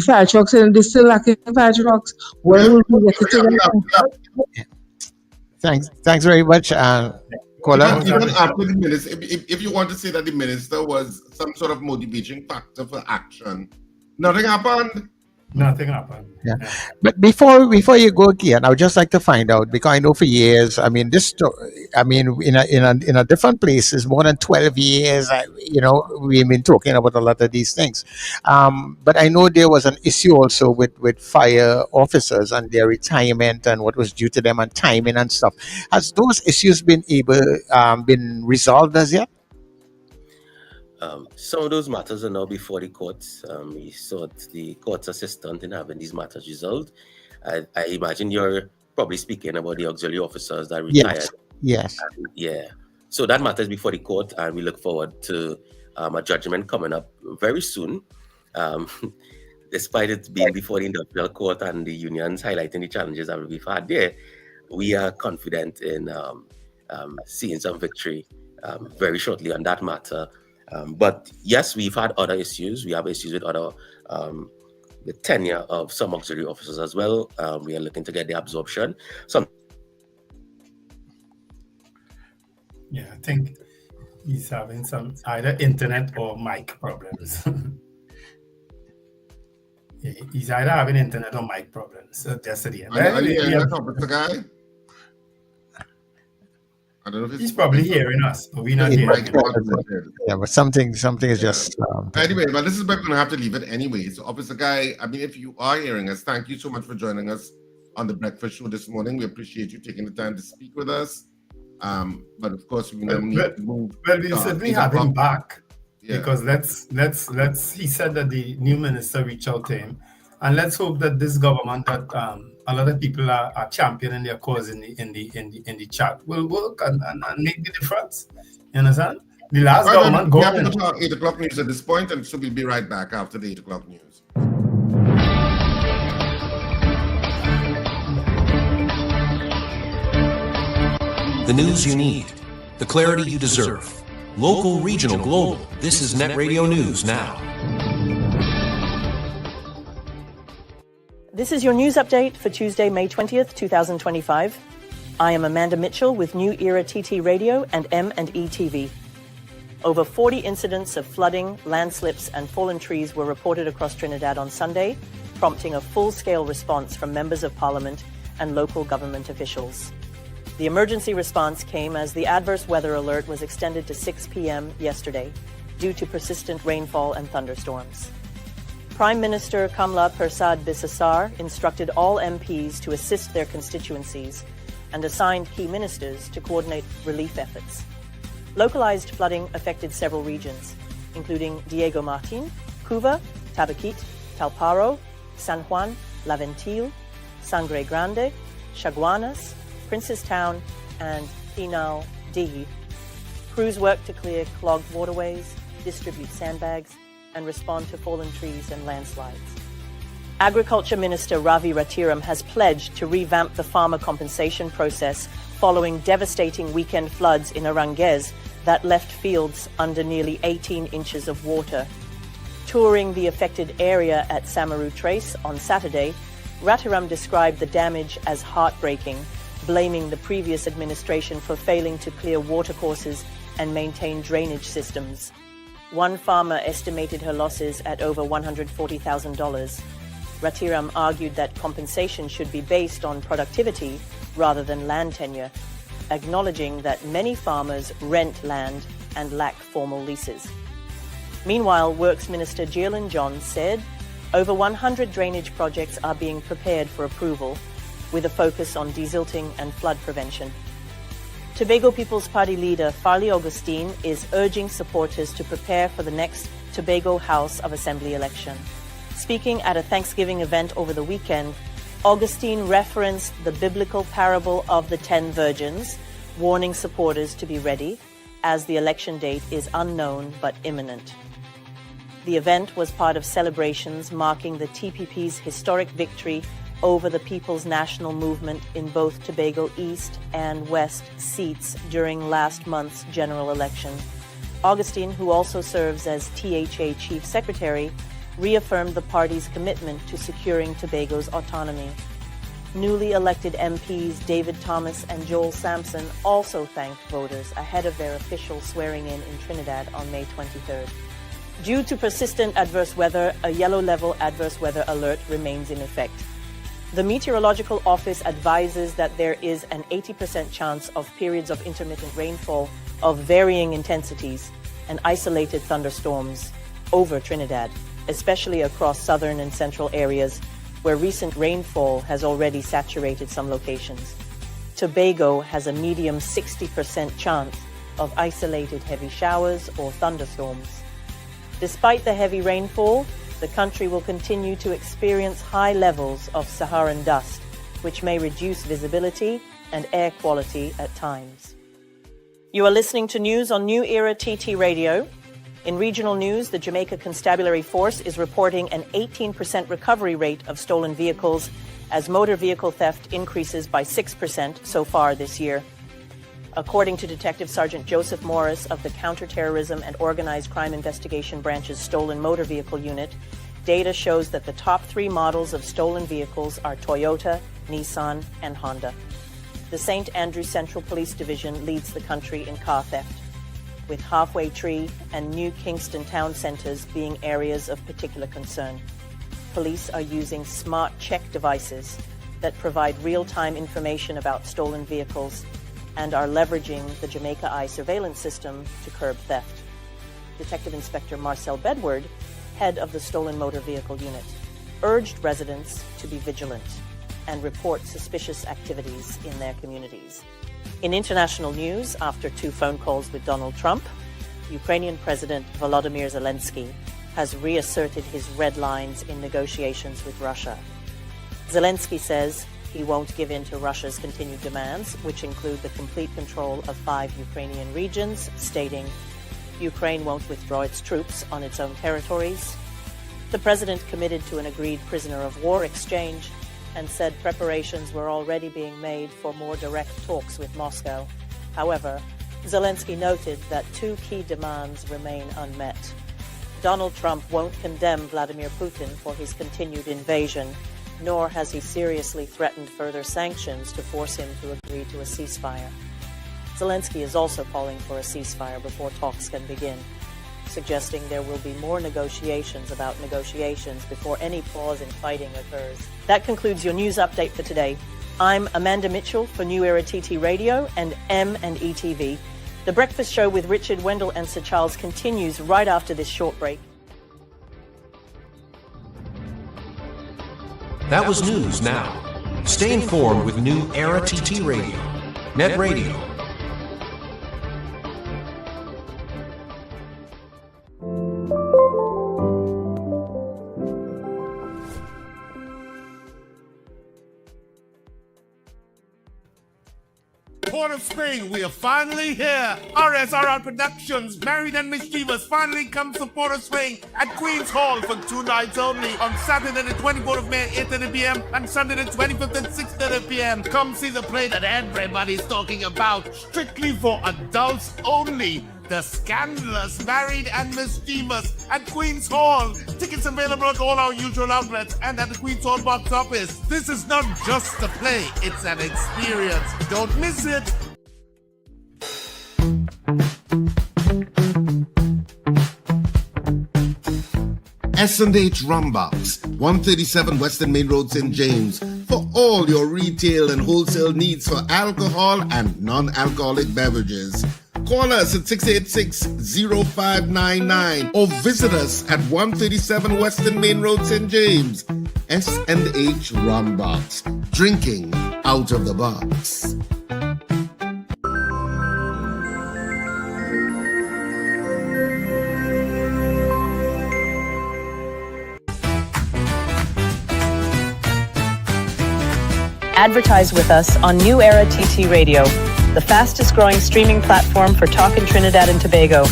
[SPEAKER 12] fire trucks and they still lacking fire trucks. When will we get it together?
[SPEAKER 6] Thanks very much, caller.
[SPEAKER 7] Even after the minister, if you want to say that the minister was some sort of motivating factor for action, nothing happened.
[SPEAKER 8] Nothing happened.
[SPEAKER 6] Yeah. But before you go, Kian, I would just like to find out, because I know for years, I mean, in a different places, more than 12 years, we've been talking about a lot of these things. But I know there was an issue also with fire officers and their retirement and what was due to them and timing and stuff. Has those issues been resolved as yet?
[SPEAKER 3] Some of those matters are now before the courts. We sought the court's assistance in having these matters resolved. I imagine you're probably speaking about the auxiliary officers that retired.
[SPEAKER 6] Yes.
[SPEAKER 3] Yeah. So that matter is before the court, and we look forward to a judgment coming up very soon. Despite it being before the industrial court and the unions highlighting the challenges that we've had there, we are confident in seeing some victory very shortly on that matter. But yes, we've had other issues. We have issues with the tenure of some auxiliary officers as well. We are looking to get the absorption.
[SPEAKER 8] I think he's having some either internet or mic problems. He's either having internet or mic problems. That's the end.
[SPEAKER 7] Are you hearing the guy? I don't know if
[SPEAKER 8] he's probably hearing us, but we're not hearing him.
[SPEAKER 6] Yeah, but something is just...
[SPEAKER 7] Anyway, but this is where we're going to have to leave it anyway. So, Officer Guy, I mean, if you are hearing us, thank you so much for joining us on the breakfast show this morning. We appreciate you taking the time to speak with us. But of course, we need to move.
[SPEAKER 8] Well, we certainly have him back because let's. He said that the new minister reached out to him, and let's hope that this government that a lot of people are championing their cause in the chat will work and make the difference. You understand? The last government
[SPEAKER 7] we have to go to our 8 o'clock news at this point, and so we'll be right back after the 8 o'clock news.
[SPEAKER 18] The news you need, the clarity you deserve. Local, regional, global. This is Net Radio News Now.
[SPEAKER 19] This is your news update for Tuesday, May 20th, 2025. I am Amanda Mitchell with New Era TT Radio and M&E TV. Over 40 incidents of flooding, landslips, and fallen trees were reported across Trinidad on Sunday, prompting a full-scale response from members of Parliament and local government officials. The emergency response came as the adverse weather alert was extended to 6 p.m. yesterday due to persistent rainfall and thunderstorms. Prime Minister Kamla Persad Bissessar instructed all MPs to assist their constituencies and assigned key ministers to coordinate relief efforts. Localized flooding affected several regions, including Diego Martin, Cuba, Tabaquit, Talparo, San Juan, La Ventil, Sangre Grande, Chaguanas, Princestown, and Pinal Dihi. Crews worked to clear clogged waterways, distribute sandbags, and respond to fallen trees and landslides. Agriculture Minister Ravi Ratiram has pledged to revamp the farmer compensation process following devastating weekend floods in Aranguez that left fields under nearly 18 inches of water. Touring the affected area at Samaru Trace on Saturday, Ratiram described the damage as heartbreaking, blaming the previous administration for failing to clear watercourses and maintain drainage systems. One farmer estimated her losses at over $140,000. Ratiram argued that compensation should be based on productivity rather than land tenure, acknowledging that many farmers rent land and lack formal leases. Meanwhile, Works Minister Jalen John said over 100 drainage projects are being prepared for approval, with a focus on desilting and flood prevention. Tobago People's Party leader Farley Augustine is urging supporters to prepare for the next Tobago House of Assembly election. Speaking at a Thanksgiving event over the weekend, Augustine referenced the biblical parable of the 10 virgins, warning supporters to be ready, as the election date is unknown but imminent. The event was part of celebrations marking the TPP's historic victory over the People's National Movement in both Tobago East and West seats during last month's general election. Augustine, who also serves as THA Chief Secretary, reaffirmed the party's commitment to securing Tobago's autonomy. Newly elected MPs David Thomas and Joel Sampson also thanked voters ahead of their official swearing-in Trinidad on May 23rd. Due to persistent adverse weather, a yellow-level adverse weather alert remains in effect. The Meteorological Office advises that there is an 80% chance of periods of intermittent rainfall of varying intensities and isolated thunderstorms over Trinidad, especially across southern and central areas where recent rainfall has already saturated some locations. Tobago has a medium 60% chance of isolated heavy showers or thunderstorms. Despite the heavy rainfall, the country will continue to experience high levels of Saharan dust, which may reduce visibility and air quality at times. You are listening to news on New Era TT Radio. In regional news, the Jamaica Constabulary Force is reporting an 18% recovery rate of stolen vehicles as motor vehicle theft increases by 6% so far this year. According to Detective Sergeant Joseph Morris of the Counterterrorism and Organized Crime Investigation Branch's Stolen Motor Vehicle Unit, data shows that the top 3 models of stolen vehicles are Toyota, Nissan, and Honda. The St. Andrews Central Police Division leads the country in car theft, with Halfway Tree and New Kingston town centers being areas of particular concern. Police are using smart check devices that provide real-time information about stolen vehicles and are leveraging the Jamaica Eye surveillance system to curb theft. Detective Inspector Marcel Bedward, head of the Stolen Motor Vehicle Unit, urged residents to be vigilant and report suspicious activities in their communities. In international news, after 2 phone calls with Donald Trump, Ukrainian President Volodymyr Zelensky has reasserted his red lines in negotiations with Russia. Zelensky says he won't give in to Russia's continued demands, which include the complete control of 5 Ukrainian regions, stating, Ukraine won't withdraw its troops on its own territories. The president committed to an agreed prisoner of war exchange and said preparations were already being made for more direct talks with Moscow. However, Zelensky noted that 2 key demands remain unmet. Donald Trump won't condemn Vladimir Putin for his continued invasion, nor has he seriously threatened further sanctions to force him to agree to a ceasefire. Zelensky is also calling for a ceasefire before talks can begin, suggesting there will be more negotiations about negotiations before any pause in fighting occurs. That concludes your news update for today. I'm Amanda Mitchell for New Era TT Radio and M&E TV. The Breakfast Show with Richard, Wendell and Sir Charles continues right after this short break.
[SPEAKER 18] That was news now. Stay informed with New Era TT Radio. Net Radio.
[SPEAKER 2] Port of Spain, we are finally here. RSRR Productions, Married and Mischievous, finally comes to Port of Spain at Queen's Hall for 2 nights only on Saturday the 24th of May at 8:30 p.m. and Sunday the 25th at 6:30 p.m. Come see the play that everybody's talking about, strictly for adults only. The Scandalous, Married and Mischievous at Queen's Hall. Tickets available at all our usual outlets and at the Queen's Hall box office. This is not just a play, it's an experience. Don't miss it. S&H Rumbox, 137 Western Main Road, St. James, for all your retail and wholesale needs for alcohol and non-alcoholic beverages.
[SPEAKER 7] Call us at 686-0599 or visit us at 137 Western Main Road, St. James. S&H Rum Box. Drinking out of the box.
[SPEAKER 19] Advertise with us on New Era TT Radio, the fastest growing streaming platform for talk in Trinidad and Tobago.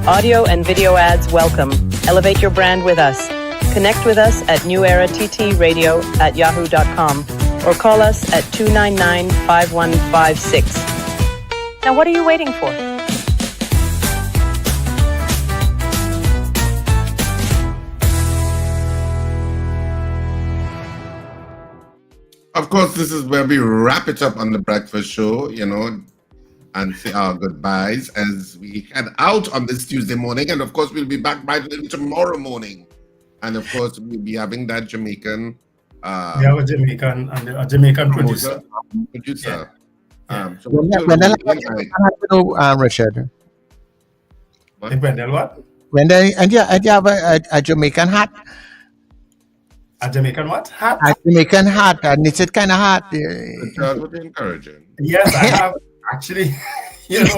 [SPEAKER 19] Audio and video ads welcome. Elevate your brand with us. Connect with us at newerattradio@yahoo.com or call us at 299-5156. Now what are you waiting for?
[SPEAKER 7] Of course, this is where we wrap it up on the breakfast show, and say our goodbyes as we head out on this Tuesday morning. And of course, we'll be back by tomorrow morning. And of course, we'll be having that Jamaican.
[SPEAKER 8] We have a Jamaican producer.
[SPEAKER 7] Producer.
[SPEAKER 8] Yeah.
[SPEAKER 7] So
[SPEAKER 6] Richard.
[SPEAKER 8] When what?
[SPEAKER 6] When you have a Jamaican hat.
[SPEAKER 8] A Jamaican what? Hat?
[SPEAKER 6] A Jamaican hat, and it's kind of hot.
[SPEAKER 7] That would be encouraging.
[SPEAKER 8] Yes, I have actually. I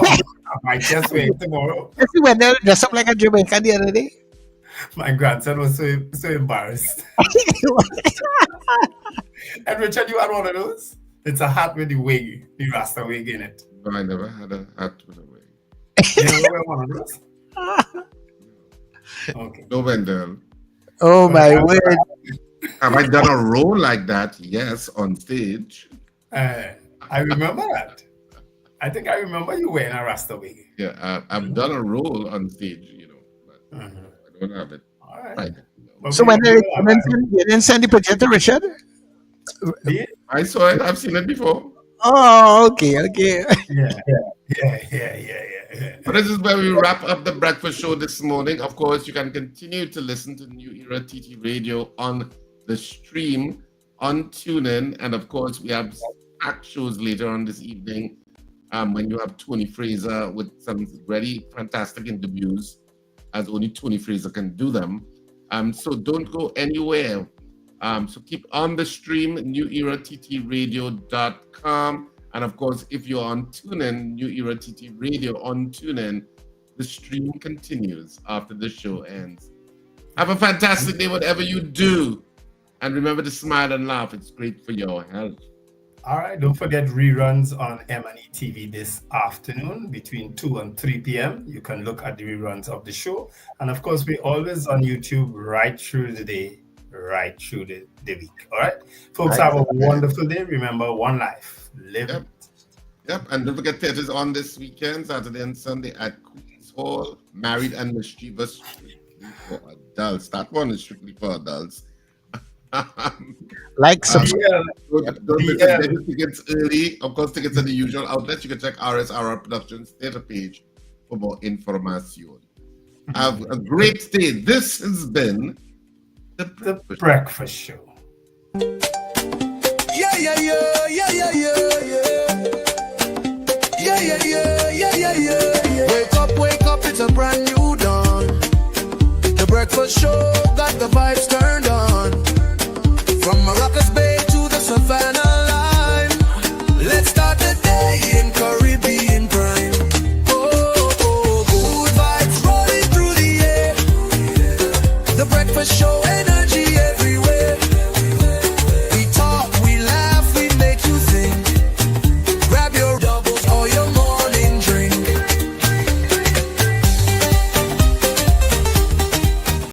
[SPEAKER 8] might just wait tomorrow.
[SPEAKER 6] You see when they dress up like a Jamaican the other day?
[SPEAKER 8] My grandson was so embarrassed. And Richard, you had one of those? It's a hat with the wig, the Rasta wig in it.
[SPEAKER 7] No, I never had a hat with a wig.
[SPEAKER 8] You never wear one of those? Okay.
[SPEAKER 7] No, Wendell.
[SPEAKER 6] Oh my word.
[SPEAKER 7] Have I done a role like that? Yes, on stage.
[SPEAKER 8] I remember that. I think I remember you wearing a Rasta wig.
[SPEAKER 7] Yeah, I've done a role on stage, but I don't have it.
[SPEAKER 8] All right.
[SPEAKER 7] Right.
[SPEAKER 6] So when you didn't send the picture to Richard?
[SPEAKER 7] I saw it. I've seen it before.
[SPEAKER 6] Oh, okay.
[SPEAKER 8] Yeah.
[SPEAKER 7] But this is where we wrap up the breakfast show this morning. Of course, you can continue to listen to New Era TT Radio on the stream, on TuneIn, and of course, we have packed shows later on this evening when you have Tony Fraser with some really fantastic interviews, as only Tony Fraser can do them. So don't go anywhere. So keep on the stream, newerattradio.com. And of course, if you're on TuneIn, New Era TT Radio on TuneIn, the stream continues after the show ends. Have a fantastic day, whatever you do. And remember to smile and laugh. It's great for your health.
[SPEAKER 8] All right. Don't forget reruns on M&E TV this afternoon between 2 and 3 p.m. You can look at the reruns of the show. And of course, we're always on YouTube right through the day, right through the week. All right. Folks, have a wonderful day. Remember, one life. Live it.
[SPEAKER 7] Yep. And don't forget theaters on this weekend, Saturday and Sunday at Queen's Hall. Married and Mischievous, strictly for adults. That one is strictly for adults.
[SPEAKER 6] Subscribe.
[SPEAKER 7] Don't get tickets early. Of course, tickets at the usual outlets. You can check RSRR Productions theater page for more information. Have a great day. This has been the
[SPEAKER 8] Breakfast Show.
[SPEAKER 4] Wake up, it's a brand new dawn. The breakfast show got the vibes turned